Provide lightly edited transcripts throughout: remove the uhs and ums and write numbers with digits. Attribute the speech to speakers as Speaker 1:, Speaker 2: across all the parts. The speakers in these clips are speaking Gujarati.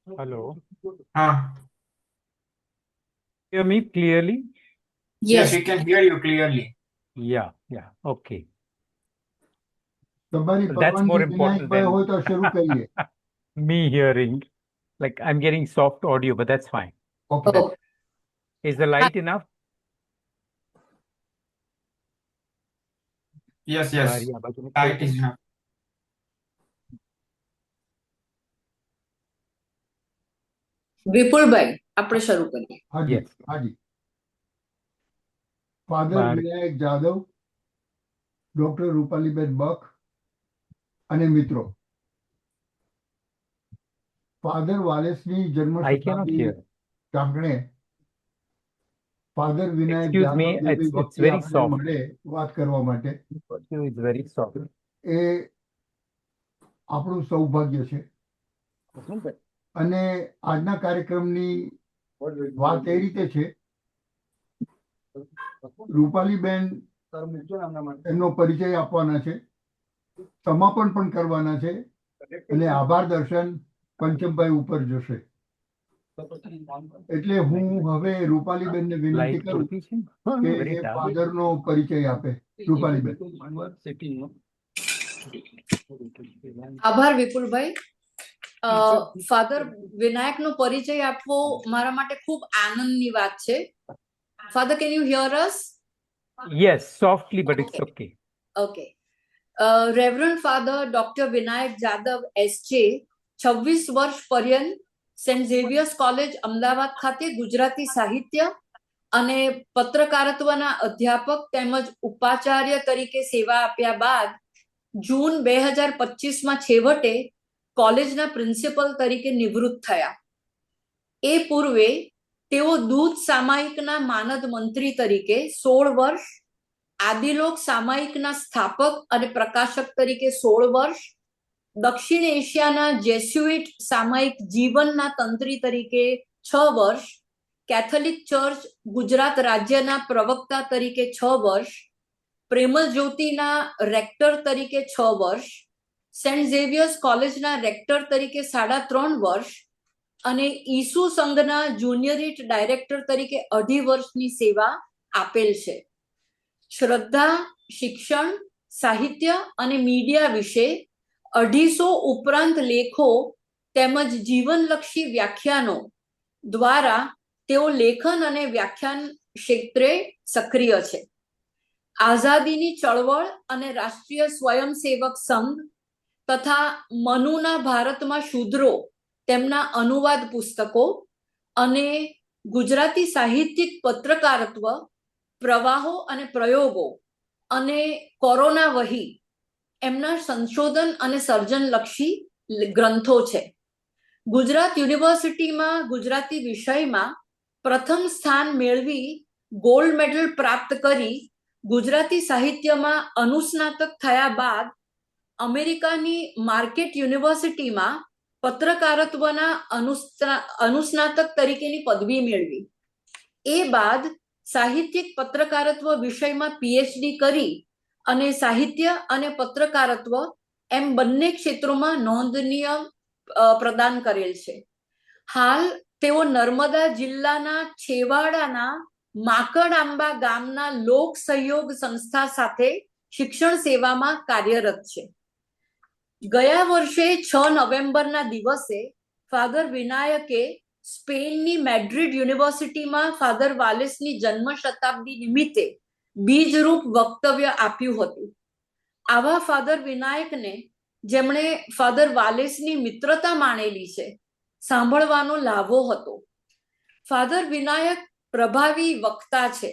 Speaker 1: Hello.
Speaker 2: Hear me clearly?
Speaker 1: Yes, we can hear you clearly.
Speaker 2: Yeah. Okay.
Speaker 3: તમારી
Speaker 2: Well, that's more
Speaker 3: પરવાનગી
Speaker 2: important
Speaker 3: વિનાયકભાઈ
Speaker 2: than
Speaker 3: હોય તો શરૂ કરીએ.
Speaker 2: me hearing. Like I'm getting soft audio, but that's fine.
Speaker 3: Okay.
Speaker 2: Is the light enough?
Speaker 1: Yes,
Speaker 2: બારી આ બાજુની
Speaker 1: light is enough.
Speaker 4: વિપુલભાઈ આપણે શરૂ કરીએ.
Speaker 3: હાજી
Speaker 2: Yes.
Speaker 3: હાજી. ફાધર
Speaker 2: બાર.
Speaker 3: વિનાયક જાદવ, ડોક્ટર રૂપાલીબેન બખ અને મિત્રો, ફાધર વાલેસની જન્મ
Speaker 2: I cannot
Speaker 3: શતાબ્દી
Speaker 2: hear.
Speaker 3: ટાંકણે father Vinayak
Speaker 2: Excuse me,
Speaker 3: Jadav દેવી
Speaker 2: it's
Speaker 3: ભક્તિ
Speaker 2: very
Speaker 3: આપણે
Speaker 2: soft.
Speaker 3: મળે વાત કરવા માટે
Speaker 2: It's very soft.
Speaker 3: એ આપણું સૌભાગ્ય છે. અને આજના કાર્યક્રમની વાત એ રીતે છે, રૂપાલીબેન એમનો પરિચય આપવાના છે, સમાપન પણ કરવાના છે અને આભાર દર્શન પંચમભાઈ ઉપર જશે. એટલે હું હવે રૂપાલીબેનને વિનંતી
Speaker 2: Light
Speaker 3: કરું
Speaker 2: પૂરતી છે?
Speaker 3: કે
Speaker 2: Very
Speaker 3: એ
Speaker 2: dark.
Speaker 3: ફાધરનો પરિચય આપે. રૂપાલીબેન.
Speaker 4: આભાર વિપુલભાઈ. ફાધર વિનાયકનો પરિચય આપવો મારા માટે ખૂબ આનંદની વાત છે. Father, can you hear us?
Speaker 2: Yes, softly, but it's okay.
Speaker 4: Okay. Reverend father doctor Vinayak Jadav SJ 26 વર્ષ પર્યંત સેન્ટ ઝેવિયર્સ કોલેજ અમદાવાદ ખાતે ગુજરાતી સાહિત્ય અને પત્રકારત્વના અધ્યાપક તેમજ ઉપાચાર્ય તરીકે સેવા આપ્યા બાદ જૂન 2025માં છેવટે કોલેજના પ્રિન્સિપલ તરીકે નિવૃત્ત થયા. એ પૂર્વે તેઓ દૂત સામાયિકના માનદ મંત્રી તરીકે 16 વર્ષ, આદિલોક સામાયિકના સ્થાપક અને પ્રકાશક તરીકે 16 વર્ષ, દક્ષિણ એશિયાના જેસ્યુઇટ સામાયિક જીવનના તંત્રી તરીકે 6 વર્ષ, કેથોલિક ચર્ચ ગુજરાત રાજ્યના પ્રવક્તા તરીકે 6 વર્ષ, પ્રેમલ જ્યોતિના રેક્ટર તરીકે 6 વર્ષ, સેન્ટ ઝેવિયર્સ કોલેજના રેક્ટર તરીકે 3.5 વર્ષ અને ઈસુ સંઘના જુનિયરિટ ડાયરેક્ટર તરીકે 2.5 વર્ષની સેવા આપેલ છે. શ્રદ્ધા, શિક્ષણ, સાહિત્ય અને મીડિયા વિશે 250 ઉપરાંત લેખો તેમજ જીવનલક્ષી વ્યાખ્યાનો દ્વારા તેઓ લેખન અને વ્યાખ્યાન ક્ષેત્રે સક્રિય છે. આઝાદીની ચળવળ અને રાષ્ટ્રીય સ્વયંસેવક સંઘ તથા મનુના ભારતમાં શૂદ્રો તેમના અનુવાદ પુસ્તકો અને ગુજરાતી સાહિત્યિક પત્રકારત્વ, પ્રવાહો અને પ્રયોગો અને કોરોના વહી એમના સંશોધન અને સર્જનલક્ષી ગ્રંથો છે. ગુજરાત યુનિવર્સિટીમાં ગુજરાતી વિષયમાં પ્રથમ સ્થાન મેળવી ગોલ્ડ મેડલ પ્રાપ્ત કરી ગુજરાતી સાહિત્યમાં અનુસ્નાતક થયા બાદ અમેરિકાની માર્કેટ યુનિવર્સિટીમાં પત્રકારત્વના અનુસ્નાતક તરીકેની પદવી મેળવી. એ બાદ સાહિત્યિક પત્રકારત્વ વિષયમાં પીએચડી કરી અને સાહિત્ય અને પત્રકારત્વ એમ બંને ક્ષેત્રોમાં નોંધનીય પ્રદાન કરેલ છે. હાલ તેઓ નર્મદા જિલ્લાના છેવાડાના માકડ-આંબા ગામના લોક સહયોગ સંસ્થા સાથે શિક્ષણ સેવામાં કાર્યરત છે. ગયા વર્ષે 6 નવેમ્બરના દિવસે ફાધર વિનાયકે સ્પેનની મેડ્રિડ યુનિવર્સિટીમાં ફાધર વાલેસની જન્મ શતાબ્દી નિમિત્તે બીજરૂપ વક્તવ્ય આપ્યું હતું. આવા ફાધર વિનાયકને જેમણે ફાધર વાલેસની મિત્રતા માણેલી છે, સાંભળવાનો લાભો હતો. ફાધર વિનાયક પ્રભાવી વક્તા છે.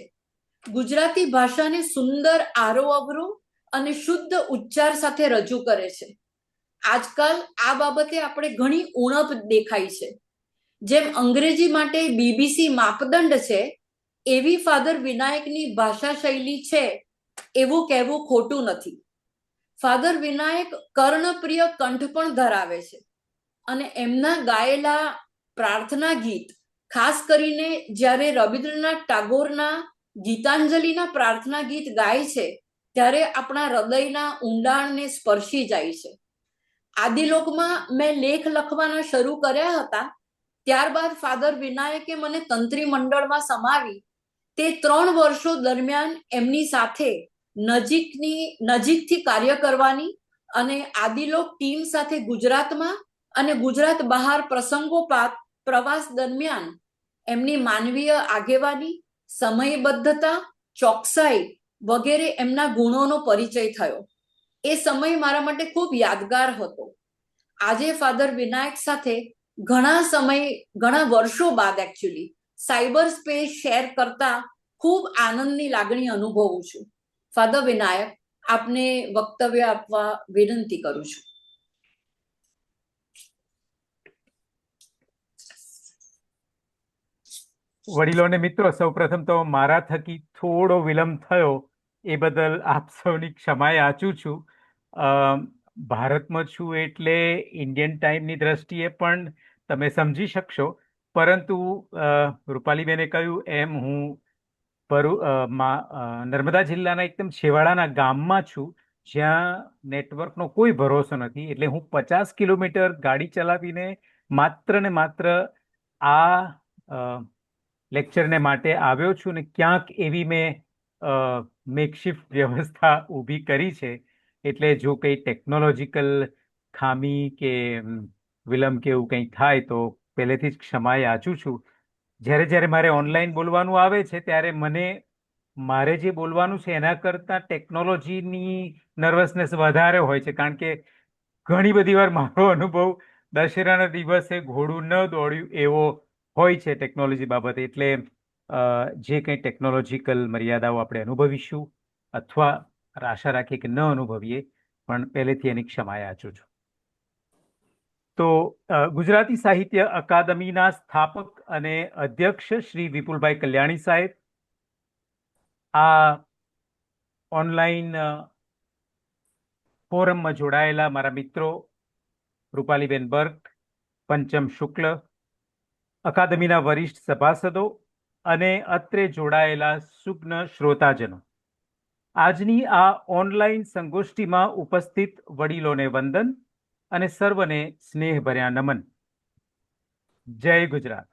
Speaker 4: ગુજરાતી ભાષાને સુંદર આરોઅવરો અને શુદ્ધ ઉચ્ચાર સાથે રજૂ કરે છે. આજકાલ આ બાબતે આપણે ઘણી ઉણપ દેખાય છે. જેમ અંગ્રેજી માટે બીબીસી માપદંડ છે, એવી ફાધર વિનાયકની ભાષા શૈલી છે એવું કહેવું ખોટું નથી. ફાધર વિનાયક કર્ણપ્રિય કંઠ પણ ધરાવે છે અને એમના ગાયેલા પ્રાર્થના ગીત, ખાસ કરીને જ્યારે રવિન્દ્રનાથ ટાગોરના ગીતાંજલિના પ્રાર્થના ગીત ગાય છે ત્યારે આપણા હૃદયના ઊંડાણને સ્પર્શી જાય છે. આદિલોકમાં મેં લેખ લખવાના શરૂ કર્યા હતા, ત્યારબાદ ફાધર વિનાયકે મને તંત્રી મંડળમાં સમાવી. તે 3 વર્ષો દરમિયાન એમની સાથે નજીકથી કાર્ય કરવાની અને આદિલોક ટીમ સાથે ગુજરાતમાં અને ગુજરાત બહાર પ્રસંગોપાત પ્રવાસ દરમિયાન એમની માનવીય આગેવાની, સમયબદ્ધતા, ચોકસાઈ વગેરે એમના ગુણોનો પરિચય થયો. એ સમય મારા માટે ખૂબ યાદગાર હતો. આજે ફાધર વિનાયક સાથે ઘણા વર્ષો બાદ એકચ્યુઅલી સાયબર સ્પેસ શેર કરતા ખૂબ આનંદની લાગણી અનુભવું છું. ફાધર વિનાયક, આપને વક્તવ્ય આપવા વિનંતી કરું છું.
Speaker 2: વડીલોને મિત્રો, સૌપ્રથમ તો મારા થકી થોડો વિલંબ થયો એ બદલ આપ સૌની ક્ષમા યાચું છું. ભારતમાં છું એટલે ઇન્ડિયન ટાઈમની દ્રષ્ટિએ પણ તમે સમજી શકશો, પરંતુ રૂપાલીબેને કહ્યું એમ હું નર્મદા જિલ્લાના એકદમ છેવાડાના ગામમાં છું, જ્યાં નેટવર્કનો કોઈ ભરોસો નથી. એટલે હું 50 કિલોમીટર ગાડી ચલાવીને માત્ર ને માત્ર આ લેક્ચરને માટે આવ્યો છું, ને ક્યાંક એવી મેં મેકશિફ્ટ વ્યવસ્થા ઊભી કરી છે. એટલે જો કંઈ ટેકનોલોજીકલ ખામી કે વિલંબ કે એવું કંઈ થાય તો પહેલેથી જ ક્ષમા યાચું છું. જ્યારે મારે ઓનલાઈન બોલવાનું આવે છે ત્યારે મારે જે બોલવાનું છે એના કરતાં ટેકનોલોજીની નર્વસનેસ વધારે હોય છે, કારણ કે ઘણી બધી વાર મારો અનુભવ દશેરાના દિવસે ઘોડું ન દોડ્યું એવો હોય છે ટેકનોલોજી બાબતે. એટલે જે કંઈ ટેકનોલોજીકલ મર્યાદાઓ આપણે અનુભવીશું અથવા આશા રાખીએ કે ન અનુભવીએ, પણ પહેલેથી એની ક્ષમા યાચું છું. તો ગુજરાતી સાહિત્ય અકાદમીના સ્થાપક અને અધ્યક્ષ શ્રી વિપુલભાઈ કલ્યાણી સાહેબ, આ ઓનલાઈન ફોરમમાં જોડાયેલા મારા મિત્રો રૂપાલીબેન બર્ક, પંચમ શુક્લ, અકાદમીના વરિષ્ઠ સભાસદો અને અત્રે જોડાયેલા સુજ્ઞ શ્રોતાજનો, આજની આ ઓનલાઈન સંગોષ્ઠીમાં ઉપસ્થિત વડીલોને વંદન અને સર્વને સ્નેહભર્યા નમન. જય ગુજરાત.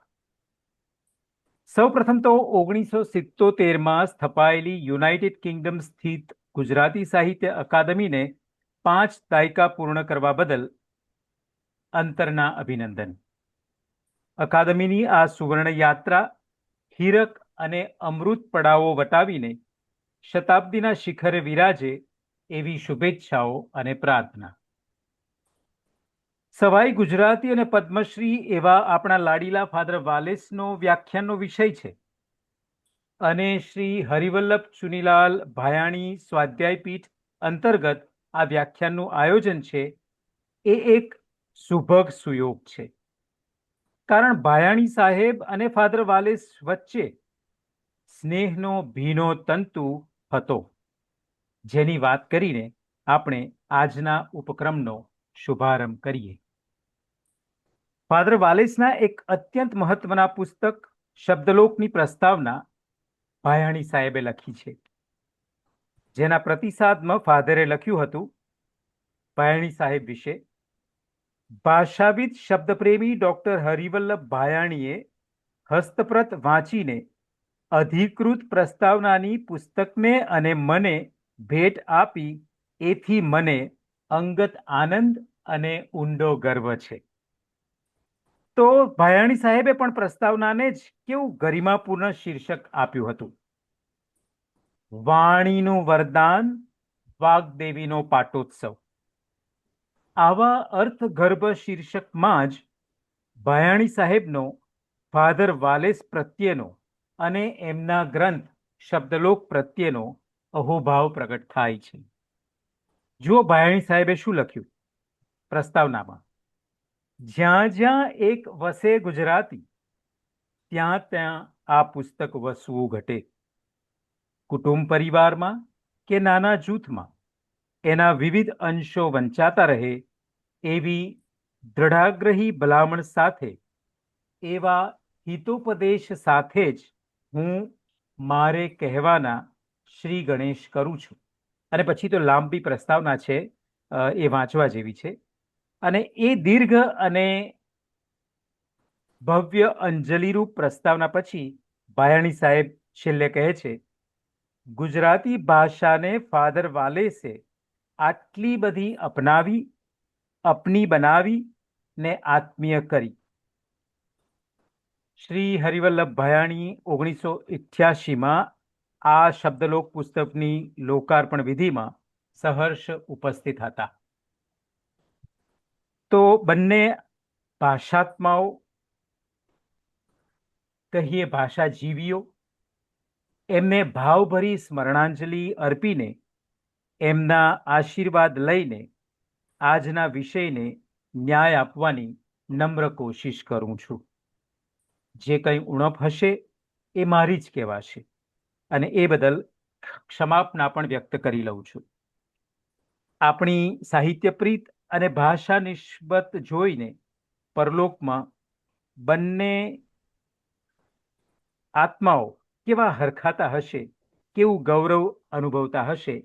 Speaker 2: સૌપ્રથમ તો 1977માં સ્થપાયેલી યુનાઇટેડ કિંગડમ સ્થિત ગુજરાતી સાહિત્ય અકાદમીને 5 દાયકા પૂર્ણ કરવા બદલ અંતરના અભિનંદન. અકાદમીની આ સુવર્ણ યાત્રા હીરક અને અમૃત પડાવો વટાવીને શતાબ્દીના શિખરે વિરાજે એવી શુભેચ્છાઓ અને પ્રાર્થના. સવાઈ ગુજરાતી અને પદ્મશ્રી એવા આપણા લાડીલા ફાધર વાલેસનો વ્યાખ્યાનનો વિષય છે, અને શ્રી હરિવલ્લભ ચુનીલાલ ભાયાણી સ્વાધ્યાય પીઠ અંતર્ગત આ વ્યાખ્યાનનું આયોજન છે. એ એક સુભગ સુયોગ છે, કારણ ભાયાણી સાહેબ અને ફાધર વાલેસ વચ્ચે સ્નેહનો ભીનો તંતુ હતો, જેની વાત કરીને આપણે આજના ઉપક્રમનો શુભારંભ કરીએ. ફાધર વાલેસના એક અત્યંત મહત્વના પુસ્તક શબ્દલોકની પ્રસ્તાવના ભાયાણી સાહેબે લખી છે, જેના પ્રતિસાદમાં ફાધરે લખ્યું હતું ભાયાણી સાહેબ વિશે: ભાષાવિદ શબ્દપ્રેમી ડોક્ટર હરિવલ્લભ ભાયાણીએ હસ્તપ્રત વાંચીને અધિકૃત પ્રસ્તાવનાની પુસ્તકને અને મને ભેટ આપી, એથી મને અંગત આનંદ અને ઊંડો ગર્વ છે. તો ભાયાણી સાહેબે પણ પ્રસ્તાવનાને જ કેવું ગરિમાપૂર્ણ શીર્ષક આપ્યું હતું: વાણીનું વરદાન, વાગ્દેવીનો પાટોત્સવ. આવા અર્થગર્ભ શીર્ષકમાં જ ભાયાણી સાહેબનો ફાધર વાલેસ પ્રત્યેનો અને એમના ગ્રંથ શબ્દલોક પ્રત્યેનો અહોભાવ પ્રગટ થાય છે. જુઓ ભાયાણી સાહેબે શું લખ્યું પ્રસ્તાવનામાં: જ્યાં જ્યાં એક વસે ગુજરાતી, ત્યાં ત્યાં આ પુસ્તક વસવું ઘટે. કુટુંબ પરિવારમાં કે નાના જૂથમાં એના વિવિધ અંશો વંચાતા રહે, એવી દ્રઢાગ્રહી ભલામણ સાથે, એવા હિતોપદેશ સાથે જ હું મારે કહેવાના શ્રી ગણેશ કરું છું. અને પછી તો લાંબી પ્રસ્તાવના છે, એ વાંચવા જેવી છે. અને એ દીર્ઘ અને ભવ્ય અંજલિરૂપ પ્રસ્તાવના પછી ભાયાણી સાહેબ છેલ્લે કહે છે, ગુજરાતી ભાષાને ફાધર વાલેસે આટલી બધી અપનાવી, અપની બનાવી ને આત્મીય કરી. શ્રી હરિવલ્લભ ભાયાણી 1988માં આ શબ્દલોક પુસ્તકની લોકાર્પણ વિધિમાં સહર્ષ ઉપસ્થિત હતા. તો બંને ભાષાત્માઓ, કહીએ ભાષાજીવીઓ, એમને ભાવભરી સ્મરણાંજલિ અર્પીને એમના આશીર્વાદ લઈને આજના વિષયને ન્યાય આપવાની નમ્ર કોશિશ કરું છું. જે કંઈ ઉણપ હશે એ મારી જ કહેવાશે, અને એ બદલ ક્ષમાપના પણ વ્યક્ત કરી લઉં છું. આપણી સાહિત્યપ્રીત અને ભાષા નિસ્બત જોઈને પરલોકમાં બંને આત્માઓ કેવા હરખાતા હશે, કેવું ગૌરવ અનુભવતા હશે,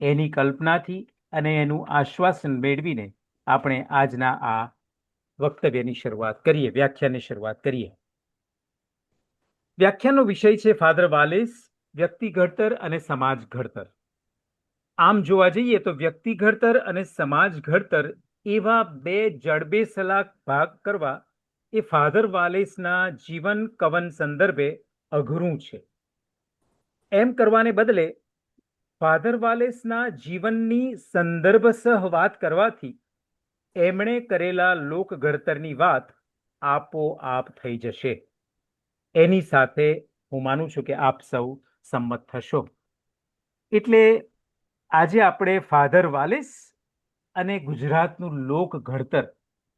Speaker 2: એની કલ્પનાથી અને એનું આશ્વાસન મેળવીને આપણે આજના આ વક્તવ્યની શરૂઆત કરીએ, વ્યાખ્યાનની શરૂઆત કરીએ. વ્યાખ્યાનનો વિષય છે ફાધર વાલેસ, વ્યક્તિ ઘડતર અને સમાજ ઘડતર. આમ જોવા જઈએ તો વ્યક્તિ ઘડતર અને સમાજ ઘડતર એવા બે જડબેસલાક ભાગ કરવા એ ફાધર વાલેસના જીવન કવન સંદર્ભે અઘરું છે. એમ કરવાને બદલે ફાધર વાલેસના જીવનની સંદર્ભસહ વાત કરવાથી એમણે કરેલા લોક ઘડતરની વાત આપોઆપ થઈ જશે. એની સાથે હું માનું છું કે આપ સૌ સંમત થશો. એટલે આજે આપણે ફાધર વાલેસ અને ગુજરાતનું લોક ઘડતર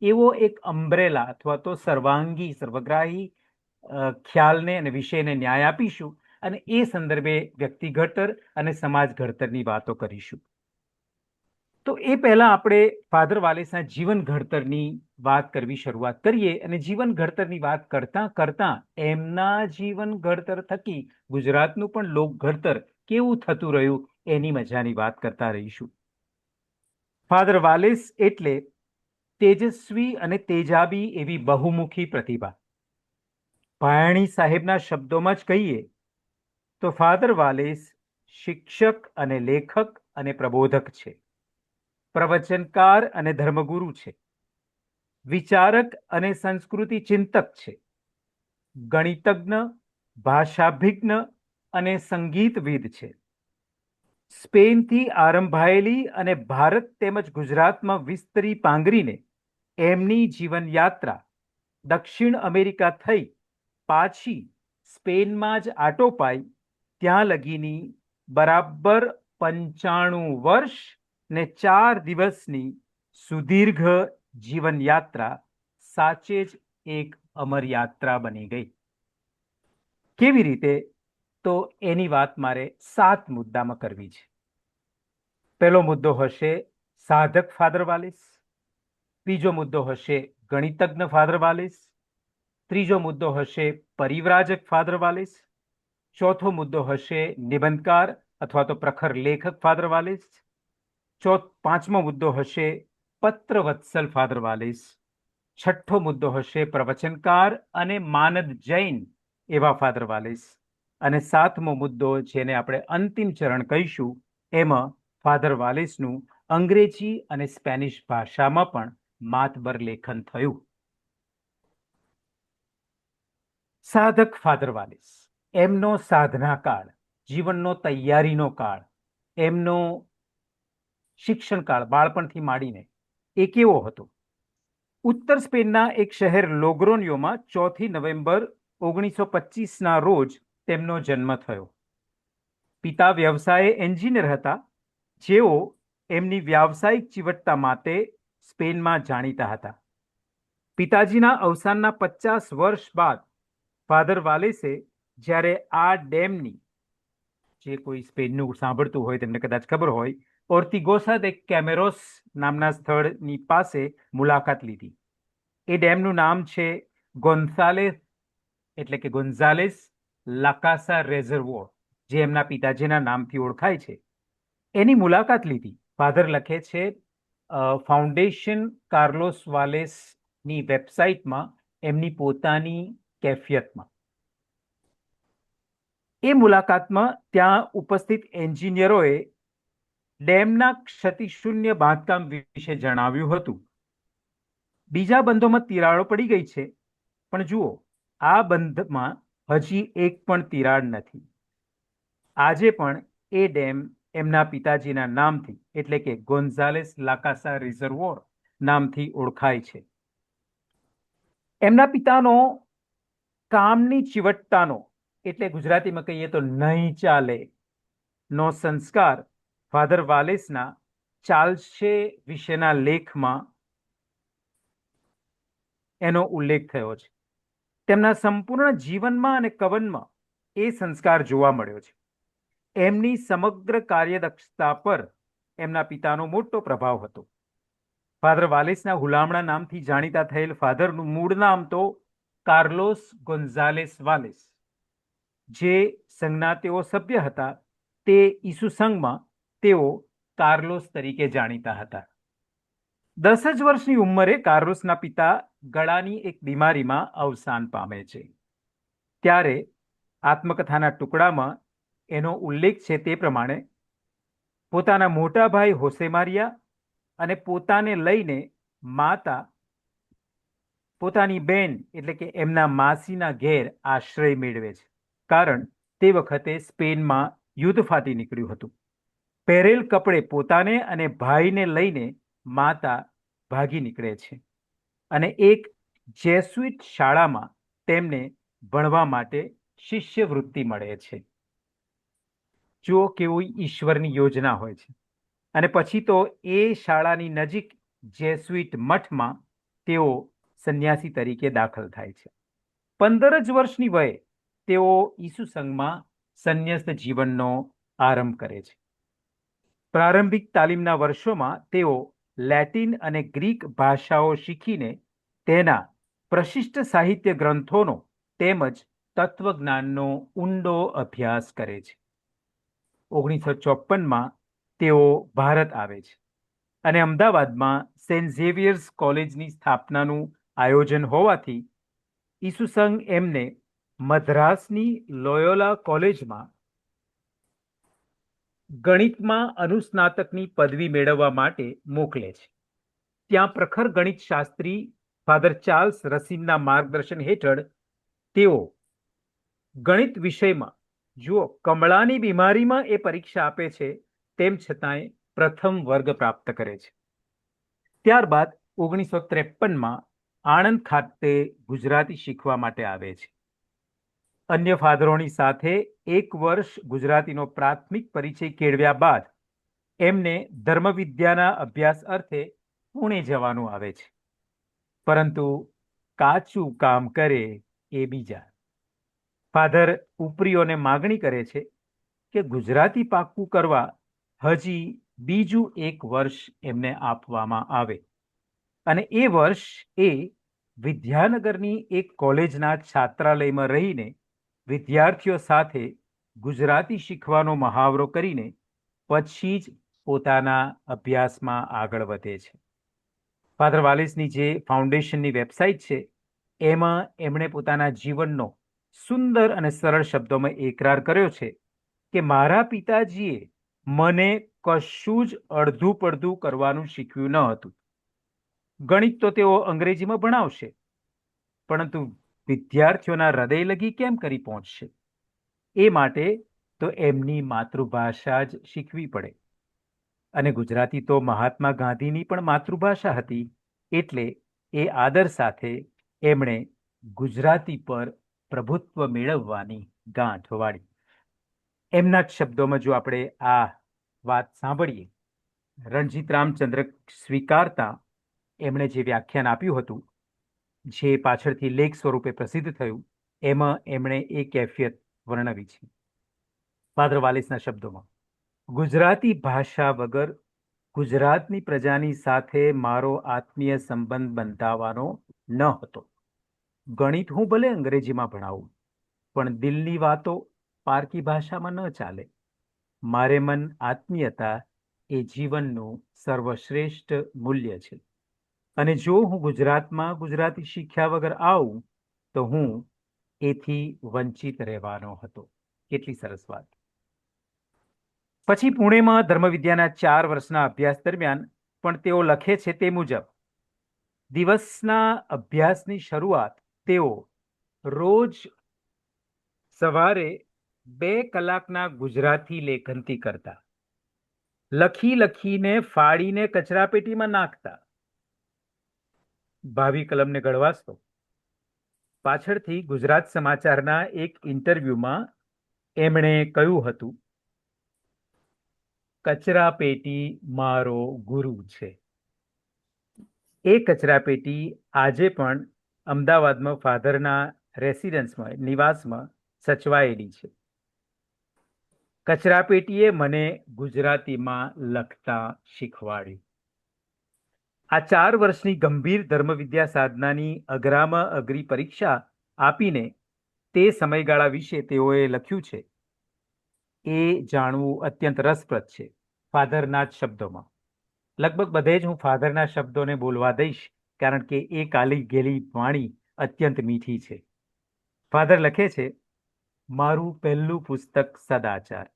Speaker 2: એવો એક અમ્બ્રેલા અથવા તો સર્વાંગી સર્વગ્રાહી ખ્યાલને અને વિષયને ન્યાય આપીશું, અને એ સંદર્ભે વ્યક્તિ ઘડતર અને સમાજ ઘડતરની વાતો કરીશું. તો એ પહેલા આપણે ફાધર વાલેસના જીવન ઘડતરની વાત કરવી શરૂઆત કરીએ, અને જીવન ઘડતરની વાત કરતા કરતા એમના જીવન ઘડતર થકી ગુજરાતનું પણ લોક ઘડતર કેવું થતું રહ્યું એની મજાની વાત કરતા રહીશું. ફાધર વાલેસ એટલે તેજસ્વી અને તેજાબી એવી બહુમુખી પ્રતિભા. ભાયાણી સાહેબના શબ્દોમાં જ કહીએ તો ફાધર વાલેસ શિક્ષક અને લેખક અને પ્રબોધક છે, પ્રવચનકાર અને ધર્મગુરુ છે, વિચારક અને સંસ્કૃતિ ચિંતક છે, ગણિતજ્ઞ, ભાષાભિજ્ઞ અને સંગીતવિદ છે. સ્પેનથી આરંભાયેલી અને ભારત તેમજ ગુજરાતમાં વિસ્તરી પાંગરીને એમની જીવન યાત્રા દક્ષિણ અમેરિકા થઈ પાછી સ્પેનમાં જ આટો પાઈ ત્યાં લગીની બરાબર 95 વર્ષ ને 4 દિવસની સુદીર્ઘ જીવન યાત્રા સાચે જ એક અમર યાત્રા બની ગઈ. કેવી રીતે? તો એની વાત મારે 7 મુદ્દામાં કરવી છે. પહેલો મુદ્દો હશે સાધક ફાધર વાલેસ, બીજો મુદ્દો હશે ગણિતજ્ઞ ફાધર વાલેસ, ત્રીજો મુદ્દો હશે પરિવ્રાજક ફાધર વાલેસ, ચોથો મુદ્દો હશે નિબંધકાર અથવા તો પ્રખર લેખક ફાધર વાલેસ, પાંચમો મુદ્દો હશે પત્રવત્સલ ફાધર વાલેસ, છઠ્ઠો મુદ્દો હશે પ્રવચનકાર અને માનદ જૈન એવા ફાધર વાલેસ, અને 7મો મુદ્દો જેને આપણે અંતિમ ચરણ કહીશું એમાં ફાધર વાલેસનું અંગ્રેજી અને સ્પેનિશ ભાષામાં પણ માતબર લેખન થયું. સાધક ફાધર વાલેસ, એમનો સાધના કાળ, જીવનનો તૈયારીનો કાળ, એમનો શિક્ષણ કાળ બાળપણથી માંડીને એ કેવો હતો? ઉત્તર સ્પેનના એક શહેર લોગ્રોન્યોમાં 4 નવેમ્બર 1925ના રોજ તેમનો જન્મ થયો. પિતા વ્યવસાયે એન્જિનિયર હતા, જેઓ એમની વ્યાવસાયિક ચીવટતા માટે સ્પેનમાં જાણીતા હતા. પિતાજીના અવસાનના 50 વર્ષ બાદ ફાધર વાલેસે જ્યારે આ ડેમની, જે કોઈ સ્પેનનું સાંભળતું હોય તેમને કદાચ ખબર હોય, ઓર્તિગોસા દે કેમેરોસ નામના સ્થળની પાસે મુલાકાત લીધી. એ ડેમનું નામ છે ગોન્સાલેસ એટલે કે ગોન્ઝાલેસ લાકાસા રેઝર્વોર, જે એમના પિતાજીના નામથી ઓળખાય છે. એની મુલાકાત લીધી. ફાધર લખે છે ફાઉન્ડેશન કાર્લોસ વાલેસની વેબસાઇટમાં એમની પોતાની કેફિયતમાં. એ મુલાકાતમાં ત્યાં ઉપસ્થિત એન્જિનિયરોએ ડેમના ક્ષતિશૂન્ય બાંધકામ વિશે જણાવ્યું હતું. બીજા બંધોમાં તિરાડો પડી ગઈ છે, પણ જુઓ, આ બંધમાં હજી એક પણ તિરાડ નથી. આજે પણ એ ડેમ એમના પિતાજીના નામથી એટલે કે ગોન્ઝાલેસ લાકાસા રિઝર્વોર નામથી ઓળખાય છે. એમના પિતાનો કામની ચીવટતાનો એટલે ગુજરાતીમાં કહીએ તો નહીં ચાલે નો સંસ્કાર ફાધર વાલેસના ચાલશે વિશેના લેખમાં એનો ઉલ્લેખ થયો છે. તેમના સંપૂર્ણ જીવનમાં અને કવનમાં એ સંસ્કાર જોવા મળ્યો છે. એમની સમગ્ર કાર્યદક્ષતા પર એમના પિતાનો મોટો પ્રભાવ હતો. ફાધર વાલેસના હુલામણા નામથી જાણીતા થયેલ ફાધરનું મૂળ નામ તો કાર્લોસ ગોન્ઝાલેસ વાલેસ. જે સંઘના તેઓ સભ્ય હતા તે ઈસુ સંઘમાં તેઓ કાર્લોસ તરીકે જાણીતા હતા. 10 જ વર્ષની ઉંમરે કાર્લોસના પિતા ગળાની એક બીમારીમાં અવસાન પામે છે. ત્યારે આત્મકથાના ટુકડામાં એનો ઉલ્લેખ છે તે પ્રમાણે પોતાના મોટા ભાઈ હોસે મારિયા અને પોતાને લઈને માતા પોતાની બેન એટલે કે એમના માસીના ઘેર આશ્રય મેળવે છે. કારણ તે વખતે સ્પેનમાં યુદ્ધ ફાટી નીકળ્યું હતું. પહેરેલ કપડે પોતાને અને ભાઈને લઈને માતા ભાગી નીકળે છે અને એક જેસ્યુઇટ શાળામાં તેમને ભણવા માટે શિષ્યવૃત્તિ મળે છે. જો કેવી ઈશ્વરની યોજના હોય છે. અને પછી તો એ શાળાની નજીક જેસ્યુઇટ મઠમાં તેઓ સંન્યાસી તરીકે દાખલ થાય છે. 15 જ વર્ષની વયે તેઓ ઈસુ સંઘમાં સંન્યસ્ત જીવનનો આરંભ કરે છે. પ્રારંભિક તાલીમના વર્ષોમાં તેઓ લેટિન અને ગ્રીક ભાષાઓ શીખીને તેના પ્રશિષ્ટ સાહિત્ય ગ્રંથોનો તેમજ તત્વજ્ઞાનનો ઊંડો અભ્યાસ કરે છે. 1954માં તેઓ ભારત આવે છે અને અમદાવાદમાં સેન્ટ ઝેવિયર્સ કોલેજની સ્થાપનાનું આયોજન હોવાથી ઈસુ સંઘ એમને મદ્રાસની લોયોલા કોલેજમાં ગણિતમાં અનુસ્નાતકની પદવી મેળવવા માટે મોકલે છે. ત્યાં પ્રખર ગણિત શાસ્ત્રી ફાધર ચાર્લ્સ રસીનના માર્ગદર્શન હેઠળ તેઓ ગણિત વિષયમાં જુઓ કમળાની બીમારીમાં એ પરીક્ષા આપે છે, તેમ છતાંય પ્રથમ વર્ગ પ્રાપ્ત કરે છે. ત્યારબાદ 1953માં આણંદ ખાતે ગુજરાતી શીખવા માટે આવે છે. અન્ય ફાધરોની સાથે 1 વર્ષ ગુજરાતીનો પ્રાથમિક પરિચય કેળવ્યા બાદ એમને ધર્મવિદ્યાના અભ્યાસ અર્થે પુણે જવાનું આવે છે. પરંતુ કાચું કામ કરે એ બીજા. ફાધર ઉપરીઓને માગણી કરે છે કે ગુજરાતી પાક્કું કરવા હજી બીજું 1 વર્ષ એમને આપવામાં આવે અને એ વર્ષ એ વિદ્યાનગરની એક કોલેજના છાત્રાલયમાં રહીને વિદ્યાર્થીઓ સાથે ગુજરાતી શીખવાનો મહાવરો કરીને પછી જ પોતાના અભ્યાસમાં આગળ વધે છે. ફાધર વાલેસની જે ફાઉન્ડેશનની વેબસાઇટ છે એમાં એમણે પોતાના જીવનનો સુંદર અને સરળ શબ્દોમાં એકરાર કર્યો છે કે મારા પિતાજીએ મને કશું જ અડધું પડધું કરવાનું શીખવ્યું ન હતું. ગણિત તો તેઓ અંગ્રેજીમાં ભણાવશે, પરંતુ વિદ્યાર્થીઓના હૃદય લગી કેમ કરી પહોંચશે? એ માટે તો એમની માતૃભાષા જ શીખવી પડે. અને ગુજરાતી તો મહાત્મા ગાંધીની પણ માતૃભાષા હતી, એટલે એ આદર સાથે એમણે ગુજરાતી પર પ્રભુત્વ મેળવવાની ગાંઠ વાળી. એમના જ શબ્દોમાં જો આપણે આ વાત સાંભળીએ, રણજીત રામચંદ્ર સ્વીકારતા એમણે જે વ્યાખ્યાન આપ્યું હતું, જે પાછળથી લેખ સ્વરૂપે પ્રસિદ્ધ થયું, એમાં એમણે એ કેફિયત વર્ણવી છે. ફાધર વાલેસના શબ્દોમાં, ગુજરાતી ભાષા વગર ગુજરાતની પ્રજાની સાથે મારો આત્મીય સંબંધ બંધાવવાનો ન હતો. ગણિત હું ભલે અંગ્રેજીમાં ભણાવું, પણ દિલની વાતો પારકી ભાષામાં ન ચાલે. મારે મન આત્મીયતા એ જીવનનું સર્વશ્રેષ્ઠ મૂલ્ય છે. અને જો હું ગુજરાતમાં ગુજરાતી શીખ્યા વગર આવું તો હું એથી વંચિત રહેવાનો હતો. કેટલી સરસ વાત. પછી પુણેમાં ધર્મવિદ્યાના 4 વર્ષના અભ્યાસ દરમિયાન પણ તેઓ લખે છે તે મુજબ દિવસના અભ્યાસની શરૂઆત તેઓ રોજ સવારે 2 કલાકના ગુજરાતી લેખનથી કરતા. લખી લખીને ફાડીને કચરાપેટીમાં નાખતા. ભાવિ કલમને ગળવાસતો. પાછળથી ગુજરાત સમાચારના એક ઇન્ટરવ્યુમાં એમણે કહ્યું હતું, કચરાપેટી મારો ગુરુ છે. એ કચરાપેટી આજે પણ અમદાવાદમાં ફાધરના રેસિડન્સમાં નિવાસમાં સચવાયેલી છે. કચરાપેટીએ મને ગુજરાતીમાં લખતા શીખવાડ્યું. આ 4 વર્ષની ગંભીર ધર્મવિદ્યા સાધનાની અઘરામાં અઘરી પરીક્ષા આપીને તે સમયગાળા વિશે તેઓએ લખ્યું છે. એ જાણવું અત્યંત રસપ્રદ છે. ફાધરના જ શબ્દોમાં. લગભગ બધે જ હું ફાધરના શબ્દોને બોલવા દઈશ, કારણ કે એ કાલી ગેલી વાણી અત્યંત મીઠી છે. ફાધર લખે છે, મારું પહેલું પુસ્તક સદાચાર.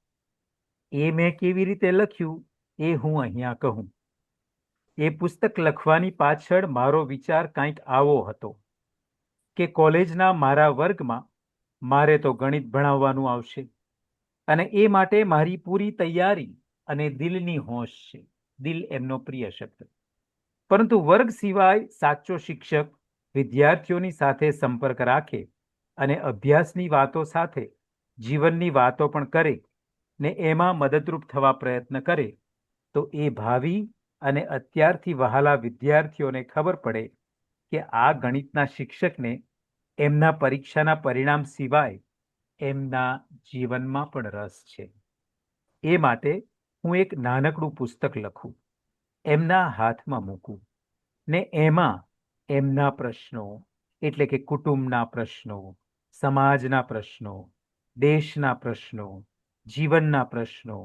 Speaker 2: એ મેં કેવી રીતે લખ્યું એ હું અહીંયા કહું. એ પુસ્તક લખવાની પાછળ મારો વિચાર કંઈક આવો હતો કે કોલેજના મારા વર્ગમાં મારે તો ગણિત ભણાવવાનું આવશે અને એ માટે મારી પૂરી તૈયારી અને દિલની હોશ છે. દિલ એમનો પ્રિય શબ્દ. પરંતુ વર્ગ સિવાય સાચો શિક્ષક વિદ્યાર્થીઓની સાથે સંપર્ક રાખે અને અભ્યાસની વાતો સાથે જીવનની વાતો પણ કરે ને એમાં મદદરૂપ થવા પ્રયત્ન કરે તો એ ભાવિ અને અત્યારથી વહાલા વિદ્યાર્થીઓને ખબર પડે કે આ ગણિતના શિક્ષકને એમના પરીક્ષાના પરિણામ સિવાય એમના જીવનમાં પણ રસ છે. એ માટે હું એક નાનકડું પુસ્તક લખું, એમના હાથમાં મૂકું ને એમાં એમના પ્રશ્નો એટલે કે કુટુંબના પ્રશ્નો, સમાજના પ્રશ્નો, દેશના પ્રશ્નો, જીવનના પ્રશ્નો,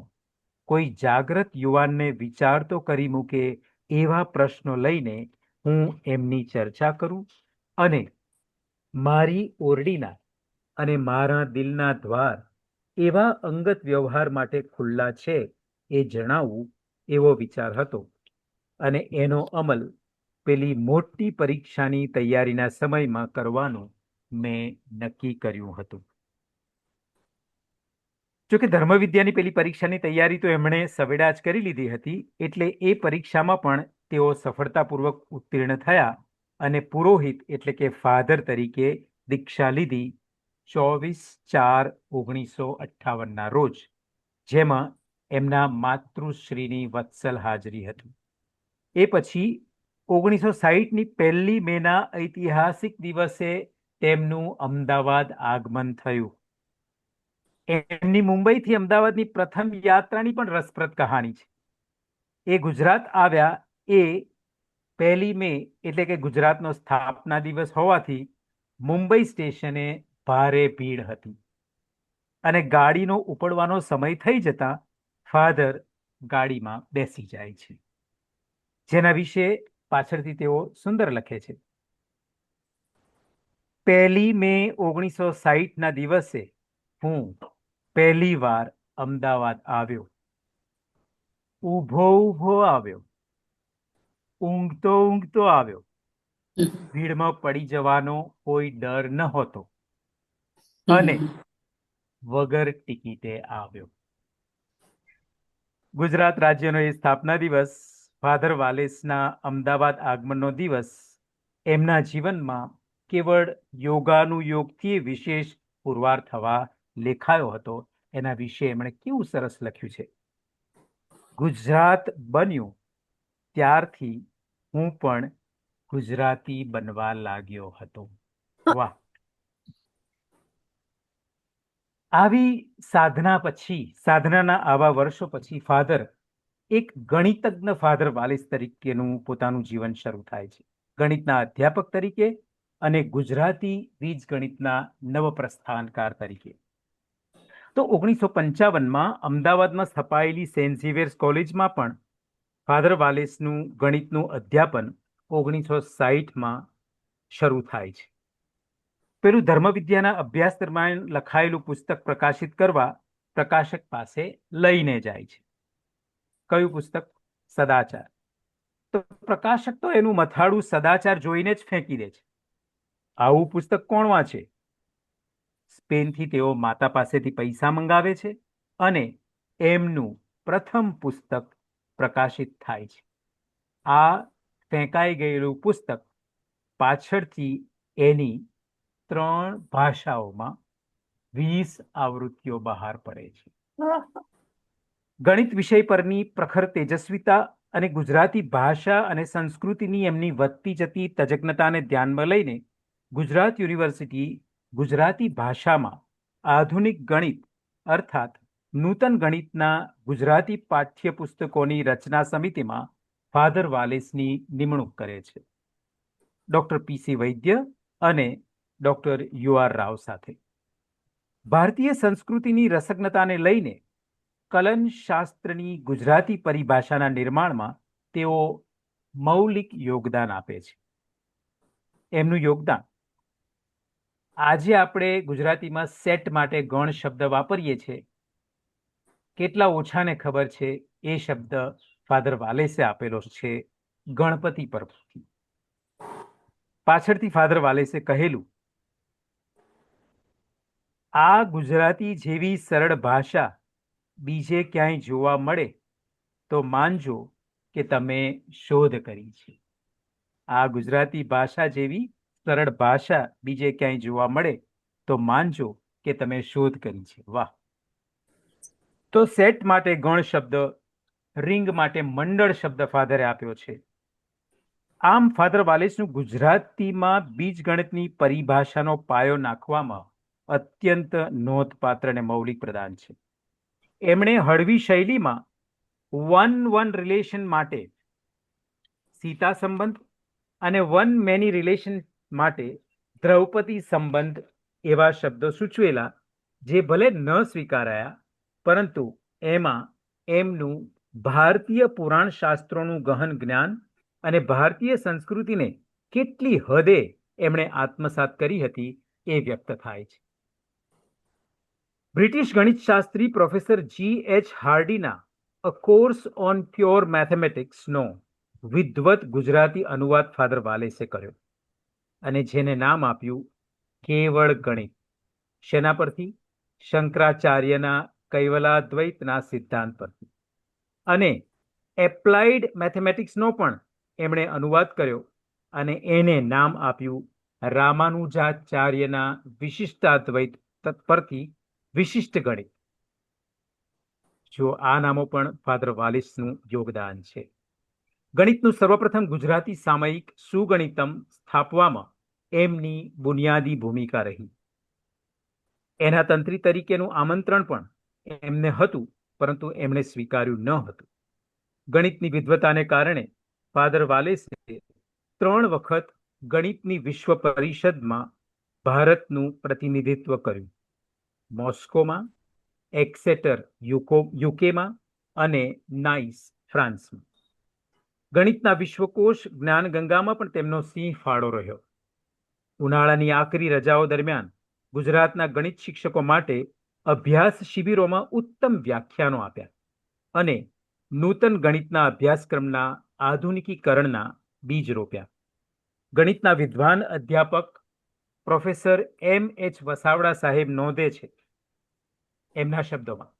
Speaker 2: કોઈ જાગૃત યુવાનને વિચારતો કરી મૂકે એવા પ્રશ્નો લઈને હું એમની ચર્ચા કરું અને મારી ઓરડીના અને મારા દિલના દ્વાર એવા અંગત વ્યવહાર માટે ખુલ્લા છે એ જણાવવું એવો વિચાર હતો. અને એનો અમલ પેલી મોટી પરીક્ષાની તૈયારીના સમયમાં કરવાનું મેં નક્કી કર્યું હતું. જોકે ધર્મવિદ્યાની પેલી પરીક્ષાની તૈયારી તો એમણે સવેડા જ કરી લીધી હતી, એટલે એ પરીક્ષામાં પણ તેઓ સફળતાપૂર્વક ઉત્તીર્ણ થયા અને પુરોહિત એટલે કે ફાધર તરીકે દીક્ષા લીધી 24/4/1958 રોજ, જેમાં એમના માતૃશ્રીની વત્સલ હાજરી હતી. એ પછી 1960ની 1 મેના ઐતિહાસિક દિવસે તેમનું અમદાવાદ આગમન થયું. એમની મુંબઈથી અમદાવાદની પ્રથમ યાત્રાની પણ રસપ્રદ કહાની છે. એ ગુજરાત આવ્યા એ 1 મે એટલે કે ગુજરાતનો સ્થાપના દિવસ હોવાથી મુંબઈ સ્ટેશને ભારે ભીડ હતી અને ગાડીનો ઉપડવાનો સમય થઈ જતા ફાધર ગાડીમાં બેસી જાય છે, જેના વિશે પાછળથી તેઓ સુંદર લખે છે. 1 મે 1960ના દિવસે હું પહેલી વાર અમદાવાદ આવ્યો. ઊભો આવ્યો, ઊંઘતો આવ્યો. ભીડમાં પડી જવાનો કોઈ ડર નહોતો અને વગર ટિકિટે આવ્યો. ગુજરાત રાજ્યનો એ સ્થાપના દિવસ, ફાધર વાલેસના અમદાવાદ આગમનનો દિવસ એમના જીવનમાં કેવળ યોગાનુયોગથી વિશેષ પુરવાર થવા લેખાયો હતો. એના વિશે એમણે કેવું સરસ લખ્યું છે. ગુજરાત બન્યું ત્યારથી હું પણ ગુજરાતી બનવા લાગ્યો હતો. વાહ! આવી સાધના પછી, સાધનાના આવા વર્ષો પછી ફાધર એક ગણિતજ્ઞ ફાધર વાલિસ તરીકેનું પોતાનું જીવન શરૂ થાય છે. ગણિતના અધ્યાપક તરીકે અને ગુજરાતી બીજગણિતના નવપ્રસ્થાનકાર તરીકે. તો 1955માં અમદાવાદમાં સ્થપાયેલી સેન્ટ ઝેવિયર્સ કોલેજમાં પણ ફાધર વાલેસનું ગણિતનું અધ્યાપન 1960માં શરૂ થાય છે. પેલું ધર્મવિદ્યાના અભ્યાસ દરમિયાન લખાયેલું પુસ્તક પ્રકાશિત કરવા પ્રકાશક પાસે લઈને જાય છે. કયું પુસ્તક? સદાચાર. તો પ્રકાશક તો એનું મથાળું સદાચાર જોઈને જ ફેંકી દે છે. આવું પુસ્તક કોણ વાંચે? સ્પેનથી તેઓ માતા પાસેથી પૈસા મંગાવે છે અને એમનું પ્રથમ પુસ્તક પ્રકાશિત થાય છે. આ ફેંકાઈ ગયેલું પુસ્તક પાછળથી એની 3 ભાષાઓમાં 20 આવૃત્તિઓ બહાર પડે છે. ગણિત વિષય પરની પ્રખર તેજસ્વીતા અને ગુજરાતી ભાષા અને સંસ્કૃતિની એમની વધતી જતી તજજ્ઞતાને ધ્યાનમાં લઈને ગુજરાત યુનિવર્સિટી ગુજરાતી ભાષામાં આધુનિક ગણિત અર્થાત નૂતન ગણિતના ગુજરાતી પાઠ્યપુસ્તકોની રચના સમિતિમાં ફાધર વાલેસની નિમણૂક કરે છે. Doctor P C. વૈદ્ય અને ડૉક્ટર યુ.આર. રાવ સાથે. ભારતીય સંસ્કૃતિની રસજ્ઞતાને લઈને કલન શાસ્ત્રની ગુજરાતી પરિભાષાના નિર્માણમાં તેઓ મૌલિક યોગદાન આપે છે. એમનું યોગદાન આજે આપણે ગુજરાતીમાં સેટ માટે ગણ શબ્દ વાપરીએ છીએ. કેટલા ઓછાને ખબર છે એ શબ્દ ફાધર વાલેસે આપેલો છે ગણપતિ પરથી. પાછળથી ફાધર વાલેસે કહેલું, આ ગુજરાતી જેવી સરળ ભાષા બીજે ક્યાંય જોવા મળે તો માનજો કે તમે શોધ કરી છે. આ ગુજરાતી ભાષા જેવી સરળ ભાષા બીજે ક્યાંય જોવા મળે તો માનજો કે તમે શોધ કરી છે. વાહ! તો સેટ માટે ગણ શબ્દ, રિંગ માટે મંડળ શબ્દ ફાધરે આપ્યો છે. આમ ફાધર વાલેસનું ગુજરાતીમાં બીજગણિતની પરિભાષાનો પાયો નાખવામાં અત્યંત નોંધપાત્ર અને મૌલિક પ્રદાન છે. એમણે હળવી શૈલીમાં 1-1 રિલેશન માટે સીતા સંબંધ અને 1 મેની રિલેશન માટે દ્રૌપદી સંબંધ એવા શબ્દો સૂચવેલા, જે ભલે ન સ્વીકારાયા, પરંતુ એમાં એમનું ભારતીય પુરાણ શાસ્ત્રોનું ગહન જ્ઞાન અને ભારતીય સંસ્કૃતિને કેટલી હદે એમણે આત્મસાત કરી હતી એ વ્યક્ત થાય છે. બ્રિટિશ ગણિતશાસ્ત્રી પ્રોફેસર G.H. હાર્ડીના અ કોર્સ ઓન પ્યોર મેથેમેટિક્સનો વિદ્વત ગુજરાતી અનુવાદ ફાધર વાલેસે કર્યો અને જેને નામ આપ્યું કેવળ ગણિત. શેના પરથી? શંકરાચાર્યના કૈવલાદ્વૈતના સિદ્ધાંત પરથી. અને એપ્લાઇડ મેથેમેટિક્સનો પણ એમણે અનુવાદ કર્યો અને એને નામ આપ્યું રામાનુજાચાર્યના વિશિષ્ટાદ્વૈત પરથી વિશિષ્ટ ગણિત. જો આ નામો પણ ફાધર વાલેસનું યોગદાન છે. ગણિતનું સર્વપ્રથમ ગુજરાતી સામયિક સુગણિતમ સ્થાપવામાં એમની બુનિયાદી ભૂમિકા રહી. એના તંત્રી તરીકેનું આમંત્રણ પણ એમને હતું, પરંતુ એમણે સ્વીકાર્યું ન હતું. ગણિતની વિદ્વતાને કારણે ફાધર વાલેસે 3 વખત ગણિતની વિશ્વ પરિષદમાં ભારતનું પ્રતિનિધિત્વ કર્યું. મોસ્કોમાં, એક્સેટર યુકેમાં અને નાઇસ ફ્રાન્સમાં. ગણિતના વિશ્વકોશ જ્ઞાનગંગામાં પણ તેમનો સિંહ ફાળો રહ્યો. ઉનાળાની આકરી રજાઓ દરમિયાન ગુજરાતના ગણિત શિક્ષકો માટે અભ્યાસ શિબિરોમાં ઉત્તમ વ્યાખ્યાનો આપ્યા અને નૂતન ગણિતના અભ્યાસક્રમના આધુનિકીકરણના બીજ રોપ્યા. ગણિતના વિદ્વાન અધ્યાપક પ્રોફેસર M.H. વસાવડા સાહેબ નોંધે છે એમના શબ્દોમાં,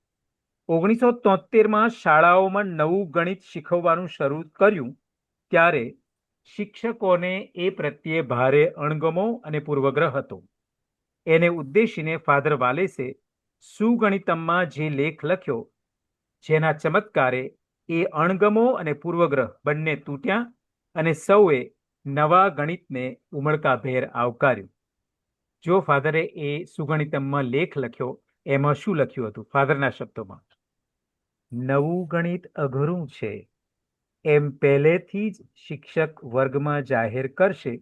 Speaker 2: 1973માં શાળાઓમાં નવું ગણિત શીખવવાનું શરૂ કર્યું ત્યારે શિક્ષકોને એ પ્રત્યે ભારે અણગમો અને પૂર્વગ્રહ હતો. એને ઉદ્દેશીને ફાધર વાલેસે સુગણિતમમાં જે લેખ લખ્યો, જેના ચમત્કારે એ અણગમો અને પૂર્વગ્રહ બંને તૂટ્યા અને સૌએ નવા ગણિતને ઉમળકાભેર આવકાર્યું. જો ફાધરે એ સુગણિતમમાં લેખ લખ્યો, એમાં શું લખ્યું હતું? ફાધરના શબ્દોમાં, નવું ગણિત અઘરું છે એમ પહેલેથી જ શિક્ષક વર્ગમાં જાહેર કરશે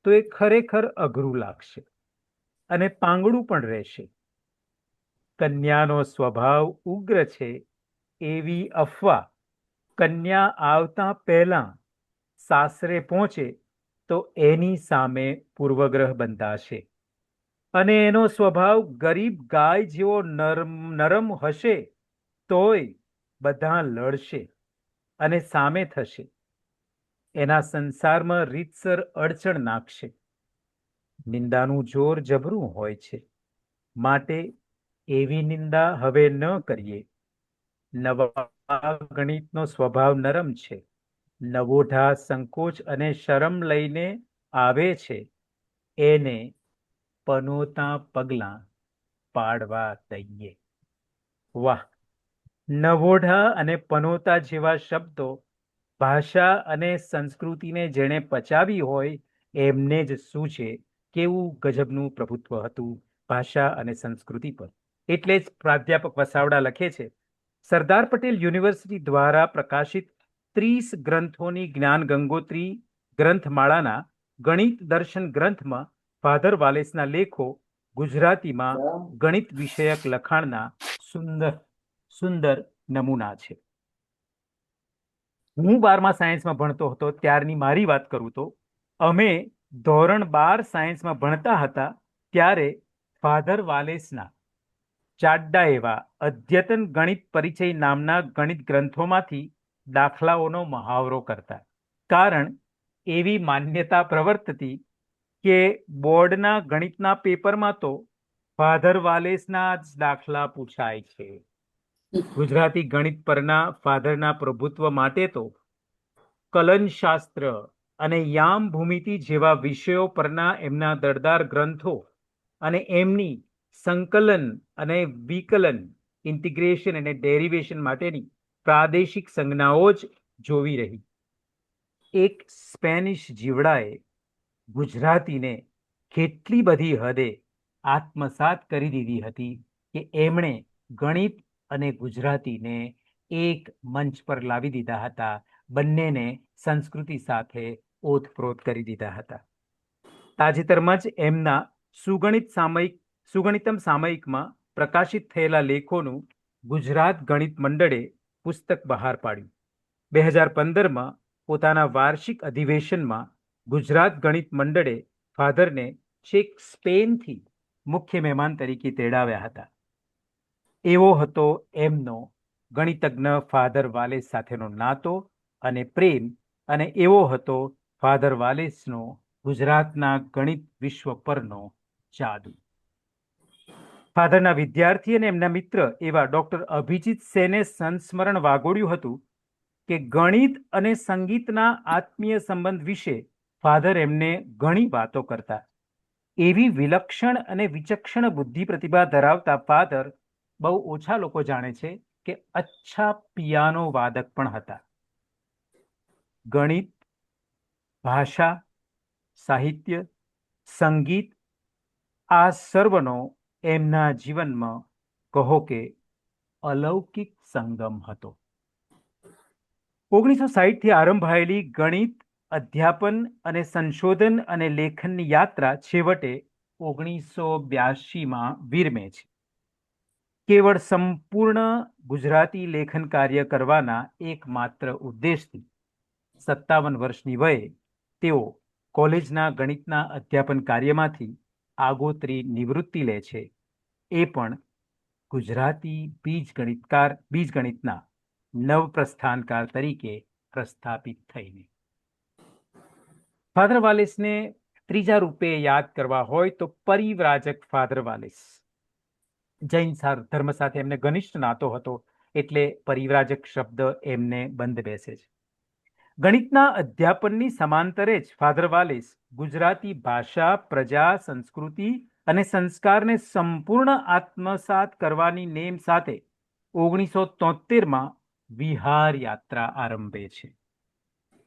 Speaker 2: તો એ ખરેખર અઘરું લાગશે અને પાંગડું પણ રહેશે. કન્યાનો સ્વભાવ ઉગ્ર છે એવી અફવા કન્યા આવતા પહેલા સાસરે પહોંચે તો એની સામે પૂર્વગ્રહ બંધાશે અને એનો સ્વભાવ ગરીબ ગાય જેવો નરમ હશે તોય બધા લડશે અને સામે થશે. એના સંસારમાં રીતસર અડચણ નાખશે. નિંદાનું જોર જબરું હોય છે, માટે એવી નિંદા હવે ન કરીએ. નવા ગણિતનો સ્વભાવ નરમ છે. નવોઢા સંકોચ અને શરમ લઈને આવે છે, એને પનોતા પગલાં પાડવા દઈએ. વાહ! નવોઢા અને પનોતા જેવા શબ્દો ભાષા અને સંસ્કૃતિને જેણે પચાવી હોય એમને જ શું છે કેવું ગજબનું પ્રભુત્વ હતું ભાષા અને સંસ્કૃતિ પર. એટલે જ પ્રાધ્યાપક વસાવડા લખે છે, સરદાર પટેલ યુનિવર્સિટી દ્વારા પ્રકાશિત 30 ગ્રંથોની જ્ઞાન ગંગોત્રી ગ્રંથમાળાના ગણિત દર્શન ગ્રંથમાં ફાધર વાલેસના લેખો ગુજરાતીમાં ગણિત વિષયક લખાણના સુંદર નમૂના છે. હું 12મા સાયન્સમાં ભણતો હતો ત્યારની મારી વાત કરું તો અમે ધોરણ 12 સાયન્સમાં ભણતા હતા ત્યારે ફાધર વાલેસના જાડા એવા અદ્યતન ગણિત પરિચય નામના ગણિત ગ્રંથોમાંથી દાખલાઓનો મહાવરો કરતા. કારણ એવી માન્યતા પ્રવર્તતી કે બોર્ડના ગણિતના પેપરમાં તો ફાધર વાલેસના જ દાખલા પૂછાય છે. ગુજરાતી ગણિત પરના ફાધરના પ્રભુત્વ માટે તો કલનશાસ્ત્ર અને યામ ભૂમિતિ જેવા વિષયો પરના એમના દળદાર ગ્રંથો અને એમની સંકલન અને વિકલન ઇન્ટિગ્રેશન અને ડેરિવેશન માટેની પ્રાદેશિક સંજ્ઞાઓ જ જોવી રહી. એક સ્પેનિશ જીવડાએ ગુજરાતીને કેટલી બધી હદે આત્મસાત કરી દીધી હતી કે એમણે ગણિત અને ગુજરાતીને એક મંચ પર લાવી દીધા હતા. બંનેને સંસ્કૃતિ સાથે ઓતપ્રોત કરી દીધા હતા. તાજેતરમાં જ એમના સુગણિતમ સામયિકમાં પ્રકાશિત થયેલા લેખોનું ગુજરાત ગણિત મંડળે પુસ્તક બહાર પાડ્યું. 2015માં પોતાના વાર્ષિક અધિવેશનમાં ગુજરાત ગણિત મંડળે ફાધરને છેક સ્પેનથી મુખ્ય મહેમાન તરીકે તેડાવ્યા હતા. એવો હતો એમનો ગણિતજ્ઞ ફાધર વાલેસ સાથેનો નાતો અને પ્રેમ, અને એવો હતો ફાધર વાલેસનો ગુજરાતના ગણિત વિશ્વ પરનો જાદુ. ફાધરના વિદ્યાર્થી અને એમના મિત્ર એવા ડોક્ટર અભિજીત સેને સંસ્મરણ વાગોડ્યું હતું કે ગણિત અને સંગીતના આત્મીય સંબંધ વિશે ફાધર એમને ઘણી વાતો કરતા. એવી વિલક્ષણ અને વિચક્ષણ બુદ્ધિ પ્રતિભા ધરાવતા ફાધર બહુ ઓછા લોકો જાણે છે કે અચ્છા પિયાનો વાદક પણ હતા. ગણિત, ભાષા, સાહિત્ય, સંગીત આ સર્વનો એમના જીવનમાં કહો કે અલૌકિક સંગમ હતો. 1960થી આરંભાયેલી ગણિત અધ્યાપન અને સંશોધન અને લેખનની યાત્રા છેવટે 1982માં વિરમે છે. કેવળ સંપૂર્ણ ગુજરાતી લેખન કાર્ય કરવાના એકમાત્ર ઉદ્દેશથી 57 વર્ષની વયે તેઓ કોલેજના ગણિતના અધ્યાપન કાર્યમાંથી આગોતરી નિવૃત્તિ લે છે, એ પણ ગુજરાતી બીજગણિતના નવપ્રસ્થાનકાર તરીકે પ્રસ્થાપિત થઈને. ફાધર વાલેસને ત્રીજા રૂપે યાદ કરવા હોય તો પરિવ્રાજક ફાધર વાલેસ. જૈન ધર્મ સાથે એમને ઘનિષ્ઠ નાતો હતો એટલે પરિવ્રાજક શબ્દ એમને બંધ બેસે છે. ગણિતના અધ્યાપનની સમાંતરે જ ફાધર વાલેસ ગુજરાતી ભાષા, પ્રજા, સંસ્કૃતિ અને સંસ્કારને સંપૂર્ણ આત્મસાત કરવાની નેમ સાથે 1973માં વિહાર યાત્રા આરંભે છે.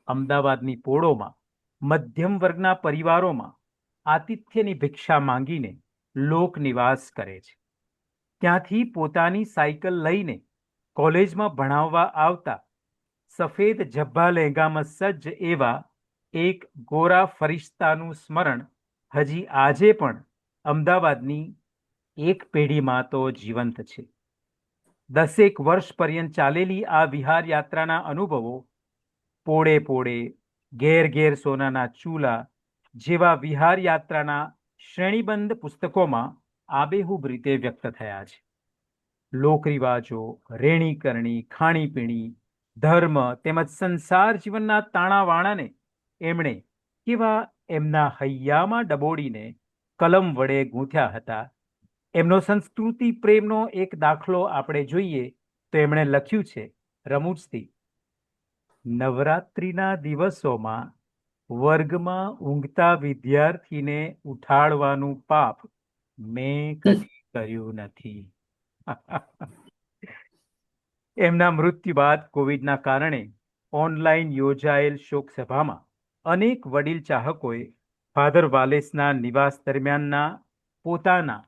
Speaker 2: અમદાવાદની પોળોમાં મધ્યમ વર્ગના પરિવારોમાં આતિથ્યની ભિક્ષા માંગીને લોકનિવાસ કરે છે. ત્યાંથી પોતાની સાયકલ લઈને કોલેજમાં ભણાવવા આવતા સફેદ જબ્બા લહેંગામાં સજ્જ એવા એક ગોરા ફરિશ્તાનું સ્મરણ હજી આજે પણ અમદાવાદની એક પેઢીમાં તો જીવંત છે. 10 વર્ષ પર્યંત ચાલેલી આ વિહાર યાત્રાના અનુભવો પોળે પોળે, ઘેર ઘેર સોનાના ચૂલા જેવા વિહાર યાત્રાના શ્રેણીબંધ પુસ્તકોમાં આબેહૂબ રીતે વ્યક્ત થયા છે. લોકરિવાજો, રહેણીકરણી, ખાણીપીણી, ધર્મ તેમજ સંસાર જીવનના તાણાવાણાને એમણે કેવા એમના હૈયામાં ડબોડીને કલમ વડે ગૂંથ્યા હતા. એમનો સંસ્કૃતિ પ્રેમનો એક દાખલો આપણે જોઈએ તો એમણે લખ્યું છે રમૂજથી, નવરાત્રિના દિવસોમાં વર્ગમાં ઊંઘતા વિદ્યાર્થીને ઉઠાડવાનું પાપ મેં કદી કર્યું નથી. એમના મૃત્યુ બાદ કોવિડના કારણે ઓનલાઈન યોજાયેલ શોક સભામાં અનેક વડીલ ચાહકોએ ફાધર વાલેસના નિવાસ દરમિયાનના પોતાના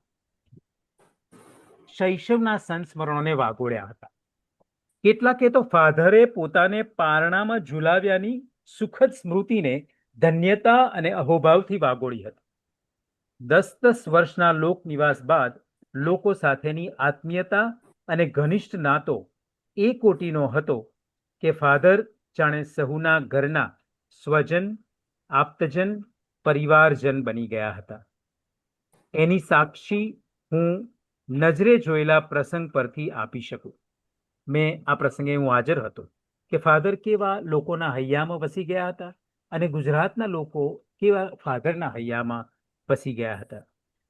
Speaker 2: શૈશવના સંસ્મરણોને વાગોળ્યા હતા. કેટલાકે તો ફાધરે પોતાને પારણામાં ઝુલાવ્યાની સુખદ સ્મૃતિને ધન્યતા અને અહોભાવથી વાગોળી હતી. 10 વર્ષના લોક નિવાસ બાદ લોકો સાથેની આત્મીયતા અને ઘનિષ્ઠ નાતો એ કોટીનો હતો કે ફાધર જાણે સહુના ઘરના સ્વજન, આપ્તજન, પરિવારજન બની ગયા હતા. એની સાક્ષી હું નજરે જોયેલા પ્રસંગ પરથી આપી શકું. મેં આ પ્રસંગે હું હાજર હતો કે ફાધર કેવા લોકોના હૈયામાં વસી ગયા હતા અને ગુજરાતના લોકો કેવા ફાધરના હૈયામાં વસી ગયા હતા.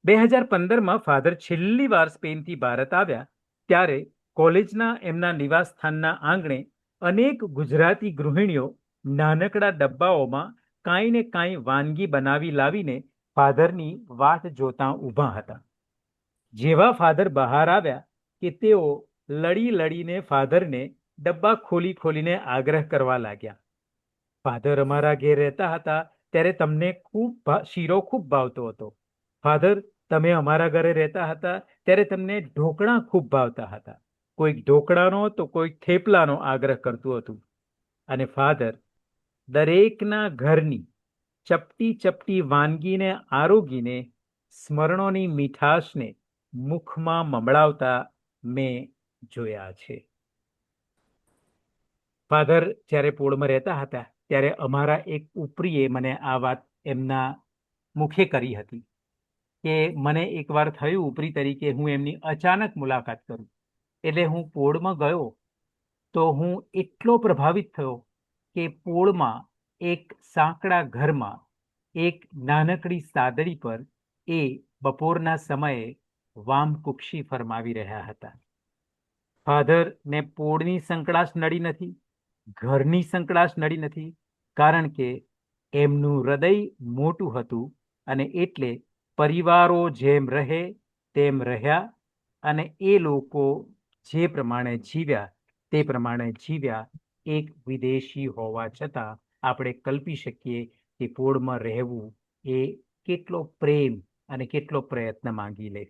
Speaker 2: 2015માં ફાધર છેલ્લી વાર સ્પેનથી ભારત આવ્યા ત્યારે કોલેજના એમના નિવાસ સ્થાનના આંગણે અનેક ગુજરાતી ગૃહિણીઓ નાનકડા ડબ્બાઓમાં કાંઈ ને કાંઈ વાનગી બનાવી લાવીને ફાધરની વાટ જોતા ઊભા હતા. જેવા ફાધર બહાર આવ્યા કે તેઓ લડી લડીને ફાધરને ડબ્બા ખોલી ખોલીને આગ્રહ કરવા લાગ્યા. ફાધર અમારા ઘેર રહેતા હતા ત્યારે તમને શીરો ખૂબ ભાવતો હતો. ફાધર તમે અમારા ઘરે રહેતા હતા ત્યારે તમને ઢોકળા ખૂબ ભાવતા હતા. કોઈક ઢોકળાનો તો કોઈક થેપલાનો આગ્રહ કરતું હતું. અને ફાધર દરેકના ઘરની ચપટી ચપટી વાનગીને આરોગીને સ્મરણોની મીઠાશને મુખમાં મમડાવતા મેં જોયા છે. ફાધર જ્યારે પોળમાં રહેતા હતા ત્યારે અમારા એક ઉપરીએ મને આ વાત એમના મુખે કરી હતી કે મને એકવાર થયું ઉપરી તરીકે હું એમની અચાનક મુલાકાત કરું. એટલે હું પોળમાં ગયો તો હું એટલો પ્રભાવિત થયો કે પોળમાં એક સાંકડા ઘરમાં એક નાનકડી સાદડી પર એ બપોરના સમયે વામકુક્ષી ફરમાવી રહ્યા હતા. ફાધરને પોળની સંકળાશ નડી નથી, ઘરની સંકળાશ નડી નથી, કારણ કે એમનું હૃદય મોટું હતું અને એટલે પરિવારો જેમ રહે તેમ રહ્યા અને એ લોકો જે પ્રમાણે જીવ્યા તે પ્રમાણે જીવ્યા. એક વિદેશી હોવા છતાં આપણે કલ્પી શકીએ કે પોળમાં રહેવું એ કેટલો પ્રેમ અને કેટલો પ્રયત્ન માંગી લે.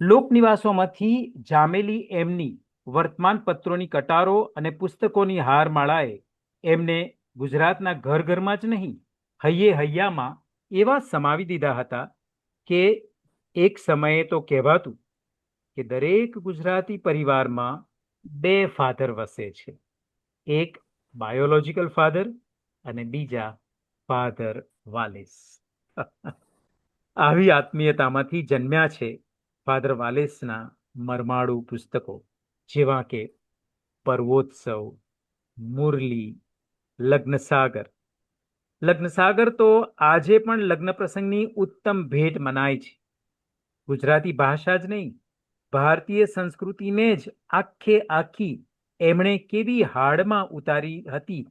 Speaker 2: લોકનિવાસોમાંથી જામેલી એમની વર્તમાન પત્રોની કટારો અને પુસ્તકોની હારમાળાએ એમને ગુજરાતના ઘર ઘરમાં જ નહીં, હૈયે હૈયામાં એવા સમાવી દીધા હતા કે એક સમયે તો કહેવાતું કે દરેક ગુજરાતી પરિવારમાં 2 ફાધર વસે છે. એક બાયોલોજીકલ ફાધર અને બીજા ફાધર વાલેસ. આવી આત્મીયતામાંથી જન્મ્યા છે ફાધર વાલેસના મરમાળુ પુસ્તકો જેવા કે પર્વોત્સવ, મુરલી, લગ્નસાગર. લગ્નસાગર તો આજે પણ લગ્ન પ્રસંગની ઉત્તમ ભેટ મનાય છે. ગુજરાતી ભાષા જ નહીં, ભારતીય સંસ્કૃતિને જ આખે આખી એમણે કેવી હાડમાં ઉતારી હતી,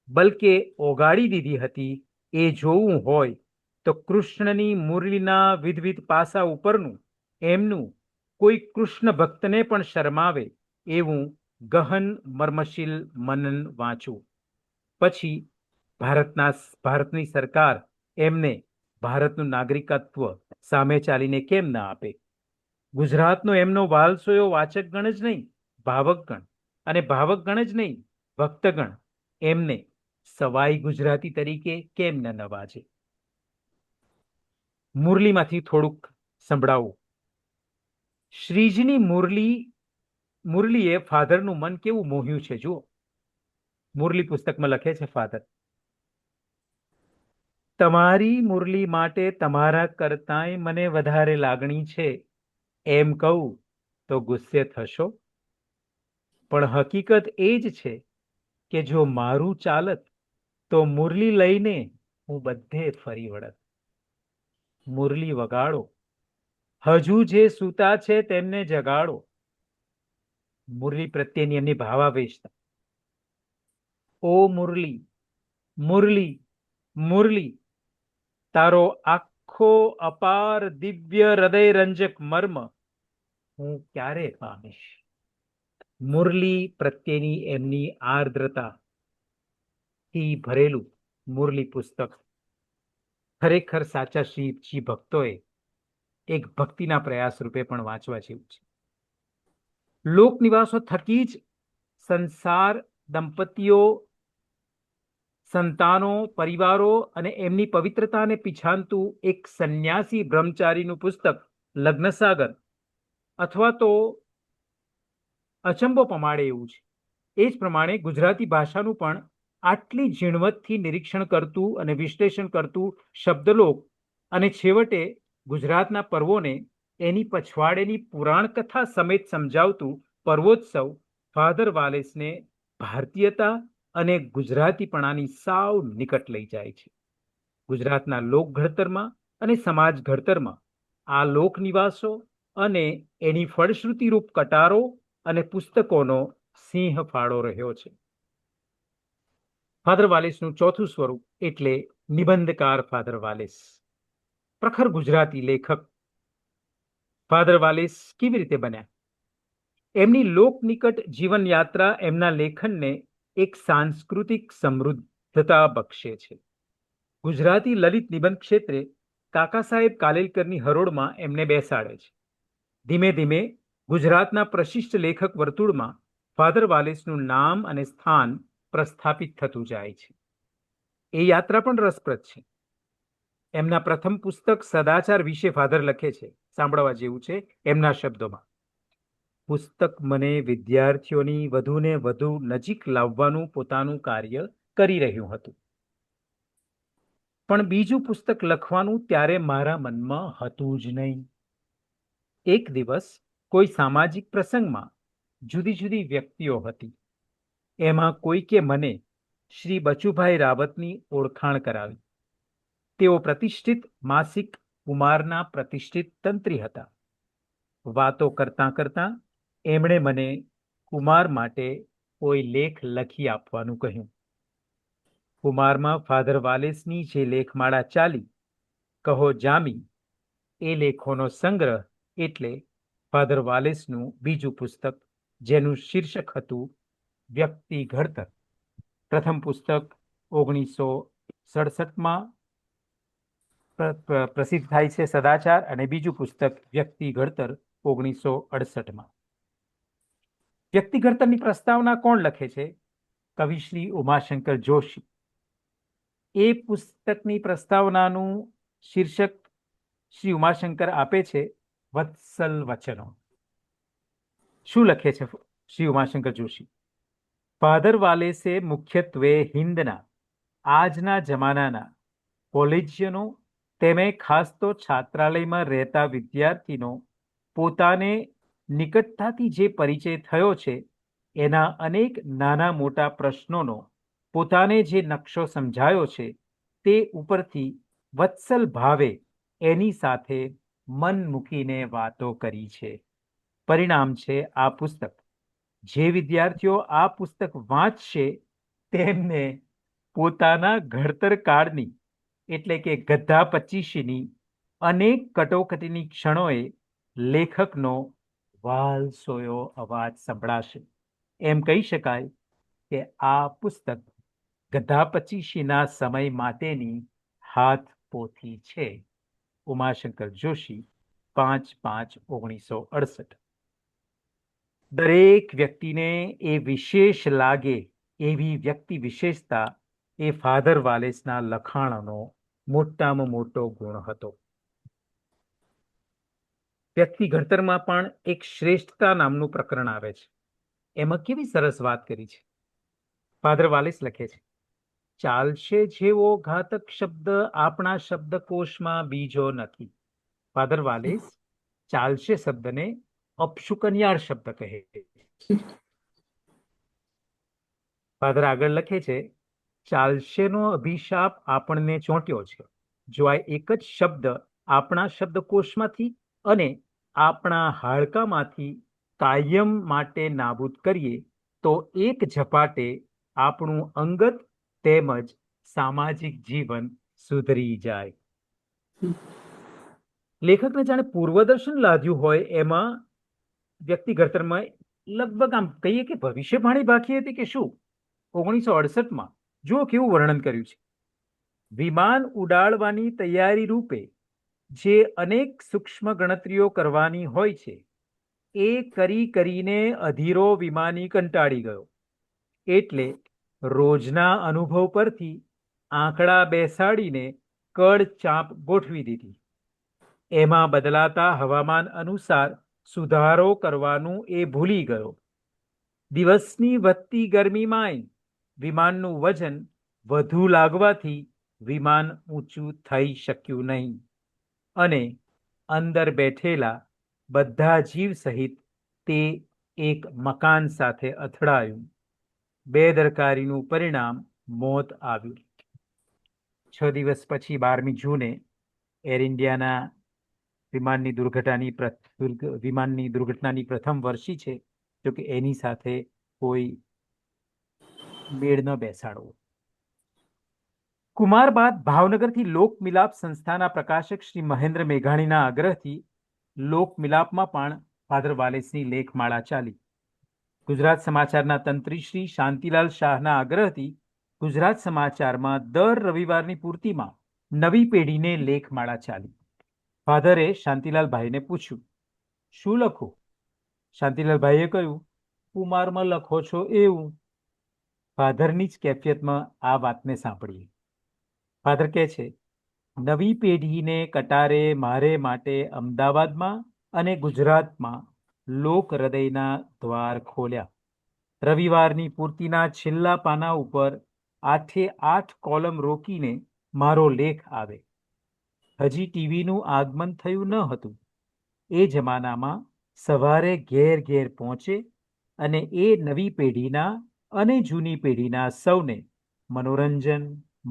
Speaker 2: બલકે ઓગાળી દીધી હતી. એ જોવું હોય તો કૃષ્ણની મુરલીના વિવિધ પાસા ઉપરનું એમનું કોઈ કૃષ્ણ ભક્તને પણ શરમાવે એવું ગહન મર્મશીલ મનન વાંચવું. પછી ભારતની સરકાર એમને ભારતનું નાગરિકત્વ સામે ચાલીને કેમ ના આપે? ગુજરાતનો એમનો વાલસોયો વાચકગણ જ નહીં, ભાવકગણ, અને ભાવકગણ જ નહીં, ભક્તગણ એમને સવાઈ ગુજરાતી તરીકે કેમ ન નવાજે? મુરલીમાંથી થોડુંક સંભળાવું શ્રીજીની મુરલીએ ફાધરનું મન કેવું મોહ્યું છે જુઓ. મુરલી પુસ્તકમાં લખે છે ફાધર, તમારી મુરલી માટે તમારા કરતાંય મને વધારે લાગણી છે એમ કહું તો ગુસ્સે થશો, પણ હકીકત એ જ છે કે જો મારું ચાલત તો મુરલી લઈને હું બધે ફરી વળત. મુરલી વગાડો, હજુ જે સૂતા છે તેમને જગાડો. મુરલી પ્રત્યેની એમની ભાવાવેશતા. ઓ મુરલી, મુરલી, મુરલી, તારો આખો અપાર દિવ્ય હૃદય રંજક મર્મ હું ક્યારે પામીશ. મુરલી પ્રત્યેની એમની આર્દ્રતા થી ભરેલું મુરલી પુસ્તક ખરેખર સાચા શ્રીજી ભક્તોએ એક ભક્તિના પ્રયાસ રૂપે પણ વાંચવા જેવું છે. લોકનિવાસો થકી જ સંસાર, દંપતીઓ, સંતાનો, પરિવારો અને એમની પવિત્રતાને પીછાનતું એક સંન્યાસી બ્રહ્મચારીનું પુસ્તક લગ્નસાગર અથવા તો અચંબો પમાડે એવું છે. એ જ પ્રમાણે ગુજરાતી ભાષાનું પણ આટલી ઝીણવટથી નિરીક્ષણ કરતું અને વિશ્લેષણ કરતું શબ્દલોક અને છેવટે ગુજરાતના પર્વોને એની પછવાડેની પુરાણ કથા સમેત સમજાવતું પર્વોત્સવ ફાધર વાલેસને ભારતીયતા અને ગુજરાતીપણાની સાવ નિકટ લઈ જાય છે. ગુજરાતના લોક ઘડતરમાં અને સમાજ ઘડતરમાં આ લોકનિવાસો અને એની ફળશ્રુતિ રૂપ કટારો અને પુસ્તકોનો સિંહ ફાળો રહ્યો છે. ફાધર વાલેસનું ચોથું સ્વરૂપ એટલે નિબંધકાર ફાધર વાલેસ, પ્રખર ગુજરાતી લેખક. ફાધર વાલેસ કેવી રીતે બન્યા? એમની લોકનિકટ જીવનયાત્રા એમના લેખનને એક સાંસ્કૃતિક સમૃદ્ધતા બક્ષે છે. ગુજરાતી લલિત નિબંધ ક્ષેત્રે કાકા સાહેબ કાલેલકરની હરોળમાં એમને બેસાડે છે. ધીમે ધીમે ગુજરાતના પ્રશિષ્ટ લેખક વર્તુળમાં ફાધર વાલેસનું નામ અને સ્થાન પ્રસ્થાપિત થતું જાય છે. એ યાત્રા પણ રસપ્રદ છે. એમના પ્રથમ પુસ્તક સદાચાર વિશે ફાધર લખે છે, સાંભળવા જેવું છે એમના શબ્દોમાં. પુસ્તક મને વિદ્યાર્થીઓની વધુને વધુ નજીક લાવવાનું પોતાનું કાર્ય કરી રહ્યું હતું, પણ બીજું પુસ્તક લખવાનું ત્યારે મારા મનમાં હતું જ નહીં. એક દિવસ કોઈ સામાજિક પ્રસંગમાં જુદી જુદી વ્યક્તિઓ હતી. એમાં કોઈકે મને શ્રી બચુભાઈ રાવતની ઓળખાણ કરાવી. તેઓ પ્રતિષ્ઠિત માસિક કુમારના પ્રતિષ્ઠિત તંત્રી હતા. વાતો કરતા કરતા એમણે મને કુમાર માટે કોઈ લેખ લખી આપવાનું કહ્યું. કુમારમાં ફાધર વાલેસની જે લેખમાળા ચાલી, કહો જામી, એ લેખોનો સંગ્રહ એટલે ફાધર વાલેસનું બીજું પુસ્તક, જેનું શીર્ષક હતું વ્યક્તિ ઘડતર. પ્રથમ પુસ્તક 1967માં પ્રસિદ્ધ થાય છે, સદાચાર, અને બીજું પુસ્તક વ્યક્તિ ઘડતર 1968માં. વ્યક્તિ ઘડતરની પ્રસ્તાવના કોણ લખે છે? કવિ શ્રી ઉમાશંકર જોશી. એ પુસ્તકની પ્રસ્તાવનાનું શીર્ષક શ્રી ઉમાશંકર આપે છે વત્સલ વચનો. શું લખે છે શ્રી ઉમાશંકર જોશી? ફાધર વાલેસે મુખ્યત્વે હિન્દના આજના જમાનાના કોલેજિયનો તેમે ખાસ તો છાત્રાલયમાં રહેતા વિદ્યાર્થીનો પોતાને નિકટતાથી જે પરિચય થયો છે એના અનેક નાના મોટા પ્રશ્નોનો પોતાને જે નકશો સમજાયો છે તે ઉપરથી વત્સલ ભાવે એની સાથે મન મૂકીને વાતો કરી છે. પરિણામ છે આ પુસ્તક. જે વિદ્યાર્થીઓ આ પુસ્તક વાંચશે તેમને પોતાના ઘડતર કાળની એટલે કે ગધા પચીશીની અનેક કટોકટીની ક્ષણોએ લેખકનો વાલસોયો અવાજ સંભળાશે. એમ કહી શકાય કે આ પુસ્તક ગધા પચીશીના સમય માટેની હાથ પોથી છે. ઉમાશંકર જોશી, 5/5/1968. દરેક વ્યક્તિને એ વિશેષ લાગે એવી વ્યક્તિ વિશેષતા એ ફાધર વાલેસના લખાણનો મોટામાં મોટો ગુણ હતો. વ્યક્તિ ઘડતરમાં પણ એક શ્રેષ્ઠતા નામનું પ્રકરણ આવે છે. એમાં કેવી સરસ વાત કરી છે. ફાધર વાલિસ લખે છે, ચાલશે જેવો ઘાતક શબ્દ આપણા શબ્દકોશમાં બીજો નથી. ફાધર વાલિસ ચાલશે શબ્દને અપશુકનિયાળ શબ્દ કહે છે. ફાધર આગળ લખે છે, ચાલશેનો અભિશાપ આપણને ચોંટ્યો છે. જો આ એક જ શબ્દ આપણા શબ્દકોશમાંથી અને આપણા હાડકામાંથી કાયમ માટે નાબૂદ કરીએ તો એક ઝપાટે આપણું અંગત તેમજ સામાજિક જીવન સુધરી જાય. લેખકને જાણે પૂર્વદર્શન લાદ્યું હોય એમાં વ્યક્તિ ઘડતરમાં લગભગ આમ કહીએ કે ભવિષ્યવાણી બાકી હતી કે શું. 1968માં જુઓ કેવું વર્ણન કર્યું છે. વિમાન ઉડાડવાની તૈયારી રૂપે જે અનેક સૂક્ષ્મ ગણતરીઓ કરવાની હોય છે એ કરીને અધીરો વિમાની કંટાળી ગયો. એટલે રોજના અનુભવ પરથી આંકડા બેસાડીને કડ ચાંપ ગોઠવી દીધી. એમાં બદલાતા હવામાન અનુસાર સુધારો કરવાનું એ ભૂલી ગયો. દિવસની વધતી ગરમીમાંય વિમાનનું વજન વધુ લાગવાથી વિમાન ઊંચું થઈ શક્યું નહીં અને અંદર બેઠેલા બધા જીવ સહિત તે એક મકાન સાથે અથડાયું. બેદરકારીનું પરિણામ મોત આવ્યું. 6 દિવસ પછી 12મી જૂને એર ઇન્ડિયાના વિમાનની દુર્ઘટનાની પ્રથમ વર્ષી છે. જોકે એની સાથે કોઈ મેળ ન બેસાડવો. કુમાર બાદ ભાવનગરથી લોકમિલાપ સંસ્થાના પ્રકાશક શ્રી મહેન્દ્ર મેઘાણીના આગ્રહથી લોકમિલાપમાં પણ ફાધર વાલેસની લેખમાળા ચાલી. ગુજરાત સમાચારના તંત્રી શ્રી શાંતિલાલ શાહના આગ્રહથી ગુજરાત સમાચારમાં દર રવિવારની પૂર્તિમાં નવી પેઢીને લેખમાળા ચાલી. ફાધરે શાંતિલાલભાઈને પૂછ્યું, શું લખું? શાંતિલાલભાઈએ કહ્યું, કુમારમાં લખો છો એવું. ફાધરની જ કેફિયતમાં આ વાતને સાંભળીએ. ફાધર કહે છે, નવી પેઢીને કટારે મારે માટે અમદાવાદમાં અને ગુજરાતમાં લોક હૃદયના દ્વાર ખોલ્યા. રવિવારની પૂર્તિના છેલ્લા પાના ઉપર 8 કોલમ રોકીને મારો લેખ આવે. હજી ટીવીનું આગમન થયું ન હતું. એ જમાનામાં સવારે ઘેર ઘેર પહોંચે અને એ નવી પેઢીના અને જૂની પેઢીના સૌને મનોરંજન,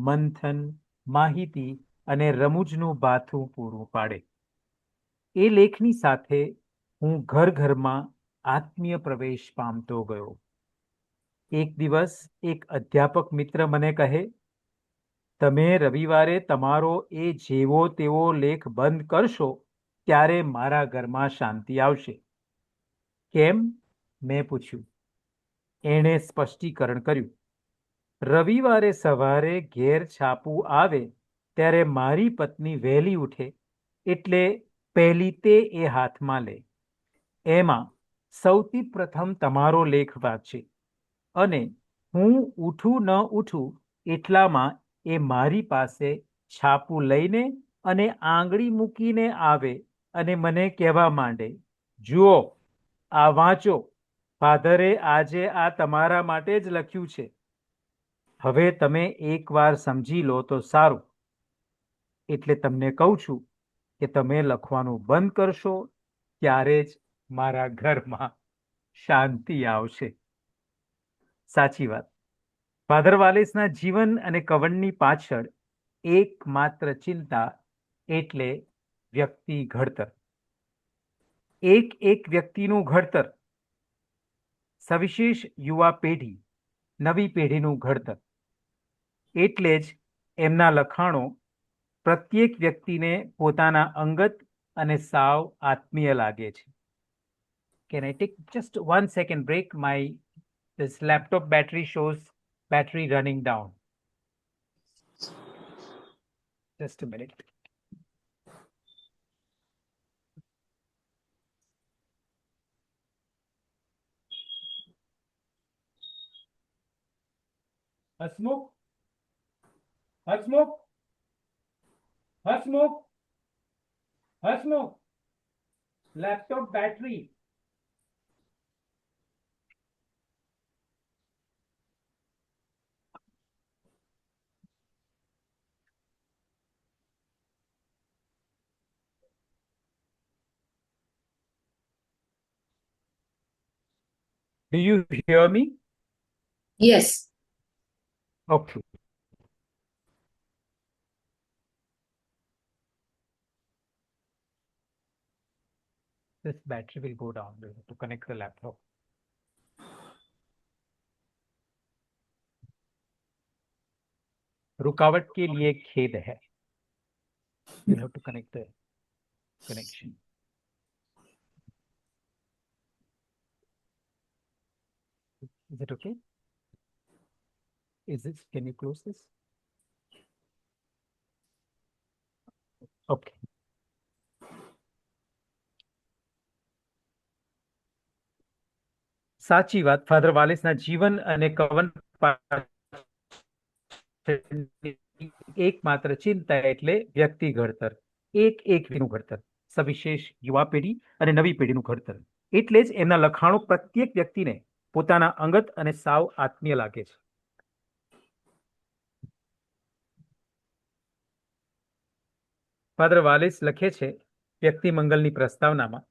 Speaker 2: મંથન, માહિતી અને રમૂજનું બાથું પૂરું પાડે. એ લેખની સાથે હું ઘર ઘરમાં આત્મીય પ્રવેશ પામતો ગયો. એક દિવસ એક અધ્યાપક મિત્ર મને કહે, તમે રવિવારે તમારો એ જેવો તેવો લેખ બંધ કરશો ત્યારે મારા ઘરમાં શાંતિ આવશે. કેમ? મેં પૂછ્યું. એણે સ્પષ્ટીકરણ કર્યું, રવિવારે સવારે ઘેર છાપું આવે ત્યારે મારી પત્ની વહેલી ઉઠે એટલે પહેલી તે એ હાથમાં લે. એમાં સૌથી પ્રથમ તમારો લેખ વાંચે અને હું ઉઠું ન ઉઠું એટલામાં એ મારી પાસે છાપું લઈને અને આંગળી મૂકીને આવે અને મને કહેવા માંડે, જુઓ, આ વાંચો, ફાધરે આજે આ તમારા માટે જ લખ્યું છે. હવે તમે એકવાર સમજી લો તો સારું. એટલે તમને કહું છું કે તમે લખવાનું બંધ કરશો ત્યારે જ મારા ઘરમાં શાંતિ આવશે. સાચી વાત. ફાધર વાલેસના જીવન અને કવનની પાછળ એકમાત્ર ચિંતા એટલે વ્યક્તિ ઘડતર. એક વ્યક્તિનું ઘડતર, સવિશેષ યુવા પેઢી, નવી પેઢીનું ઘડતર. એટલે જ એમના લખાણો પ્રત્યેક વ્યક્તિને પોતાના અંગત અને સાવ આત્મીય લાગે છે. Can I take just 1 second break? This laptop battery shows battery running down. Just a minute. Hasmukh? Laptop battery. Do you hear me?
Speaker 4: Yes.
Speaker 2: Okay. This battery will go down. We have to connect the laptop. रुकावट के लिए खेद है. We have to connect the connection. Is it okay? Is this? Can you close this? Okay. સાચી વાત. ફાધર વાલેસના જીવન અને કવન એકમાત્ર ચિંતા એટલે વ્યક્તિ ઘડતર, એક વ્યક્તિનું ઘડતર, સવિશેષ યુવા પેઢી અને નવી પેઢીનું ઘડતર. એટલે જ એમના લખાણો પ્રત્યેક વ્યક્તિને પોતાના અંગત અને સાવ આત્મીય લાગે છે. ફાધર વાલેસ લખે છે વ્યક્તિ મંગલની પ્રસ્તાવનામાં,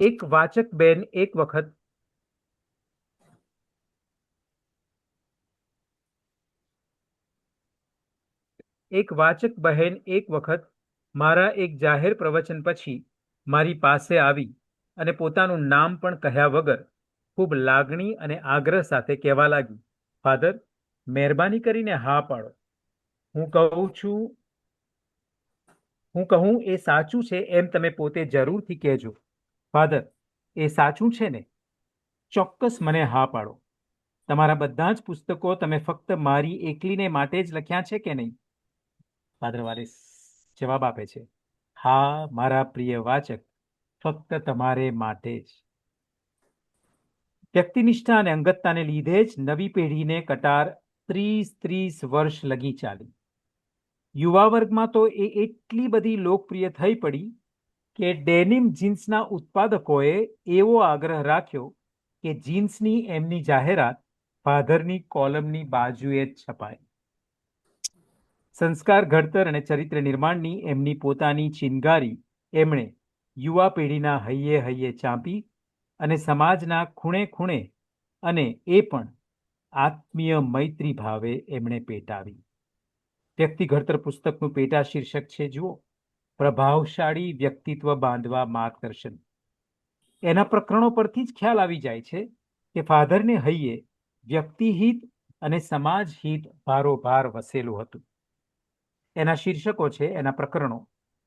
Speaker 2: એક વાચક બેન એક વખત મારા એક જાહેર પ્રવચન પછી મારી પાસે આવી અને પોતાનું નામ પણ કહ્યા વગર ખૂબ લાગણી અને આગ્રહ સાથે કહેવા લાગી, ફાધર, મહેરબાની કરીને હા પાડો. હું કહું એ સાચું છે એમ તમે પોતે જરૂરથી કહેજો. ફાધર, એ સાચું છે ને? ચોક્કસ મને હા પાડો. તમારા બધા જ પુસ્તકો તમે ફક્ત મારી એકલીને માટે જ લખ્યા છે કે નહીં? ફાધર વાલેસ જવાબ આપે છે, હા મારા પ્રિય વાચક, ફક્ત તમારે માટે જ. વ્યક્તિનિષ્ઠા અને અંગતતાને લીધે જ નવી પેઢીને કટાર 30 વર્ષ લગી ચાલી. યુવા વર્ગમાં તો એ એટલી બધી લોકપ્રિય થઈ પડી કે ડેનિમ જીન્સના ઉત્પાદકોએ એવો આગ્રહ રાખ્યો કે જીન્સની એમની જાહેરાત ફાધરની કોલમની બાજુએ જ છપાય. સંસ્કાર ઘડતર અને ચરિત્ર નિર્માણની એમની પોતાની ચિનગારી એમણે યુવા પેઢીના હૈયે હૈયે ચાંપી અને સમાજના ખૂણે ખૂણે અને એ પણ આત્મીય મૈત્રી ભાવે એમણે પેટાવી. વ્યક્તિ ઘડતર પુસ્તકનું પેટા શીર્ષક છે, જુઓ, પ્રભાવશાળી વ્યક્તિત્વ બાંધવા માર્ગદર્શન. એના પ્રકરણો પરથી જ ખ્યાલ આવી જાય છે કે ફાધરને હૈયે વ્યક્તિહિત અને સમાજ હિત ભારોભાર વસેલું હતું. એના શીર્ષકો છે, એના પ્રકરણો: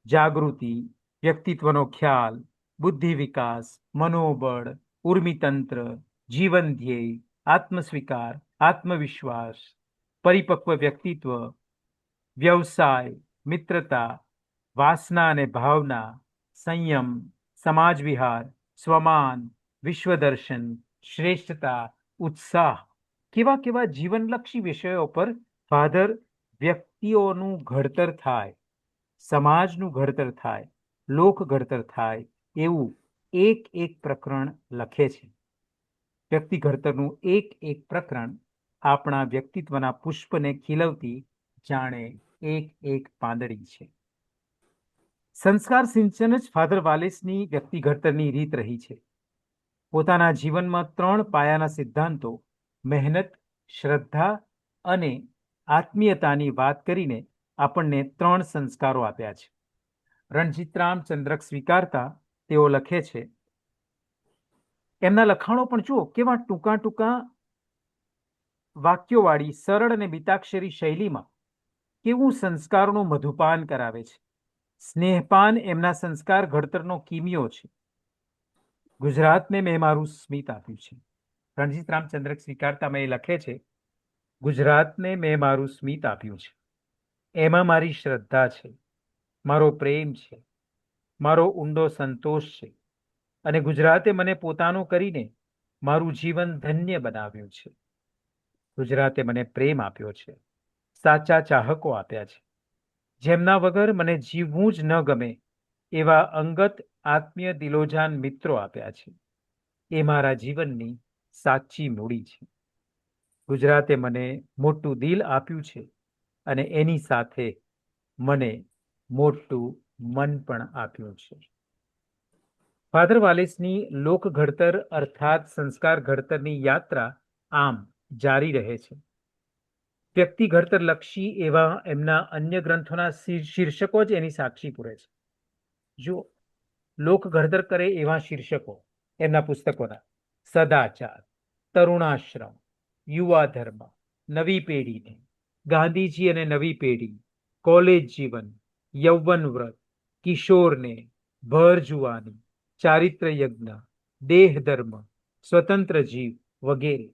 Speaker 2: જાગૃતિ, વ્યક્તિત્વનો ખ્યાલ, બુદ્ધિ વિકાસ, મનોબળ, ઉર્મિતંત્ર, જીવન ધ્યેય, આત્મસ્વીકાર, આત્મવિશ્વાસ, પરિપક્વ વ્યક્તિત્વ, વ્યવસાય, મિત્રતા, વાસના અને ભાવના, સંયમ, સમાજ વિહાર, સ્વમાન, વિશ્વદર્શન, શ્રેષ્ઠતા, ઉત્સાહ, કેવા કેવા જીવનલક્ષી વિષયો પર ફાધર વ્યક્તિઓનું ઘડતર થાય, સમાજનું ઘડતર થાય, લોક ઘડતર થાય એવું એક પ્રકરણ લખે છે. વ્યક્તિ ઘડતરનું એક પ્રકરણ આપણા વ્યક્તિત્વના પુષ્પને ખીલવતી જાણે એક પાંદડી છે. સંસ્કાર સિંચન જ ફાધર વાલેસની વ્યક્તિ ઘડતરની રીત રહી છે. પોતાના જીવનમાં 3 પાયાના સિદ્ધાંતો, મહેનત, શ્રદ્ધા અને આત્મીયતાની વાત કરીને આપણને 3 સંસ્કારો આપ્યા છે. રણજીતરામ ચંદ્રક સ્વીકારતા તેઓ લખે છે, એમના લખાણો પણ જુઓ કેવા ટૂંકા વાક્યોવાળી સરળ અને મિતાક્ષરી શૈલીમાં કેવું સંસ્કારોનું મધુપાન કરાવે છે. સ્નેહપાન એમના સંસ્કાર ઘડતરનો કિમિયો છે. ગુજરાતને મેં મારું સ્મિત આપ્યું છે. રણજીત રામચંદ્રક સ્વીકારતામાં એ લખે છે, ગુજરાતને મેં મારું સ્મિત આપ્યું છે. એમાં મારી શ્રદ્ધા છે, મારો પ્રેમ છે, મારો ઊંડો સંતોષ છે અને ગુજરાતે મને પોતાનું કરીને મારું જીવન ધન્ય બનાવ્યું છે. ગુજરાતે મને પ્રેમ આપ્યો છે, સાચા ચાહકો આપ્યા છે, જેમના વગર મને જીવવું જ ન ગમે એવા અંગત આત્મીય દિલોજાન મિત્રો આપ્યા છે. એ મારા જીવનની સાચી મૂડી છે. ગુજરાતે મને મોટું દિલ આપ્યું છે અને એની સાથે મને મોટું મન પણ આપ્યું છે. ફાધર વાલેસની લોક ઘડતર અર્થાત સંસ્કાર ઘડતરની યાત્રા આમ જારી રહે છે. વ્યક્તિ ઘડતર લક્ષી એવા એમના અન્ય ગ્રંથોના શીર્ષકો જ એની સાક્ષી પૂરે છે. જો લોક ઘડતર કરે એવા શીર્ષકો એમના પુસ્તકોના સદાચાર, તરુણાશ્રમ, યુવા ધર્મ, નવી પેઢીને, ગાંધીજી અને નવી પેઢી, કોલેજ જીવન, યૌવન વ્રત, કિશોરને, ભર જુવાની, ચારિત્ર યજ્ઞ, દેહ ધર્મ, સ્વતંત્ર જીવ વગેરે.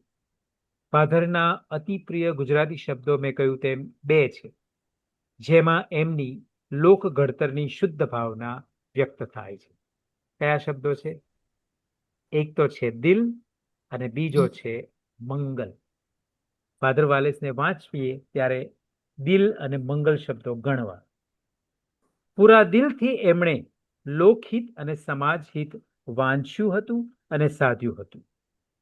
Speaker 2: ફાધરના અતિ પ્રિય ગુજરાતી શબ્દો મેં કહ્યું તેમ 2 છે, જેમાં એમની લોક ઘડતરની શુદ્ધ ભાવના વ્યક્ત થાય છે. કયા શબ્દો છે? એક તો છે દિલ અને બીજો છે મંગલ. ફાધર વાલેસને વાંચીએ ત્યારે દિલ અને મંગલ શબ્દો ગણવા. પૂરા દિલથી એમણે લોકહિત અને સમાજહિત વાંચ્યું હતું અને સાધ્યું હતું.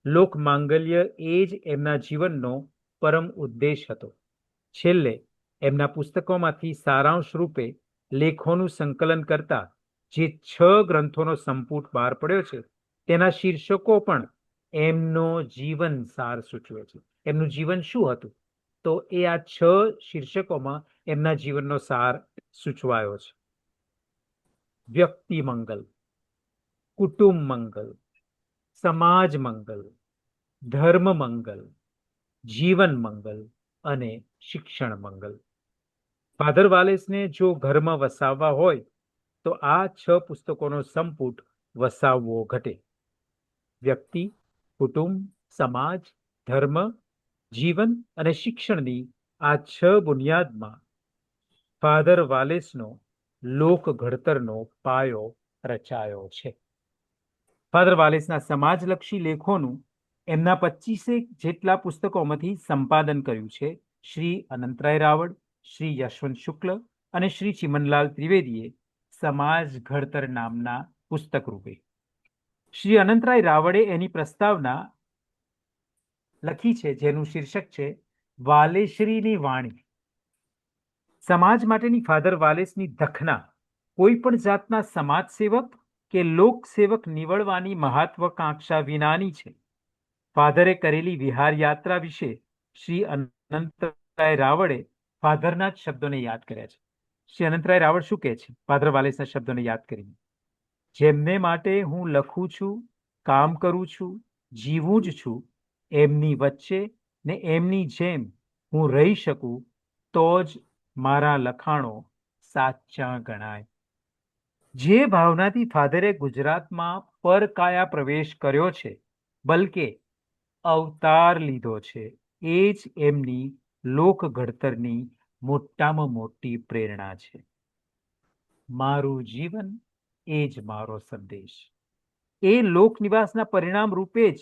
Speaker 2: લોક માંગલ્ય એ જ એમના જીવનનો પરમ ઉદ્દેશ હતો. છેલ્લે એમના પુસ્તકોમાંથી સારાંશ રૂપે લેખોનું સંકલન કરતા જે 6 ગ્રંથોનો સંપુટ બહાર પડ્યો છે તેના શીર્ષકો પણ એમનો જીવન સાર સૂચવે છે. એમનું જીવન શું હતું? તો એ આ 6 શીર્ષકોમાં એમના જીવનનો સાર સૂચવાયો છે. વ્યક્તિ મંગલ, કુટુંબ મંગલ, સમાજ મંગલ, ધર્મ મંગલ, જીવન મંગલ અને શિક્ષણ મંગલ. ફાધર વાલેસને જો ઘરમાં વસાવવા હોય તો આ 6 પુસ્તકોનો સંપુટ વસાવવો ઘટે. વ્યક્તિ, કુટુંબ, સમાજ, ધર્મ, જીવન અને શિક્ષણની આ 6 બુનિયાદમાં ફાધર વાલેસનો લોક ઘડતરનો પાયો રચાયો છે. ફાધર વાલેસના સમાજલક્ષી લેખોનું એમના 25 જેટલા પુસ્તકોમાંથી સંપાદન કર્યું છે શ્રી અનંતરાય રાવળ, શ્રી યશવંત શુક્લ અને શ્રી ચિમનલાલ ત્રિવેદીએ સમાજ ઘડતર નામના પુસ્તક રૂપે. શ્રી અનંતરાય રાવળે એની પ્રસ્તાવના લખી છે જેનું શીર્ષક છે વાલેશ્રીની વાણી. સમાજ માટેની ફાધર વાલેસની દખના કોઈ પણ જાતના સમાજ સેવક કે લોકસેવક નીવડવાની મહત્વાકાંક્ષા વિનાની છે. ફાધરે કરેલી વિહાર યાત્રા વિશે શ્રી અનંતરાય રાવળે ફાધરના જ શબ્દોને યાદ કર્યા છે. શ્રી અનંતરાય રાવળ શું કહે છે ફાધર વાલેસના શબ્દોને યાદ કરીને? જેમને માટે હું લખું છું, કામ કરું છું, જીવું જ છું, એમની વચ્ચે ને એમની જેમ હું રહી શકું તો જ મારા લખાણો સાચા ગણાય. જે ભાવનાથી ફાધરે ગુજરાતમાં પરકાયા પ્રવેશ કર્યો છે, બલકે અવતાર લીધો છે, એ જ એમની લોક ઘડતરની મોટામાં મોટી પ્રેરણા છે. મારું જીવન એ જ મારો સંદેશ. એ લોક નિવાસના પરિણામ રૂપે જ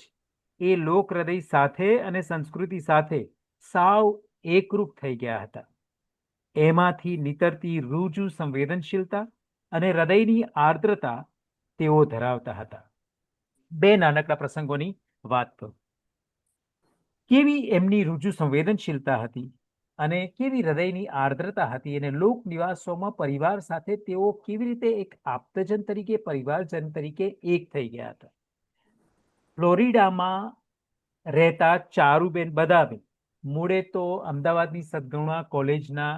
Speaker 2: એ લોક હૃદય સાથે અને સંસ્કૃતિ સાથે સાવ એકરૂપ થઈ ગયા હતા. એમાંથી નીતરતી રૂજુ સંવેદનશીલતા અને હૃદયની આર્દ્રતા તેઓ ધરાવતા હતા. 2 નાનકડા પ્રસંગોની વાત કરું. કેવી એમની રૂજુ સંવેદનશીલતા હતી અને કેવી હૃદયની આર્દ્રતા હતી અને લોક નિવાસોમાં પરિવાર સાથે તેઓ કેવી રીતે એક આપ્તજન તરીકે, પરિવારજન તરીકે એક થઈ ગયા હતા. ફ્લોરિડામાં રહેતા ચારુબેન બદાબેન મૂળે તો અમદાવાદની સદગુણા કોલેજના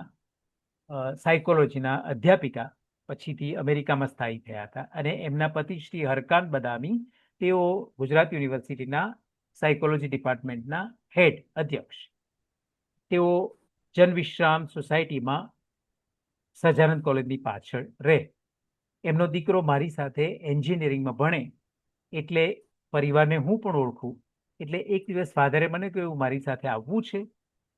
Speaker 2: સાયકોલોજીના અધ્યાપિકા, પછીથી અમેરિકામાં સ્થાયી થયા હતા અને એમના પતિ શ્રી હરકાંત બદામી તેઓ ગુજરાત યુનિવર્સિટીના સાયકોલોજી ડિપાર્ટમેન્ટના હેડ અધ્યક્ષ. તેઓ જનવિશ્રામ સોસાયટીમાં સહજાનંદ કોલેજની પાછળ રહે. એમનો દીકરો મારી સાથે એન્જિનિયરિંગમાં ભણે એટલે પરિવારને હું પણ ઓળખું એટલે એક દિવસ ફાધરે મને કહ્યું મારી સાથે આવવું છે.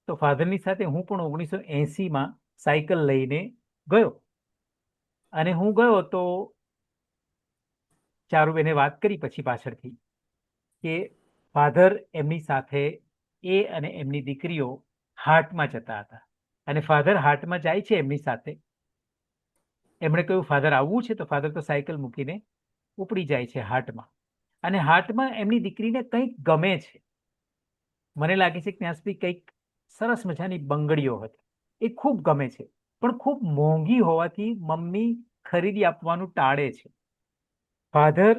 Speaker 2: તો ફાધરની સાથે હું પણ 1980માં સાયકલ લઈને ગયો અને હું ગયો તો ચારુબેને વાત કરી પછી પાછળથી કે ફાધર એમની સાથે એ અને એમની દીકરીઓ હાટમાં જતા હતા અને ફાધર હાટમાં જાય છે એમની સાથે એમણે કહ્યું ફાધર આવવું છે, તો ફાધર તો સાયકલ મૂકીને ઉપડી જાય છે હાટમાં, અને હાટમાં એમની દીકરીને કંઈક ગમે છે. મને લાગે છે કે ત્યાં સુધી કંઈક સરસ મજાની બંગડીઓ હતી, એ ખૂબ ગમે છે, પણ ખૂબ મોંઘી હોવાથી મમ્મી ખરીદી આપવાનું ટાળે છે. ફાધર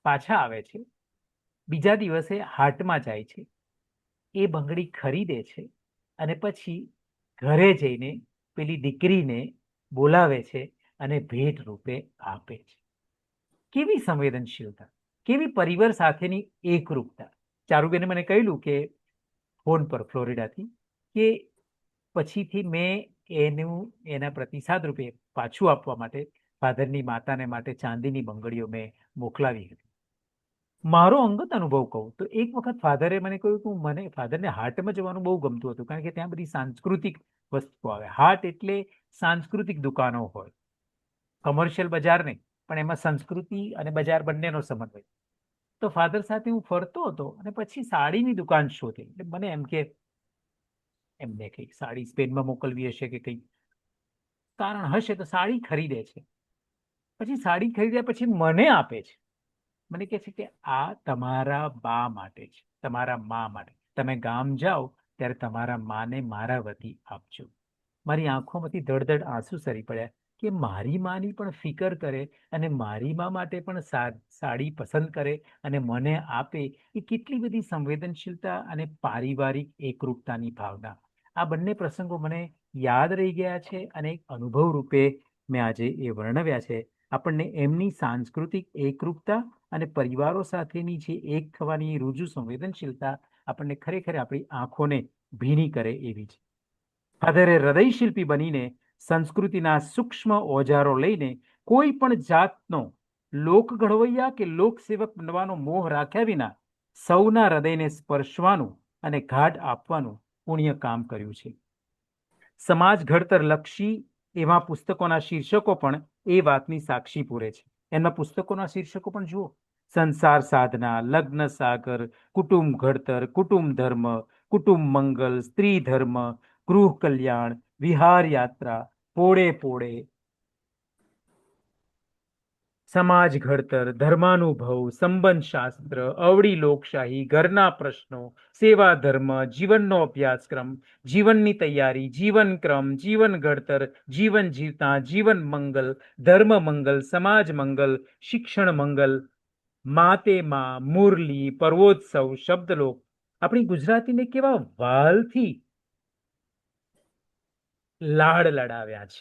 Speaker 2: પાછા આવે છે, બીજા દિવસે હાટમાં જાય છે, એ બંગડી ખરીદે છે, અને પછી ઘરે જઈને પેલી દીકરીને બોલાવે છે અને ભેટ રૂપે આપે છે. કેવી સંવેદનશીલતા, કેવી પરિવાર સાથેની એકરૂપતા. ચારુબેને મને કહેલું કે ફોન પર ફ્લોરિડાથી, કે પછીથી મેં એના પ્રતિસાદ રૂપે પાછું આપવા માટે ફાધરની માતાને માટે ચાંદીની બંગડીઓ મેં મોકલાવી હતી. મારો અંગત અનુભવ કહું તો એક વખત ફાધરે મને કહ્યું કે મને ફાધરને હાટમાં જવાનું બહુ ગમતું હતું, કારણ કે ત્યાં બધી સાંસ્કૃતિક વસ્તુઓ આવે. હાટ એટલે સાંસ્કૃતિક દુકાનો હોય, કમર્શિયલ બજાર નહીં, પણ એમાં સંસ્કૃતિ અને બજાર બંનેનો સમન્વય. તો ફાધર સાથે હું ફરતો હતો અને પછી સાડીની દુકાન શોધી. એટલે મને એમ કે એમને કંઈક સાડી સ્પેનમાં મોકલવી હશે કે કંઈક કારણ હશે, તો સાડી ખરીદે છે. પછી સાડી ખરીદ્યા પછી મને આપે છે. મને કહે છે કે આ તમારા બા માટે છે, તમારા મા માટે. તમે ગામ જાઓ ત્યારે તમારા માને મારા વતી આપજો. મારી આંખોમાંથી ધડધડ આંસુ સરી પડ્યા કે મારી માની પણ ફિકર કરે અને મારી મા માટે પણ સાડી પસંદ કરે અને મને આપે. એ કેટલી બધી સંવેદનશીલતા અને પારિવારિક એકરૂપતાની ભાવના. આ બંને પ્રસંગો મને યાદ રહી ગયા છે અને એક અનુભવ રૂપે મેં આજે એ વર્ણવ્યા છે. આપણને એમની સાંસ્કૃતિક એકરૂપતા અને પરિવારો સાથેની જે એક થવાની રુજુ સંવેદનશીલતા આપણને ખરેખર આપણી આંખોને ભીની કરે એવી છે. ફાધરે હૃદયશિલ્પી બનીને સંસ્કૃતિના સૂક્ષ્મ ઓજારો લઈને કોઈ પણ જાતનો લોક ઘડવૈયા કે લોકસેવક બનવાનો મોહ રાખ્યા વિના સૌના હૃદયને સ્પર્શવાનું અને ઘાટ આપવાનું પુણ્ય કામ કર્યું છે. સમાજ ઘડતર લક્ષી એવા પુસ્તકોના શીર્ષકો પણ એ વાતની સાક્ષી પૂરે છે. એમના પુસ્તકોના શીર્ષકો પણ જુઓ: સંસાર સાધના, લગ્ન સાગર, કુટુંબ ઘડતર, કુટુંબ ધર્મ, કુટુંબ મંગલ, સ્ત્રી ધર્મ, ગૃહ કલ્યાણ, વિહાર યાત્રા, પોળે પોળે, સમાજ ઘડતર, ધર્માનુભવ, સંબંધ શાસ્ત્ર, અવળી લોકશાહી, ઘરના પ્રશ્નો, સેવા ધર્મ, જીવનનો અભ્યાસક્રમ, જીવનની તૈયારી, જીવન ક્રમ, જીવન ઘડતર, જીવન જીવતા, જીવન મંગલ, ધર્મ મંગલ, સમાજ મંગલ, શિક્ષણ મંગલ, માતે માં, મુરલી, પર્વોત્સવ, શબ્દલોક. આપણી ગુજરાતીને કેવા વાલથી લાડ લડાવ્યા છે.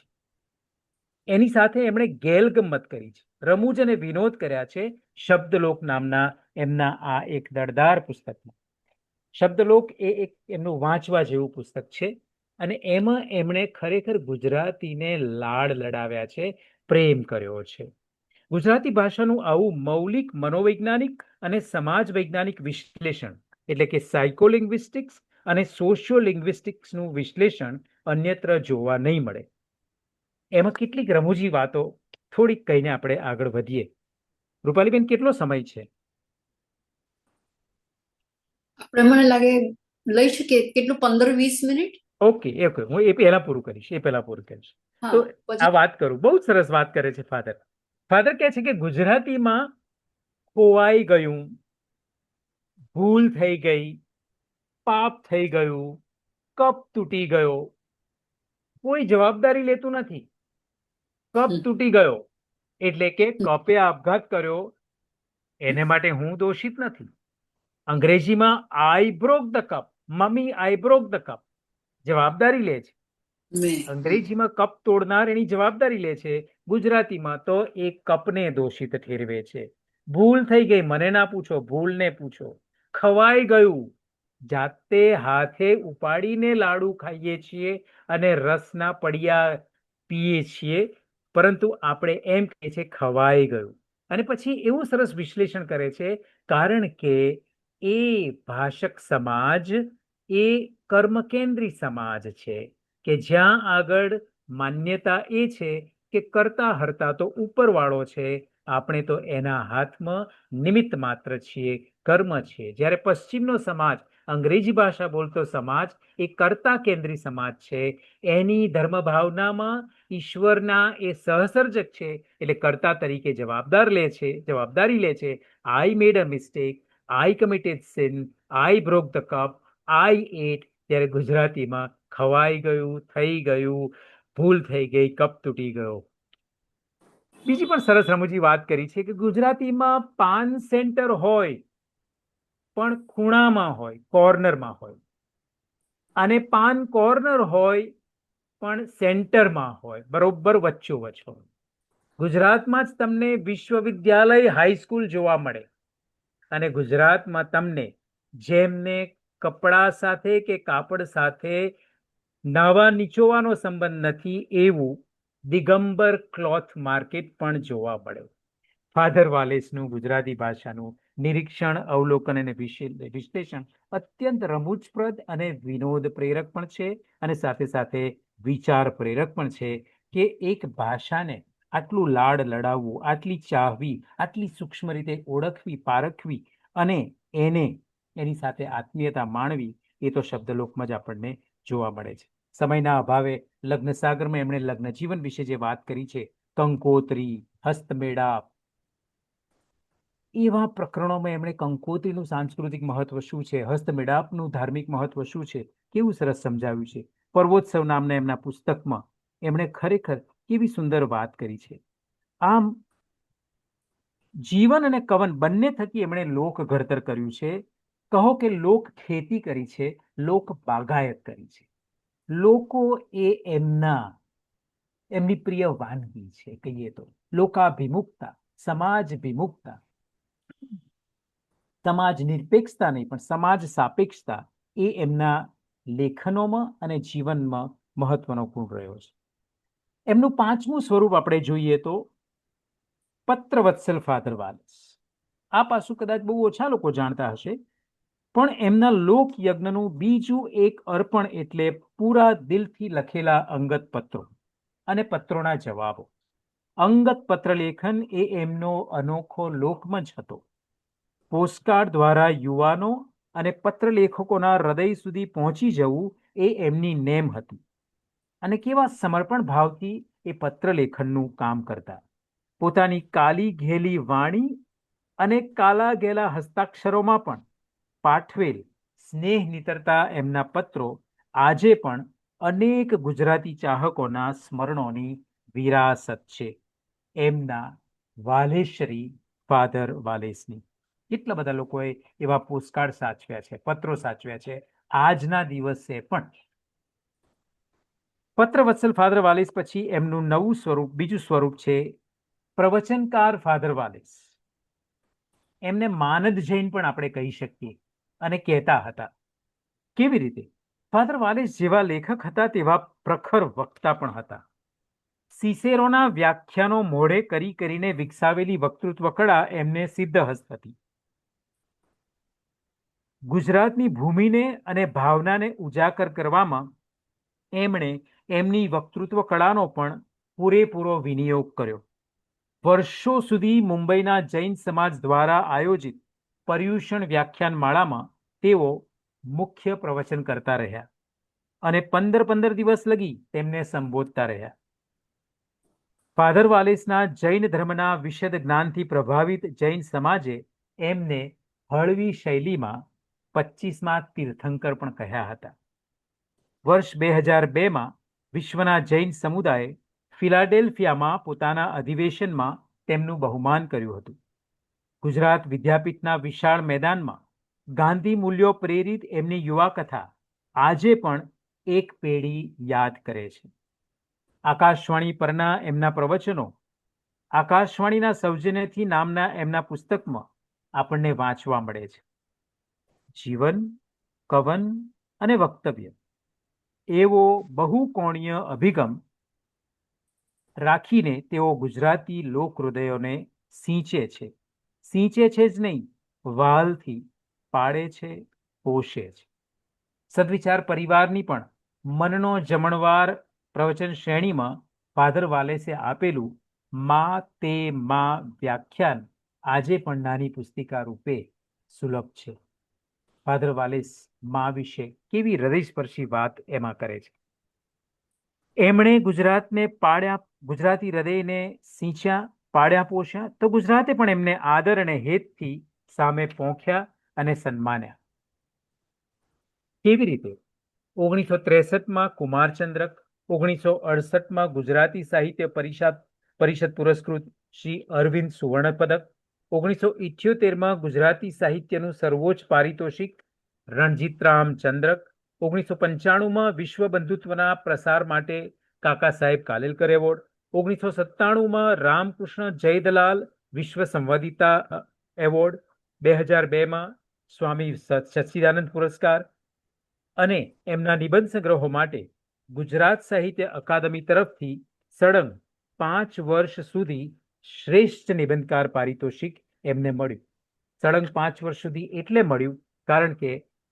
Speaker 2: એની સાથે એમણે ગેલગમ્મત કરી છે, રમૂજ અને વિનોદ કર્યા છે શબ્દલોક નામના એમના આ એક દળદાર પુસ્તકમાં. શબ્દલોક એ એક એમનું વાંચવા જેવું પુસ્તક છે અને એમાં એમણે ખરેખર ગુજરાતીને લાડ લડાવ્યા છે, પ્રેમ કર્યો છે. ગુજરાતી ભાષાનું આવું મૌલિક મનોવૈજ્ઞાનિક અને સમાજ વૈજ્ઞાનિક વિશ્લેષણ, એટલે કે સાયકોલિંગ્વિસ્ટિક્સ અને સોશિયોલિંગ્વિસ્ટિક્સનું વિશ્લેષણ અન્યત્ર જોવા નહીં મળે. એમાં કેટલીક રમૂજી વાતો થોડીક કહીને આપણે આગળ વધીએ. રૂપાલીબેન, કેટલો સમય છે?
Speaker 4: મને લાગે લઈ શકીએ કેટલું, 15-20 મિનિટ.
Speaker 2: ઓકે, હું એ પહેલા પૂરું કરીશ. તો આ વાત કરું, બહુ સરસ વાત કરે છે ફાધર. ફાધર કહે છે કે ગુજરાતીમાં ખોવાઈ ગયું, ભૂલ થઈ ગઈ, પાપ થઈ ગયું, કપ તૂટી ગયો, કોઈ જવાબદારી લેતું નથી. કપ તૂટી ગયો એટલે કે કપે આપઘાત કર્યો, એને માટે હું દોષિત નથી. અંગ્રેજીમાં I broke the cup, mummy I broke the cup, જવાબદારી લે છે. અંગ્રેજીમાં કપ તોડનાર એની જવાબદારી લે છે, ગુજરાતીમાં તો એ કપને દોષિત ઠેરવે છે. ભૂલ થઈ ગઈ, મને ના પૂછો, ભૂલને પૂછો. ખવાઈ ગયું, જાતે હાથે ઉપાડીને લાડુ ખાઈએ છીએ અને રસના પડિયા પીએ છીએ, પરંતુ આપણે એમ કહે છે ખવાઈ ગયું. અને પછી એવું સરસ વિશ્લેષણ કરે છે, કારણ કે એ ભાષક સમાજ એ કર્મકેન્દ્રી સમાજ છે કે જ્યાં આગળ માન્યતા એ છે કે કરતા હરતા તો ઉપરવાળો છે, આપણે તો એના હાથમાં નિમિત્ત માત્ર છીએ, કર્મ છીએ. જ્યારે પશ્ચિમનો સમાજ અંગ્રેજી ભાષા બોલતો સમાજ એ કર્તા કેન્દ્રી સમાજ છે. એની ધર્મ ભાવનામાં ઈશ્વરના એ સહસર્જક છે, એટલે કર્તા તરીકે જવાબદારી લે છે. I made a mistake, I committed sin, I broke the cup, I ate. ત્યારે ગુજરાતીમાં ખવાઈ ગયું, થઈ ગયું, ભૂલ થઈ ગઈ, કપ તૂટી ગયો. બીજી પણ સરસ રમૂજી વાત કરી છે કે ગુજરાતીમાં પાન સેન્ટર હોય પણ ખૂણામાં હોય, કોર્નરમાં હોય, અને પાન કોર્નર હોય પણ સેન્ટરમાં હોય, બરોબર વચ્ચોવચ્ચ હોય. ગુજરાતમાં જ તમને વિશ્વવિદ્યાલય હાઈસ્કૂલ જોવા મળે, અને ગુજરાતમાં તમને જેમને કપડા સાથે કે કાપડ સાથે નાવા નીચોવાનો સંબંધ નથી એવું દિગંબર ક્લોથ માર્કેટ પણ જોવા મળે. ફાધર વાલેસનું ગુજરાતી ભાષાનું નિરીક્ષણ, અવલોકન અને વિશ્લેષણ અત્યંત રમૂજપ્રદ અને વિનોદ પ્રેરક પણ છે, અને સાથે સાથે વિચાર પ્રેરક પણ છે કે એક ભાષાને આટલું લાડ લડાવવું, આટલી ચાહવી, આટલી સૂક્ષ્મ રીતે ઓળખવી, પારખવી અને એની સાથે આત્મીયતા માણવી, એ તો શબ્દલોકમાં જ આપણને જોવા મળે છે. સમયના અભાવે લગ્ન સાગરમાં એમણે લગ્ન જીવન વિશે જે વાત કરી છે, કંકોત્રી, હસ્તમેળાપ, એવા પ્રકરણોમાં એમણે કંકોત્રીનું સાંસ્કૃતિક મહત્વ શું છે, હસ્તમેળાપનું ધાર્મિક મહત્વ શું છે, કેવું સરસ સમજાવ્યું છે. પર્વોત્સવ નામના એમના પુસ્તકમાં એમણે ખરેખર કેવી સુંદર વાત કરી છે. આમ જીવન અને કવન બંને થકી એમણે લોક ઘડતર કર્યું છે. કહો કે લોક ખેતી કરી છે, લોક બાગાયત કરી છે. લોકો એ એમની પ્રિય વાનગી છે. કહીએ તો લોકાભિમુખતા, સમાજભિમુખતા, સમાજ નિરપેક્ષતા નહીં પણ સમાજ સાપેક્ષતા એ એમના લેખનોમાં અને જીવનમાં મહત્વનો ગુણ રહ્યો છે. એમનું 5મું સ્વરૂપ આપણે જોઈએ તો પત્રવત્સલ ફાધર વાલેસ. આ પાસું કદાચ બહુ ઓછા લોકો જાણતા હશે, પણ એમના લોકયજ્ઞનું બીજું એક અર્પણ એટલે પૂરા દિલથી લખેલા અંગત પત્રો અને પત્રોના જવાબો. અંગત પત્રલેખન એ એમનો અનોખો લોકમંચ હતો. પોસ્ટકાર્ડ દ્વારા યુવાનો અને પત્રલેખકોના હૃદય સુધી પહોંચી જવું એ એમની નેમ હતી. અને કેવા સમર્પણ ભાવથી એ પત્રલેખનનું કામ કરતા. પોતાની કાલી ઘેલી વાણી અને કાલા ગેલા હસ્તાક્ષરોમાં પણ પાઠવેલ સ્નેહ નીતરતા એમના પત્રો આજે પણ અનેક ગુજરાતી ચાહકોના સ્મરણોની વિરાસત છે. એમના વાલેશ્રી ફાધર વાલેસની કેટલા બધા લોકોએ એવા પોસ્ટકાર્ડ સાચવ્યા છે, પત્રો સાચવ્યા છે આજના દિવસે પણ. પત્રવત્સલ ફાધર વાલેસ પછી એમનું નવું સ્વરૂપ, બીજું સ્વરૂપ છે પ્રવચનકાર ફાધર વાલેસ. એમને માનદ જૈન પણ આપણે કહી શકીએ અને કહેતા હતા. કેવી રીતે? ફાધર વાલેસ જેવા લેખક હતા તેવા પ્રખર વક્તા પણ હતા. સિસેરોના વ્યાખ્યાનો મોઢે કરીને વિકસાવેલી વક્તૃત્વ કળા એમને સિદ્ધહસ્ત હતી. ગુજરાતની ભૂમિને અને ભાવનાને ઉજાગર કરવામાં એમણે એમની વક્તૃત્વ કળાનો પણ પૂરેપૂરો વિનિયોગ કર્યો. વર્ષો સુધી મુંબઈના જૈન સમાજ દ્વારા આયોજિત પર્યુષણ વ્યાખ્યાન માળામાં તેઓ મુખ્ય પ્રવચન કરતા રહ્યા અને 15 દિવસ લગી તેમને સંબોધતા રહ્યા. ફાધર વાલેસના જૈન ધર્મના વિશદ જ્ઞાનથી પ્રભાવિત જૈન સમાજે એમને હળવી શૈલીમાં 25મા તીર્થંકર પણ કહ્યા હતા. વર્ષ 2002માં વિશ્વના જૈન સમુદાયે ફિલાડેલ્ફિયામાં પોતાના અધિવેશનમાં તેમનું બહુમાન કર્યું હતું. ગુજરાત વિદ્યાપીઠના વિશાળ મેદાનમાં ગાંધી મૂલ્યો પ્રેરિત એમની યુવા કથા આજે પણ એક પેઢી યાદ કરે છે. આકાશવાણી પરના એમના પ્રવચનો આકાશવાણીના સૌજન્યથી નામના એમના પુસ્તકમાં આપણને વાંચવા મળે છે. જીવન, કવન અને વક્તવ્ય એવો બહુકોણીય અભિગમ રાખીને તેઓ ગુજરાતી લોક હૃદયોને સિંચે છે જ નહીં, વહાલથી પાળે છે, પોષે છે. સદવિચાર પરિવારની પણ મનનો જમણવાર પ્રવચન શ્રેણીમાં ફાધર વાલેસે આપેલું મા તે મા વ્યાખ્યાન આજે પણ નાની પુસ્તિકા રૂપે સુલભ છે. ફાધર વાલેસ મા વિશે કેવી હૃદયસ્પર્શી વાત એમાં કરે છે. એમણે ગુજરાતને પાળ્યા, ગુજરાતી હૃદયને સિંચ્યા, પાળ્યા પોષ્યા, તો ગુજરાતે પણ એમને આદર અને હેતથી સામે પહોંચ્યા અને સન્માન્યા. કેવી રીતે? 1963માં કુમારચંદ્રક, 1968માં ગુજરાતી સાહિત્ય પરિષદ પુરસ્કૃત શ્રી અરવિંદ સુવર્ણ પદક, 1978માં ગુજરાતી સાહિત્યનું સર્વોચ્ચ પારિતોષિક રણજીતરામ ચંદ્રક, 1995માં વિશ્વ બંધુત્વના પ્રસાર માટે કાકા સાહેબ કાલેલકર એવોર્ડ, 1997માં રામકૃષ્ણ જયદલાલ વિશ્વ સંવાદિતા એવોર્ડ, 2002માં સ્વામી સચ્ચિદાનંદ પુરસ્કાર અને એમના નિબંધ સંગ્રહો માટે ગુજરાત સાહિત્ય અકાદમી તરફથી સળંગ 5 વર્ષ સુધી શ્રેષ્ઠ નિબંધકાર પારિતોષિક એમને મળ્યું. સળંગ 5 વર્ષ સુધી એટલે મળ્યું કારણ કે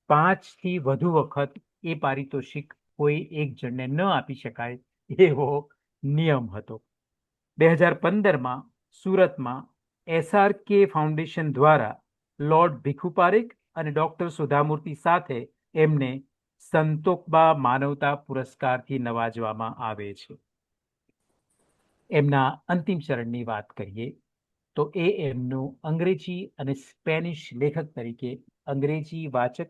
Speaker 2: 5 થી વધુ વખત એ પારિતોષિક કોઈ એક જણને ન આપી શકાય એવો નિયમ હતો. 2015માં સુરતમાં SRK ફાઉન્ડેશન દ્વારા લોર્ડ ભીખુ પારેખ અને ડોક્ટર સુધામૂર્તિ સાથે એમને સંતોકબા માનવતા પુરસ્કારથી નવાજવામાં આવે છે. એમના અંતિમ ચરણની વાત કરીએ તો એ એમનું અંગ્રેજી અને સ્પેનિશ લેખક તરીકે અંગ્રેજી વાચક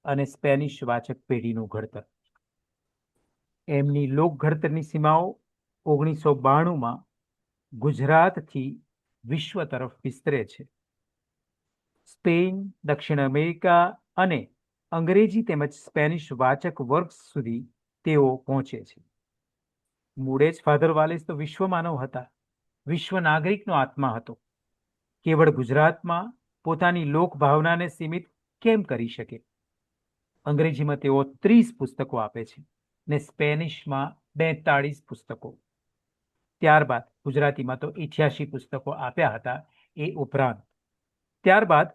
Speaker 2: અને સ્પેનિશ વાચક પેઢીનું ઘડતર. એમની લોક ઘડતરની સીમાઓ 1992માં ગુજરાતથી વિશ્વ તરફ વિસ્તરે છે. સ્પેન, દક્ષિણ અમેરિકા અને અંગ્રેજી તેમજ સ્પેનિશ વાચક વર્ગ સુધી તેઓ પહોંચે છે. મૂળે જ ફાધર વાલેસ તો વિશ્વ માનવ હતા, વિશ્વ નાગરિકનો આત્મા હતો. કેવળ ગુજરાતમાં પોતાની લોક ભાવનાને સીમિત કેમ કરી શકે? અંગ્રેજીમાં તેઓ 30 પુસ્તકો આપે છે ને સ્પેનિશમાં 42 પુસ્તકો. ત્યારબાદ ગુજરાતીમાં તો 88 પુસ્તકો આપ્યા હતા. એ ઉપરાંત ત્યારબાદ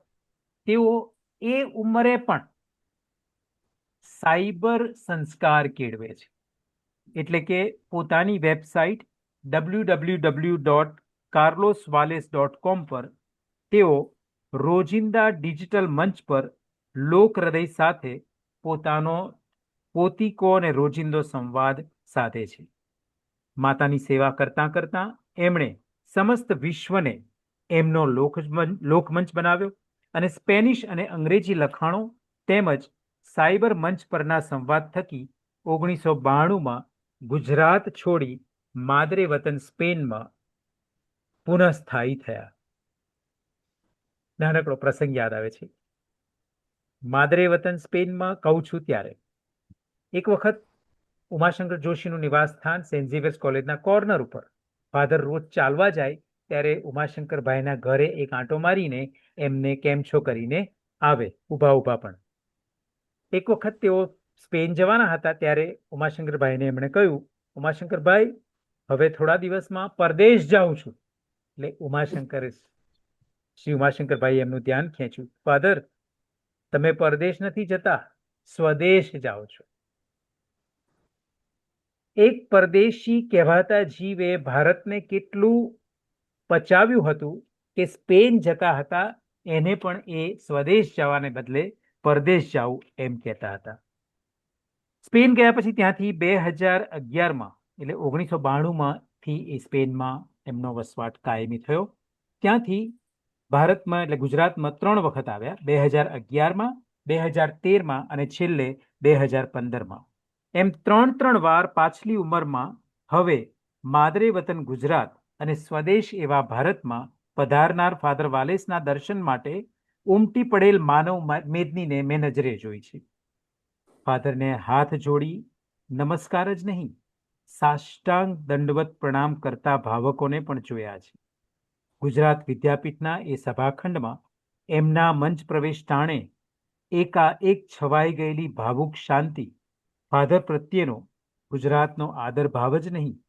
Speaker 2: તેઓ એ ઉંમરે પણ સાયબર સંસ્કાર કેળવે છે. એટલે કે પોતાની વેબસાઇટ www.carlosvales.com પર તેઓ રોજિંદા ડિજિટલ મંચ પર લોક હૃદય સાથે પોતાનો પોતિકો અને રોજિંદો સંવાદ સાધે છે. માતાની સેવા કરતાં કરતાં એમણે સમસ્ત વિશ્વને એમનો લોકમંચ બનાવ્યો અને સ્પેનિશ અને અંગ્રેજી લખાણો તેમજ સાયબર મંચ પરના સંવાદ થકી 1992માં ગુજરાત છોડી માદરે વતન સ્પેનમાં પુનઃ સ્થાયી થયા. નાનકડો પ્રસંગ યાદ આવે છે. માદરે વતન સ્પેનમાં કહું છું ત્યારે એક વખત ઉમાશંકર જોશીનું નિવાસ સ્થાન સેન્ટ ઝેવિયર્સ કોલેજના કોર્નર ઉપર ફાધર રોજ ચાલવા જાય ત્યારે ઉમાશંકરભાઈના ઘરે એક આંટો મારીને એમને કેમ છો કરીને આવે, ઊભા ઊભા પણ. એક વખત તેઓ સ્પેન જવાના હતા ત્યારે ઉમાશંકરભાઈને એમણે કહ્યું, ઉમાશંકરભાઈ હવે થોડા દિવસમાં પરદેશ જાઉં છું. એટલે શ્રી ઉમાશંકરભાઈ એમનું ધ્યાન ખેંચ્યું, ફાધર તમે પરદેશ નથી જતા, સ્વદેશ જાઓ છો. એક પરદેશી કહેવાતા જીવે ભારતને કેટલું પચાવ્યું હતું કે સ્પેન જતા હતા એને પણ એ સ્વદેશ જવાને બદલે પરદેશ જાવું એમ કહેતા હતા. સ્પેન ગયા પછી ત્યાંથી 2011માં એટલે 1992માંથી એ સ્પેનમાં એમનો વસવાટ કાયમી થયો. ત્યાંથી ભારતમાં એટલે ગુજરાતમાં 3 વખત આવ્યા, 2011માં, 2013માં અને છેલ્લે 2015માં. એમ 3 વાર પાછલી ઉંમરમાં હવે માદરે વતન ગુજરાત અને સ્વદેશ એવા ભારતમાં પધારનાર ફાધર વાલેસના દર્શન માટે ઉમટી પડેલ માનવ મેદનીને મેં નજરે જોઈ છે. ફાધરને હાથ જોડી નમસ્કાર જ નહીં, સાષ્ટાંગ દંડવત પ્રણામ કરતા ભાવકોને પણ જોયા છે. ગુજરાત વિદ્યાપીઠના એ સભાખંડમાં એમના મંચ પ્રવેશ ટાણે એકાએક છવાઈ ગયેલી ભાવુક શાંતિ ફાધર પ્રત્યેનો ગુજરાતનો આદર ભાવ જ નહીં,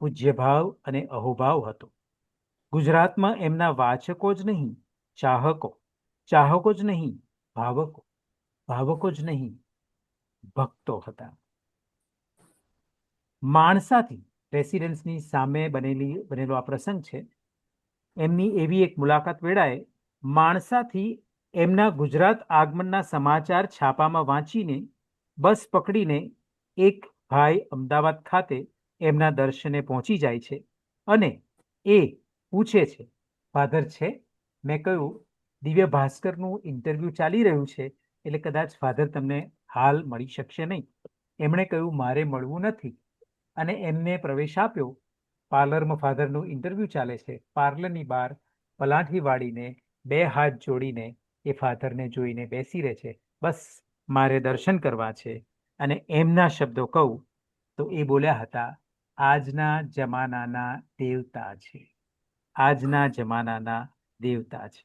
Speaker 2: પૂજ્ય ભાવ અને અહોભાવ હતો. ગુજરાતમાં એમના વાચકો જ નહીં, ચાહકો, ચાહકો જ નહીં, ભાવકો, ભાવકો જ નહીં, ભક્તો હતા. માણસાથી રેસિડેન્સની સામે બનેલો આ પ્રસંગ છે. એમની એવી એક મુલાકાત વેળાએ માણસાથી એમના ગુજરાત આગમનના સમાચાર છાપામાં વાંચીને બસ પકડીને એક ભાઈ અમદાવાદ ખાતે એમના દર્શને પહોંચી જાય છે અને એ પૂછે છે, ફાધર છે? મેં કહ્યું, દિવ્ય ભાસ્કરનું ઇન્ટરવ્યૂ ચાલી રહ્યું છે, એટલે કદાચ ફાધર તમને હાલ મળી શકશે નહીં. એમણે કહ્યું, મારે મળવું નથી, અને એમને પ્રવેશ આપ્યો. પાર્લરમાં ફાધરનું ઇન્ટરવ્યૂ ચાલે છે. પાર્લરની બહાર પલાઠી વાળીને 2 હાથ જોડીને એ ફાધરને જોઈને બેસી રહે છે. બસ મારે દર્શન કરવા છે. અને એમના શબ્દો કહું તો એ બોલ્યા હતા, આજના જમાનાના દેવતા છે. આજના જમાનાના દેવતા છે.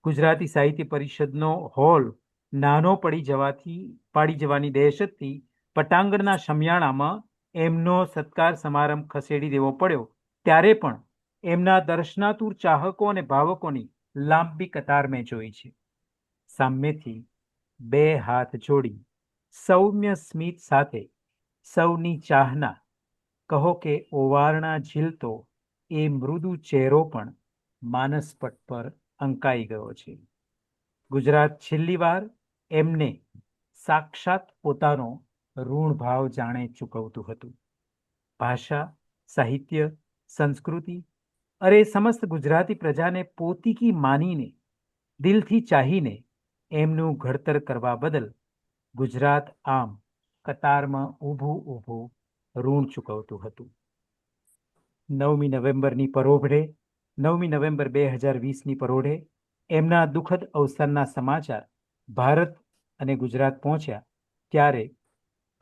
Speaker 2: ગુજરાતી સાહિત્ય પરિષદનો હોલ નાનો પાડી જવાની દહેશતથી પટાંગણના શમિયાણામાં એમનો સત્કાર સમારંભ ખસેડી દેવો પડ્યો. ત્યારે પણ એમના દર્શનાતુર ચાહકો અને ભાવકોની લાંબી કતાર મેં જોઈ છે. સામેથી 2 હાથ જોડી સૌમ્ય સ્મિત સાથે સૌની ચાહના, કહો કે ઓવારણા ઝીલતો એ મૃદુ ચહેરો પણ માનસપટ પર અંકાઈ ગયો છે. ગુજરાત છેલ્લી વાર એમને સાક્ષાત પોતાનો ઋણ ભાવ જાણે ચૂકવતું હતું. ભાષા, સાહિત્ય, સંસ્કૃતિ, અરે સમસ્ત ગુજરાતી પ્રજાને પોતીકી માનીને, દિલથી ચાહીને એમનું ઘડતર કરવા બદલ ગુજરાત આમ કતારમાં ઊભું ઋણ ચૂકવતું હતું. 9મી નવેમ્બરની પરોઢે 9મી નવેમ્બર 2020ની પરોઢે એમના દુઃખદ અવસાનના સમાચાર ભારત અને ગુજરાત પહોંચ્યા ત્યારે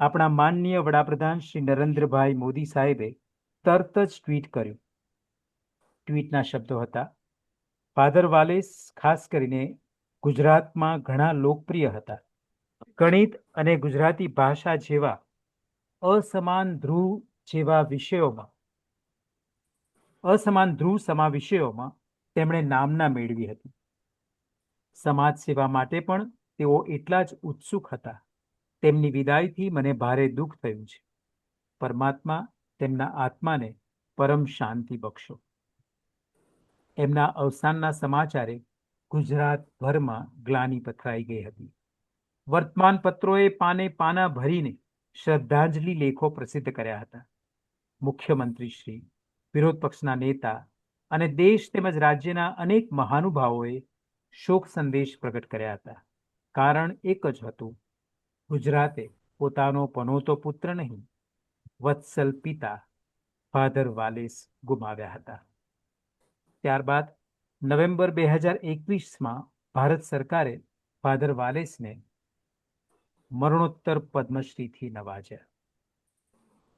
Speaker 2: આપણા માનનીય વડાપ્રધાન શ્રી નરેન્દ્રભાઈ મોદી સાહેબે તરત જ ટ્વીટ કર્યું. ટ્વીટના શબ્દો હતા, ફાધર વાલેસ ખાસ કરીને ગુજરાતમાં ઘણા લોકપ્રિય હતા. ગણિત અને ગુજરાતી ભાષા જેવા અસમાન ધ્રુવ સમા વિષયોમાં તેમણે નામના મેળવી હતી. સમાજ સેવા માટે પણ તેઓ એટલા જ ઉત્સુક હતા. તેમની વિદાયથી મને ભારે દુઃખ થયું છે. પરમાત્મા તેમના આત્માને પરમ શાંતિ બક્ષો. એમના અવસાનના સમાચારે ગુજરાતભરમાં ગ્લાનિ પથરાઈ ગઈ હતી. વર્તમાન પત્રોએ પાના ભરીને શ્રદ્ધાંજલિ લેખો પ્રસિદ્ધ કર્યા હતા. મુખ્યમંત્રી શ્રી, વિરોધ પક્ષના નેતા અને દેશ તેમજ રાજ્યના અનેક મહાનુભાવોએ શોક સંદેશ પ્રગટ કર્યા હતા. કારણ એક જ હતું, ગુજરાતે પોતાનો પનોતો પુત્ર નહીં, વત્સલ પિતા ફાધર વાલેસ ગુમાવ્યા હતા. ત્યારબાદ નવેમ્બર 2021માં ભારત સરકારે ફાધર વાલેસને મરણોત્તર પદ્મશ્રીથી નવાજ્યા.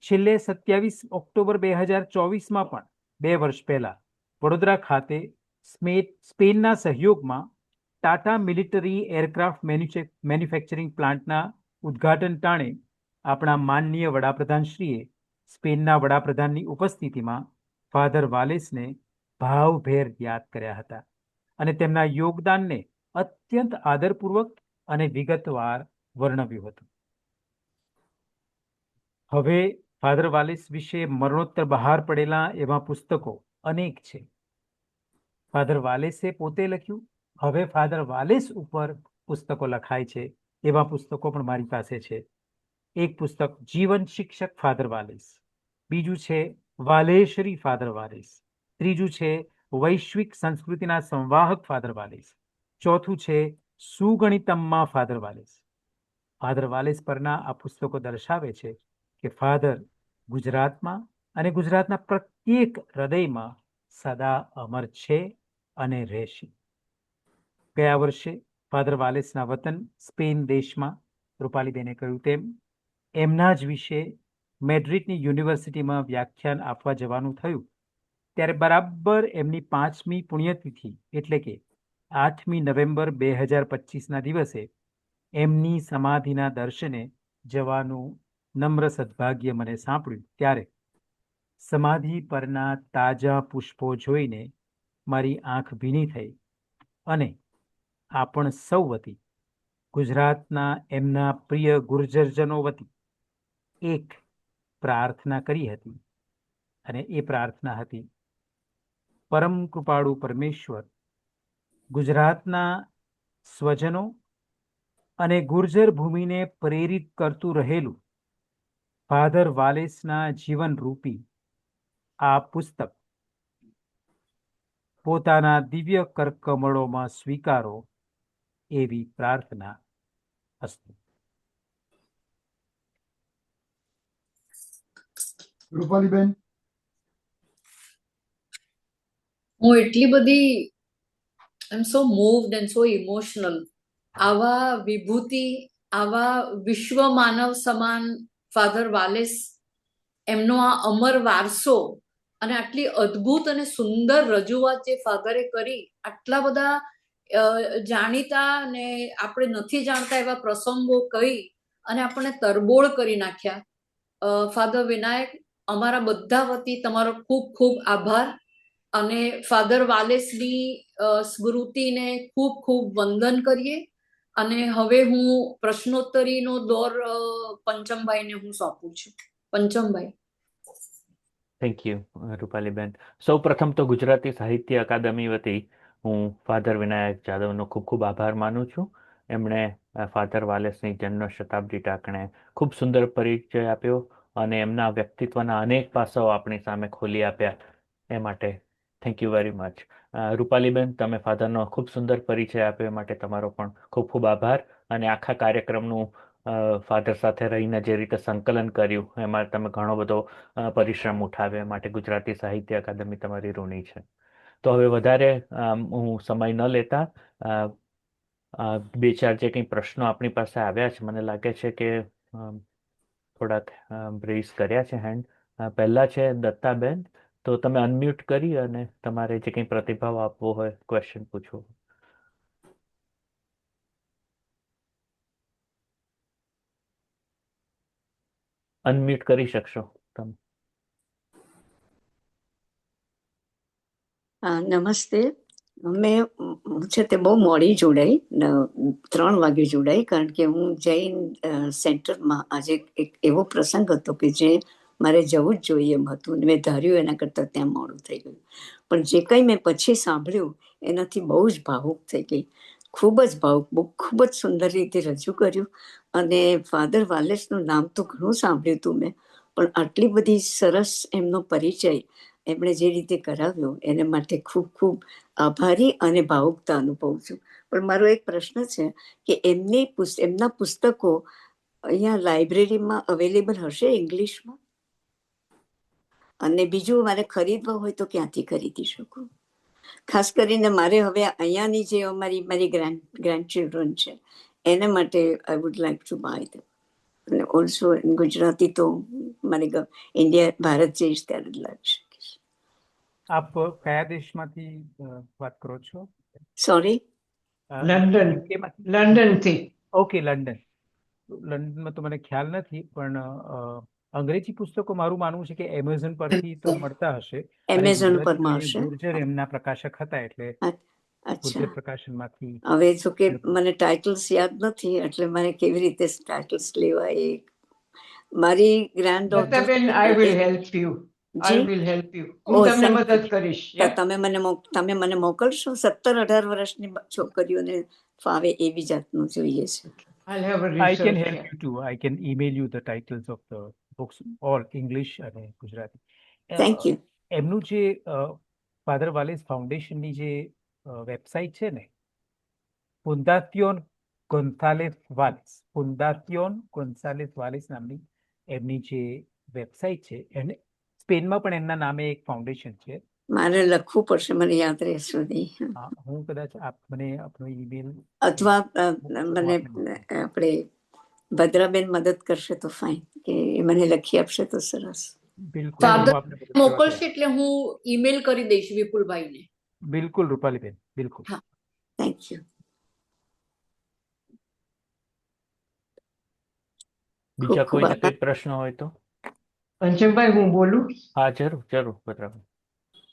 Speaker 2: છેલ્લે 27 ઓક્ટોબર 2024માં પણ 2 વર્ષ પહેલા વડોદરા ખાતે સ્પેનના સહયોગમાં ટાટા મિલિટરી એરક્રાફ્ટ મેન્યુફેક્ચરિંગ પ્લાન્ટના ઉદ્ઘાટન ટાણે આપણા માનનીય વડાપ્રધાનશ્રીએ સ્પેનના વડાપ્રધાનની ઉપસ્થિતિમાં ફાધર વાલેસને ભાવભેર યાદ કર્યા હતા અને તેમના યોગદાનને અત્યંત આદરપૂર્વક અને વિગતવાર વર્ણવ્યું હતું. હવે ફાધર વાલેસ વિશે મરણોત્તર બહાર પડેલા એવા પુસ્તકો અનેક છે. ફાધર વાલેસે પોતે લખ્યું, હવે ફાધર વાલેસ ઉપર પુસ્તકો લખાય છે એવા પુસ્તકો પણ મારી પાસે છે. એક પુસ્તક જીવન શિક્ષક ફાધર વાલેસ, બીજું છે વાલેશ્રી ફાધર વાલેસ, ત્રીજું છે વૈશ્વિક સંસ્કૃતિના સંવાહક ફાધર વાલેસ, ચોથું છે સુગણિતમમાં ફાધર વાલેસ. ફાધર વાલેસ પરના આ પુસ્તકો દર્શાવે છે કે ફાધર ગુજરાતમાં અને ગુજરાતના પ્રત્યેક હૃદયમાં સદા અમર છે અને રહેશે. ગયા વર્ષે ફાધર વાલેસના વતન સ્પેન દેશમાં રૂપાલીબેને કહ્યું તેમ એમના જ વિશે મેડ્રિડની યુનિવર્સિટીમાં વ્યાખ્યાન આપવા જવાનું થયું ત્યારે બરાબર એમની 5મી પુણ્યતિથિ એટલે કે 8મી નવેમ્બર 2025ના દિવસે એમની સમાધિના દર્શને જવાનું નમ્ર સદભાગ્ય મને સાંપડ્યું. ત્યારે સમાધિ પરના તાજા પુષ્પો જોઈને મારી આંખ ભીની થઈ અને આપણ સૌ વતી, ગુજરાતના એમના પ્રિય ગુર્જરજનો વતી એક પ્રાર્થના કરી હતી અને એ પ્રાર્થના હતી, પરમ કૃપાળુ પરમેશ્વર ગુજરાતના સ્વજનો અને ગુર્જર ભૂમિને પ્રેરિત કરતું રહેલું ફાધર વાલેસના જીવનરૂપી આ પુસ્તક પોતાના દિવ્ય કરકમળોમાં સ્વીકારો એવી પ્રાર્થના અસ્તુ.
Speaker 3: રૂપાલીબેન,
Speaker 4: હું એટલી બધી આઈ એમ સો મૂવ્ડ એન્ડ સો ઇમોશનલ. આવા વિભૂતિ, આવા વિશ્વ માનવ સમાન ફાધર વાલેસ, એમનો આ અમર વારસો અને આટલી અદ્ભુત અને સુંદર રજૂઆત જે ફાધરે કરી, આટલા બધા જાણીતા અને આપણે નથી જાણતા એવા પ્રસંગો કહી અને આપણને તરબોળ કરી નાખ્યા. ફાધર વિનાયક, અમારા બધા વતી તમારો ખૂબ ખૂબ આભાર અને ફાધર વાલેસની સ્મૃતિને ખૂબ ખૂબ વંદન કરીએ. અને હવે હું પ્રશ્નોત્તરીનો દોર પંચમભાઈને હું સોંપું છું. પંચમભાઈ.
Speaker 5: થેન્ક યુ રૂપાલીબેન. સૌ પ્રથમ તો ગુજરાતી સાહિત્ય અકાદમી વતી હું ફાધર વિનાયક જાદવનો ખૂબ ખૂબ આભાર માનું છું. એમણે ફાધર વાલેસની જન્મ શતાબ્દી ટાંકણે ખૂબ સુંદર પરિચય આપ્યો અને એમના વ્યક્તિત્વના અનેક પાસાઓ આપણી સામે ખોલી આપ્યા. એ માટે થેન્ક યુ વેરી મચ. રૂપાલીબેન, તમે ફાધરનો ખૂબ સુંદર પરિચય આપ્યો એ માટે તમારો પણ ખૂબ ખૂબ આભાર. અને આખા કાર્યક્રમનું ફાધર સાથે રહીને જે રીતે સંકલન કર્યું એમાં તમે ઘણો બધો પરિશ્રમ ઉઠાવ્યો, એ માટે ગુજરાતી સાહિત્ય અકાદમી તમારી ઋણી છે. તો હવે વધારે હું સમય ન લેતા બે ચાર જે કંઈ પ્રશ્નો આપણી પાસે આવ્યા છે, મને લાગે છે કે થોડાક રેઝ કર્યા છે હેન્ડ. પહેલા છે દત્તાબેન, તો તમે અનમ્યુટ કરી અને તમારે જે કંઈ પ્રતિભાવ આપવો હોય, ક્વેશ્ચન પૂછવો. અનમ્યુટ કરી શકશો તમે.
Speaker 6: નમસ્તે. મેં છે તે બહુ મોડી જોડાઈ, 3 વાગે જોડાઈ, કારણ કે હું જૈન સેન્ટરમાં આજે એક એવો પ્રસંગ હતો કે જે મારે જવું જ જોઈએ એમ હતું. મેં ધાર્યું એના કરતાં ત્યાં મોડું થઈ ગયું. પણ જે કંઈ મેં પછી સાંભળ્યું એનાથી બહુ જ ભાવુક થઈ ગઈ. ખૂબ જ ભાવુક, ખૂબ જ સુંદર રીતે રજૂ કર્યું. અને ફાધર વાલેસનું નામ તો ઘણું સાંભળ્યું હતું મેં, પણ આટલી બધી સરસ એમનો પરિચય એમણે જે રીતે કરાવ્યો એને માટે ખૂબ ખૂબ આભારી અને ભાવુકતા અનુભવું છું. પણ મારો એક પ્રશ્ન છે કે એમના પુસ્તકો અહીંયા લાઇબ્રેરીમાં અવેલેબલ હશે ઇંગ્લિશમાં? અને બીજું, મારે ખરીદવા હોય તો ક્યાંથી ખરીદી શકું? ખાસ કરીને મારે હવે અહીંયાની જે મારી ગ્રેન્ડ ચિલ્ડ્રન છે એને માટે I would like to buy them. અને ઓલ્સો ગુજરાતી તો મારે ઇન્ડિયા, ભારત જઈશ ત્યારે જ લાવી શકીશ.
Speaker 2: આપ કયા દેશમાંથી વાત કરો છો?
Speaker 6: સોરી?
Speaker 7: લંડન.
Speaker 2: યુકેમાંથી?
Speaker 7: લંડનથી.
Speaker 2: Okay, London. લંડનમાં તો મને ખ્યાલ નથી, પણ અંગ્રેજી પુસ્તકો મારું માનવું છે કે એમેઝોન પરથી તો મળતા હશે.
Speaker 6: એમેઝોન પર મળશે.
Speaker 2: ગુર્જર એમના પ્રકાશક હતા એટલે ગુર્જર પ્રકાશનમાંથી.
Speaker 6: હવે જો કે મને ટાઇટલ્સ યાદ નથી, એટલે મને કેવી રીતે ટાઇટલ્સ લેવા એ મારી grand daughter.
Speaker 7: I will help you. I will help you. હું તમને મદદ કરીશ.
Speaker 6: તમે મને મોકલશો? 17-18 વર્ષની છોકરીઓને ફાવે એવી જાતનું જોઈએ છે.
Speaker 2: I can help you too. I can email you the titles of the books, all English અને ગુજરાતી.
Speaker 6: Thank you.
Speaker 2: એમનું જે ફાધર વાલેસ ફાઉન્ડેશનની જે વેબસાઇટ છે ને, ફુન્દાસિયોન ગોન્સાલેસ વાલેસ નામની એમની જે વેબસાઇટ છે, એને સ્પેનમાં પણ એમના નામે એક ફાઉન્ડેશન છે.
Speaker 6: મારે લખવું પડશે, મને યાદ રહેશે નહીં.
Speaker 2: હું કદાચ આપ મને આપનો ઈમેલ
Speaker 6: અથવા મને આપણે ભદ્રાબેન મદદ કરશે તો ફાઇન, કે મને લખી આપશે તો સરસ.
Speaker 2: બિલકુલ
Speaker 4: મોકલશે એટલે હું ઈમેલ કરી દઈશ વિપુલભાઈને.
Speaker 2: બિલકુલ રૂપાલીબેન, બિલકુલ.
Speaker 6: Thank you.
Speaker 5: બીજા કોઈને કોઈ પ્રશ્ન હોય તો?
Speaker 7: પંચમભાઈ, હું બોલું?
Speaker 5: હા, જરૂર જરૂર. બરાબર.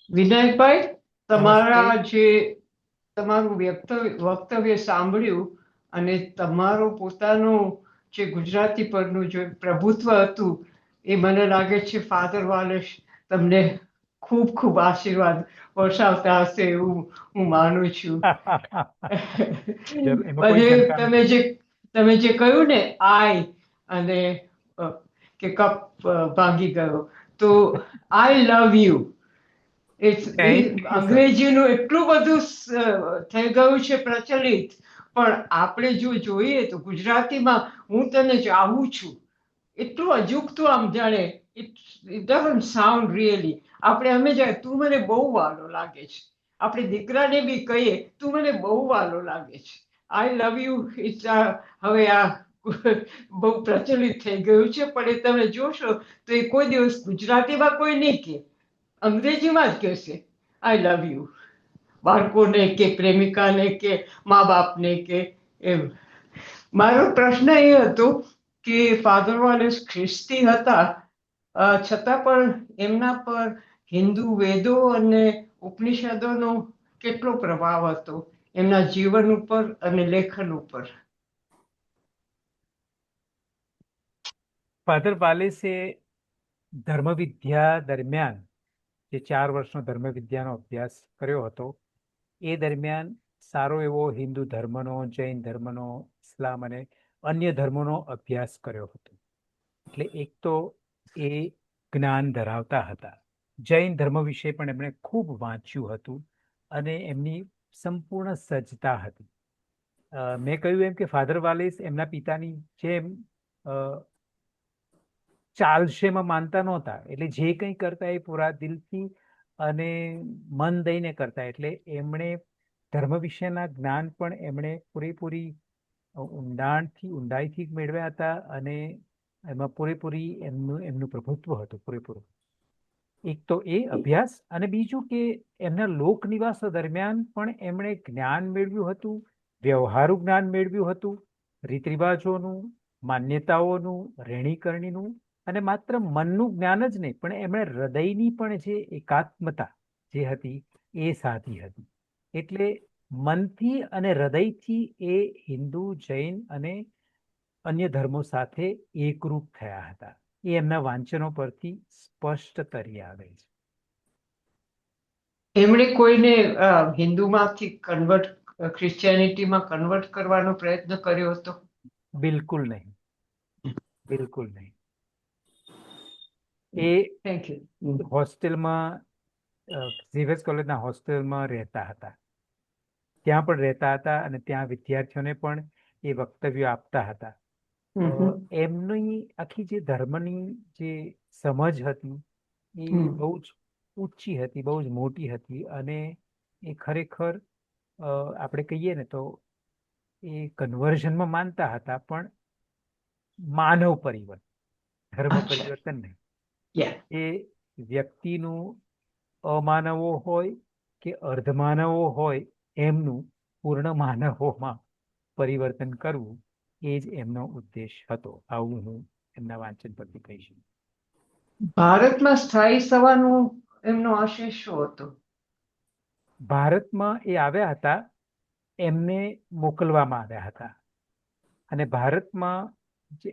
Speaker 7: વિનાયકભાઈ, તમારું વક્તવ્ય સાંભળ્યું અને તમારું પોતાનું જે ગુજરાતી પરનું જે પ્રભુત્વ હતું એ મને લાગે છે ફાધર વાલેસ તમને ખૂબ ખૂબ આશીર્વાદ વર્ષાવતા હશે એવું હું માનું છું.
Speaker 2: જરૂર, એમાં કોઈ
Speaker 7: અને
Speaker 2: શંકા નથી.
Speaker 7: તમે જે કહ્યું ને આઈ અને કે કપ ભાંગી ગયો, તો I love you
Speaker 2: Thank you, sir.
Speaker 7: અંગ્રેજીનું એટલું બધું થઈ ગયું છે પ્રચલિત, પણ આપણે જો જોઈએ તો ગુજરાતીમાં હું તને ચાહું છું એટલું અજુકતું આમ જાણે ઇટ ડઝન્ટ સાઉન્ડ રિયલી. આપણે અમે જાય તું મને બહુ વાલો લાગે છે, આપણે દીકરાને બી કહીએ તું મને બહુ વાલો લાગે છે. આઈ લવ યુ ઇટ્સ હવે આ બહુ પ્રચલિત થઈ ગયું છે, પણ એ તમે જોશો તો એ કોઈ દિવસ ગુજરાતીમાં કોઈ નહીં કહે, અંગ્રેજીમાં જ કહેશે આઈ લવ યુ. બાળકોને કે પ્રેમિકાને કે મા બાપને કે એમ. મારો પ્રશ્ન એ હતો કે ફાધર વાલેસ ખ્રિસ્તી હતા, છતાં પણ એમના પર હિન્દુ વેદો અને ઉપનિષદોનો કેટલો પ્રભાવ હતો એમના જીવન ઉપર અને લેખન ઉપર?
Speaker 2: ફાધર વાલેસે ધર્મવિદ્યા દરમિયાન જે 4 વર્ષનો ધર્મવિદ્યાનો અભ્યાસ કર્યો હતો, એ દરમિયાન સારો એવો હિન્દુ ધર્મનો, જૈન ધર્મનો, ઇસ્લામ અને અન્ય ધર્મોનો અભ્યાસ કર્યો હતો. એટલે એક તો એ જ્ઞાન ધરાવતા હતા. જૈન ધર્મ વિશે પણ એમણે ખૂબ વાંચ્યું હતું અને એમની સંપૂર્ણ સજ્જતા હતી. મેં કહ્યું એમ કે ફાધર વાલેસ એમના પિતાની જેમ ચાલશેમાં માનતા નહોતા. એટલે જે કંઈ કરતા એ પૂરા દિલથી અને મન દઈને કરતા. એટલે એમણે ધર્મ વિશેના જ્ઞાન પણ એમણે પૂરેપૂરી ઊંડાઈથી મેળવ્યા હતા અને એમાં પૂરેપૂરી એમનું પ્રભુત્વ હતું પૂરેપૂરું. એક તો એ અભ્યાસ, અને બીજું કે એમના લોક નિવાસો દરમિયાન પણ એમણે જ્ઞાન મેળવ્યું હતું, વ્યવહારુ જ્ઞાન મેળવ્યું હતું, રીત રિવાજોનું, માન્યતાઓનું, રહેણીકરણીનું, અને માત્ર મનનું જ્ઞાન જ નહીં પણ એમણે હૃદયની પણ જે એકાત્મતા જે હતી એ સાધી હતી. એટલે મનથી અને હૃદયથી એ હિન્દુ, જૈન અને અન્ય ધર્મો સાથે એકરૂપ થયા હતા. એ એમના વાંચનો પરથી સ્પષ્ટ તરી આવે છે.
Speaker 7: એમણે કોઈને હિન્દુમાંથી ક્રિશ્ચિયાનિટીમાં કન્વર્ટ કરવાનો પ્રયત્ન કર્યો હતો?
Speaker 2: બિલકુલ નહીં, બિલકુલ નહીં. એ
Speaker 7: થેન્ક યુ.
Speaker 2: હોસ્ટેલમાં, ઝેવિયર્સ કોલેજના હોસ્ટેલમાં રહેતા હતા. ત્યાં પણ રહેતા હતા અને ત્યાં વિદ્યાર્થીઓને પણ એ વક્તવ્યો આપતા હતા. એમની આખી જે ધર્મની જે સમજ હતી એ બહુ જ ઊંચી હતી, બહુ જ મોટી હતી. અને એ ખરેખર આપણે કહીએ ને તો એ કન્વર્ઝનમાં માનતા હતા, પણ માનવ પરિવર્તન, ધર્મ પરિવર્તન નહીં. એ વ્યક્તિનું અમાનવો હોય કે અર્ધમાનવો હોય એમનું પૂર્ણ માનવોમાં પરિવર્તન કરવું, એ જ એમનો ઉદ્દેશ હતો. આવું હું એમના વાંચન પરથી કહીશ.
Speaker 7: ભારતમાં સ્થાયી થવાનો એમનો આશય શું હતો?
Speaker 2: ભારતમાં એ આવ્યા હતા, એમને મોકલવામાં આવ્યા હતા. અને ભારતમાં જે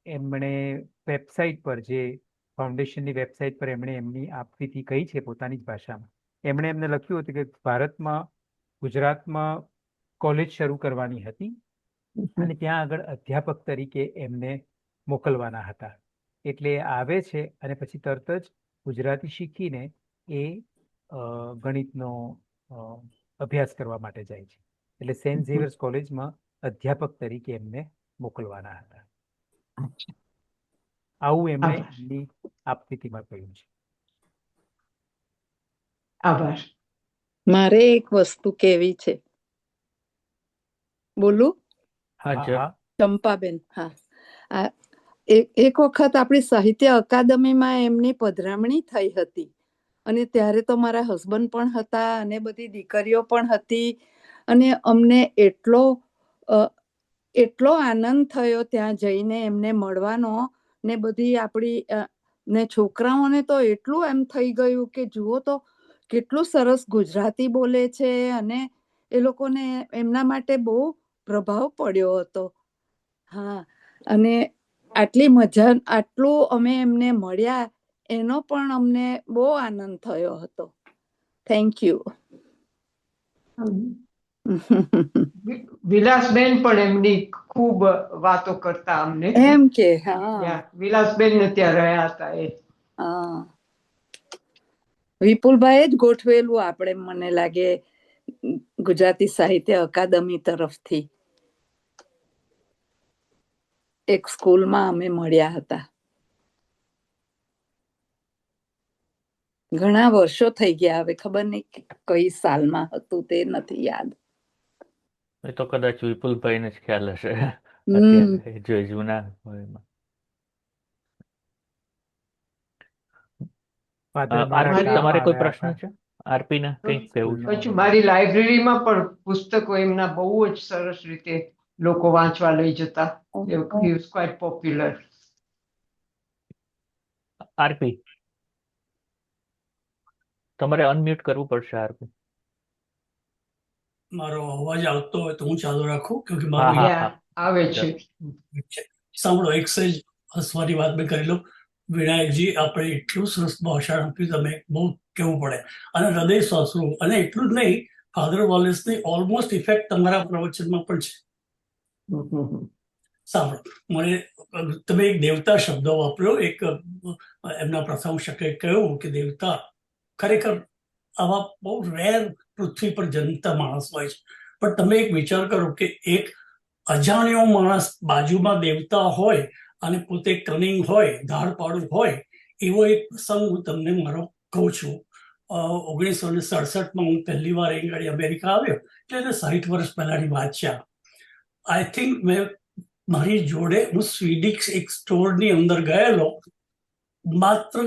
Speaker 2: એમણે વેબસાઇટ પર, જે ફાઉન્ડેશનની વેબસાઇટ પર એમણે એમની આપવીતી કહી છે પોતાની જ ભાષામાં. એમણે એમને લખ્યું હતું કે ભારતમાં, ગુજરાતમાં કોલેજ શરૂ કરવાની હતી અને ત્યાં આગળ અધ્યાપક તરીકે એમને મોકલવાના હતા. એટલે આવે છે અને પછી તરત જ ગુજરાતી શીખીને એ ગણિતનો અભ્યાસ કરવા માટે જાય છે. એટલે સેન્ટ ઝેવિયર્સ કોલેજમાં અધ્યાપક તરીકે એમને મોકલવાના હતા. આવું એમણે એમની આપવીતીમાં કહ્યું છે.
Speaker 7: આભાર.
Speaker 8: મારે એક વસ્તુ કહેવી છે. બોલું? ચંપાબેન, હા. એક વખત આપણી સાહિત્ય અકાદમીમાં એમની પધરામણી થઈ હતી અને ત્યારે તો મારા હસબન્ડ પણ હતા અને બધી દીકરીઓ પણ હતી અને અમને એટલો આનંદ થયો ત્યાં જઈને એમને મળવાનો ને બધી આપણી ને છોકરાઓને તો એટલું એમ થઈ ગયું કે જુઓ તો કેટલું સરસ ગુજરાતી બોલે છે અને એ લોકોને એમના માટે બહુ પ્રભાવ પડ્યો હતો. હા, અને આટલી મજા, આટલું અમે એમને મળ્યા એનો પણ અમને બહુ આનંદ થયો હતો. Thank you.
Speaker 7: વિલાસબેન પણ એમની ખૂબ વાતો કરતા અમને.
Speaker 8: એમ કે હા,
Speaker 7: વિલાસબેન ને ત્યાં રહ્યા હતા એ.
Speaker 8: હા, વિપુલભાઈ જ ગોઠવેલું આપણે, મને લાગે ગુજરાતી સાહિત્ય અકાદમી તરફથી. એક સ્કૂલમાં અમે મળ્યા હતા. ઘણા વર્ષો થઈ ગયા, હવે ખબર નહીં કઈ સાલમાં હતું તે નથી યાદ.
Speaker 5: એ તો કદાચ વિપુલભાઈને જ ખ્યાલ હશે અત્યારે જો જૂના હોય એમાં. આરપી, તમારે કોઈ પ્રશ્ન છે? આરપી ને કંઈક કહેવું છે?
Speaker 7: પછી મારી લાઇબ્રેરીમાં પણ પુસ્તકો એમના બહુ જ સરસ રીતે લોકો વાંચવા લઈ જતા. He was quite popular.
Speaker 5: RP, તમારે અનમ્યુટ કરવું પડશે આરપી.
Speaker 9: મારો અવાજ આવતો હોય તો હું ચાલુ રાખું, કેમ કે
Speaker 5: હા,
Speaker 9: મારું
Speaker 5: હા,
Speaker 7: Yeah,
Speaker 5: હા.
Speaker 7: આવે છે.
Speaker 9: સાંભળો, એક સહેજ હસવાની વાત મેં કરી લઉં. વિનાયકજી, આપણે એટલું સરસ ભાષણ આપ્યું, તમે બહુ કહેવું પડે, અને હૃદય સ્વાસરું, અને એટલું જ નહીં, ફાધર વોલેસની ઓલમોસ્ટ ઇફેક્ટ તમારા પ્રવચનમાં પણ છે. સાંભળો, મને તમે એક દેવતા શબ્દ વાપર્યો. એક એમના પ્રશંસકે કહ્યું કે દેવતા ખરેખર આવા બહુ રેર પૃથ્વી પર જન્મતા માણસ હોય છે. પણ તમે એક વિચાર કરો કે એક અજાણ્યો માણસ બાજુમાં દેવતા હોય અને પોતે કનિંગ હોય, ધાડપાડું હોય, એવો એક પ્રસંગ હું તમને મારો કહું છું. 1967 હું પહેલી વાર અહીં અમેરિકા આવ્યો, એટલે 60 વર્ષ પહેલાની વાત છે. આઈ થિંક મેં મારી જોડે, હું સ્વીડિશ એક સ્ટોરની અંદર ગયેલો માત્ર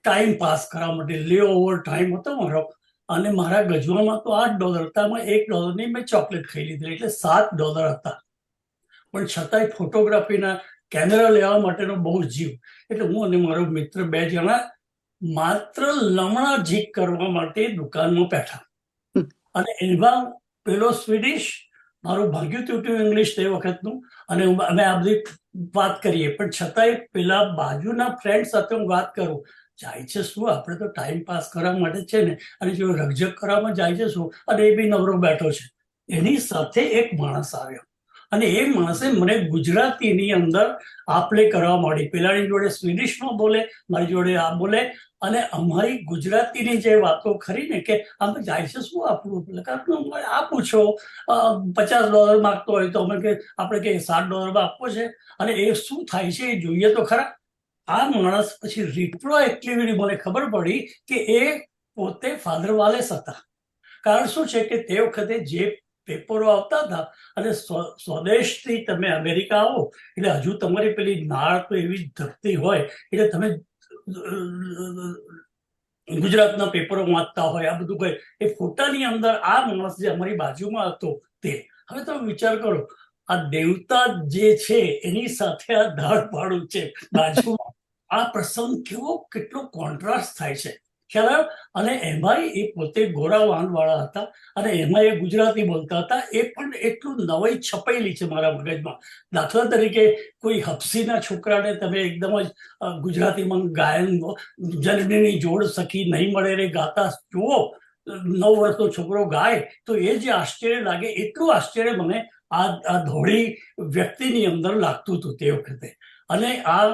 Speaker 9: ટાઈમ પાસ કરવા માટે, લે ઓવર ટાઈમ હતો મારો, અને મારા ગજવામાં તો $8 હતા. એમાં $1ની મેં ચોકલેટ ખાઈ લીધી, એટલે $7 હતા. પણ છતાંય ફોટોગ્રાફીના કેમેરા લેવા માટેનો બહુ જીવ. એટલે હું અને મારો મિત્ર 2 જણા માત્ર લમણા ઝીક કરવા માટે દુકાનમાં બેઠા. અને એમાં પેલો સ્વીડિશ, મારું ભાગ્યું તૂટ્યું ઇંગ્લિશ તે વખતનું, અને અમે આ બધી વાત કરીએ, પણ છતાંય પેલા બાજુના ફ્રેન્ડ સાથે હું વાત કરું, જાય છે શું, આપણે તો ટાઈમ પાસ કરવા માટે છે ને, અને જો રકઝક કરવામાં જાય છે શું, અને એ બી નવરો બેઠો છે. એની સાથે એક માણસ આવ્યો, અને એ માણસે મને ગુજરાતીની અંદર આપલે કરવા માંડી. પેલાની જોડે સ્વીડિશમાં બોલે, મારી જોડે આ બોલે, અને અમારી ગુજરાતીની જે વાતો ખરી ને, કે આમ જાય છે શું આપણું, આ પૂછો, $50 માંગતો હોય તો અમે કે આપણે કે $7 આપવો છે, અને એ શું થાય છે એ જોઈએ તો ખરા. આ માણસ પછી રિટ્રોએક્ટિવલી મને ખબર પડી કે એ પોતે ફાધર વાલેસ હતા. કારણ શું છે કે તે વખતે જે પેપરો આવતા હતા, અને સ્વદેશથી તમે અમેરિકા આવો એટલે હજુ તમારી પેલી નાળ તો એવી ધરતી હોય, એટલે તમે ગુજરાતના પેપરો વાંચતા હોય, આ બધું કહે. એ ફોટાની અંદર આ માણસ જે અમારી બાજુમાં હતો તે. હવે તમે વિચાર કરો, આ દેવતા જે છે એની સાથે આ ધાડપાડું છે બાજુમાં. આ પ્રસંગ કેટલો કોન્ટ્રાસ્ટ થાય છે, ખ્યાલ આવ્યો? અને એમાંય એ પોતે ગોરા વાળા હતા, અને એમાં એ ગુજરાતી બોલતા હતા. એ પણ એટલું નવાઈ છપાયેલી છે મારા મગજમાં. દાખલા તરીકે કોઈ હપ્સીના છોકરાને તમે એકદમ જ ગુજરાતીમાં ગાયન, જનની જોડ સખી નહીં મળે રે ગાતા જુઓ, 9 વર્ષનો છોકરો ગાય, તો એ જે આશ્ચર્ય લાગે, એટલું આશ્ચર્ય મને આ ધોળી વ્યક્તિની અંદર લાગતું હતું તે વખતે. અને આ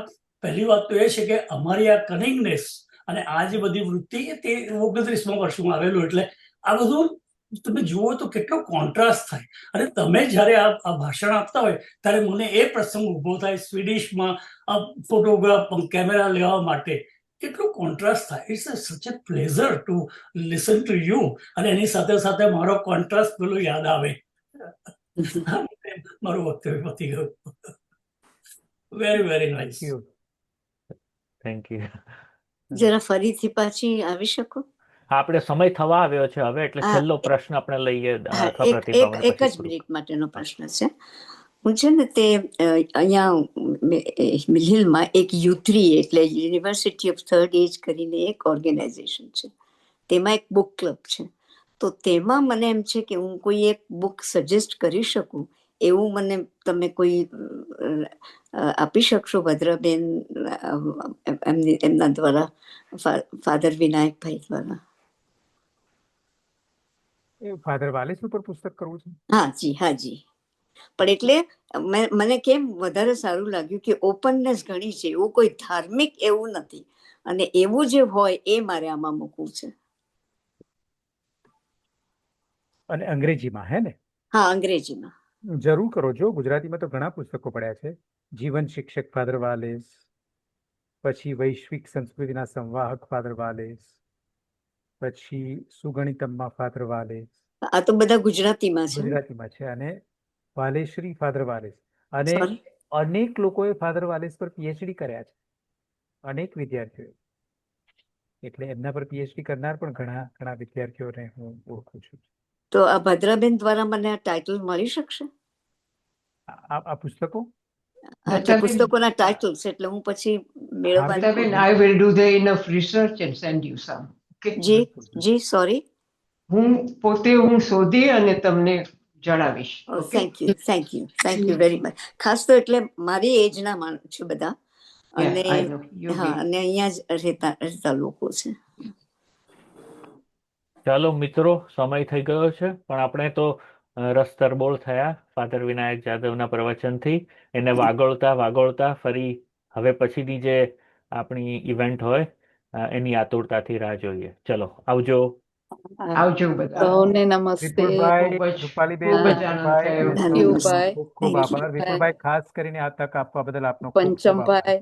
Speaker 9: પહેલી વાત તો એ છે કે અમારી આ કનિંગનેસ અને આ જે બધી વૃત્તિ, તે 29મા વર્ષમાં આવેલું, એટલે આ બધું તમે જુઓ તો કેટલો કોન્ટ્રાસ્ટ થાય. અને તમે જ્યારે આ ભાષણ આપતા હોય ત્યારે મને એ પ્રસંગ ઊભો થાય, સ્વીડિશમાં ફોટોગ્રાફ કેમેરા લેવા માટે કેટલું કોન્ટ્રાસ્ટ થાય. It's such a pleasure to listen to you. અને એની સાથે સાથે મારો કોન્ટ્રાસ્ટ પેલું યાદ આવે. મારું વક્તવ્ય પતી ગયું. Very very nice.
Speaker 5: Thank you.
Speaker 6: જરા ફરીથી પાછી આવી શકો?
Speaker 5: આપણે સમય થવા આવ્યો છે હવે, એટલે છેલ્લો પ્રશ્ન આપણે લઈએ.
Speaker 6: એક જ મિનિટ માટેનો પ્રશ્ન છે. હું છે ને તે અહીંયા હિલમાં એક યુથરી, એટલે યુનિવર્સિટી ઓફ થર્ડ એજ કરીને એક ઓર્ગેનાઇઝેશન છે, તેમાં એક બુક ક્લબ છે. તો તેમાં મને એમ છે કે હું કોઈ એક બુક સજેસ્ટ કરી શકું એવું મને તમે કોઈ આપી શકશો ભદ્રાબેન એમના દ્વારા, ફાધર વિનાયકભાઈ દ્વારા?
Speaker 2: એ ફાધર વાલેસ ઉપર પુસ્તક કરવું છે?
Speaker 6: હાજી હાજી. પણ એટલે મને કેમ વધારે સારું લાગ્યું કે ઓપનનેસ ઘણી છે, એવું કોઈ ધાર્મિક એવું નથી, અને એવું જે હોય એ મારે આમાં મૂકવું છે.
Speaker 2: અને અંગ્રેજીમાં, હે ને?
Speaker 6: હા, અંગ્રેજીમાં.
Speaker 2: જરૂર કરો જો. ગુજરાતીમાં તો ઘણા પુસ્તકો પડ્યા છે. જીવન શિક્ષક ફાધર વાલેસ, પછી વૈશ્વિક સંસ્કૃતિના સંવાહક ફાધર વાલેસ, પછી સુગણિતમમાં ફાધર વાલેસ.
Speaker 6: આ તો બધા ગુજરાતીમાં છે.
Speaker 2: ગુજરાતીમાં છે. અને વાલેશ્રી ફાધર વાલેસ. અને
Speaker 6: Sorry?
Speaker 2: અનેક લોકોએ ફાધર વાલેસ પર પીએચડી કર્યા છે, અનેક વિદ્યાર્થીઓ. એટલે એમના પર પીએચડી કરનાર પણ ઘણા વિદ્યાર્થીઓને હું ઓળખું છું.
Speaker 6: તો આ ભદ્રાબેન દ્વારા મને આ ટાઇટલ મળી શકશે?
Speaker 2: આ પુસ્તકો
Speaker 6: એટલે પુસ્તકોના ટાઇટલ્સ, એટલે હું પછી મેળવવાની.
Speaker 7: Bhartaben, I will do the enough research and send you some. Okay?
Speaker 6: જી સોરી.
Speaker 7: હું પોતે શોધી અને તમને જણાવીશ. Okay?
Speaker 6: Thank you very much. ખાસ તો એટલે મારી એજના માણસ છે બધા, અને
Speaker 7: Yeah, I know. You
Speaker 6: હા,
Speaker 7: will.
Speaker 6: અને અહીંયા જ રહેતા લોકો છે.
Speaker 5: ચાલો મિત્રો, સમય થઈ ગયો છે, પણ આપણે તો રસ તરબોળ થયા ફાધર વિનાયક જાદવના પ્રવચનથી. એને વાગોળતા ફરી હવે પછીની જે આપણી ઇવેન્ટ હોય એની આતુરતાથી રાહ જોઈએ. ચલો, આવજો.
Speaker 7: આવજો બધા.
Speaker 8: સૌને નમસ્તે.
Speaker 2: વિપુલભાઈ,
Speaker 7: ખૂબ જ
Speaker 2: રૂપાલીબેન,
Speaker 7: ખૂબ જ આનંદ
Speaker 2: વિપુલભાઈ,
Speaker 7: થયો.
Speaker 2: અને
Speaker 8: થેન્ક યુ ભાઈ.
Speaker 2: ખૂબ ખૂબ આભાર. વિપુલભાઈ, ખાસ કરીને આ તક આપવા બદલ આપનો ખૂબ ખૂબ આભાર.
Speaker 8: પંચમભાઈ.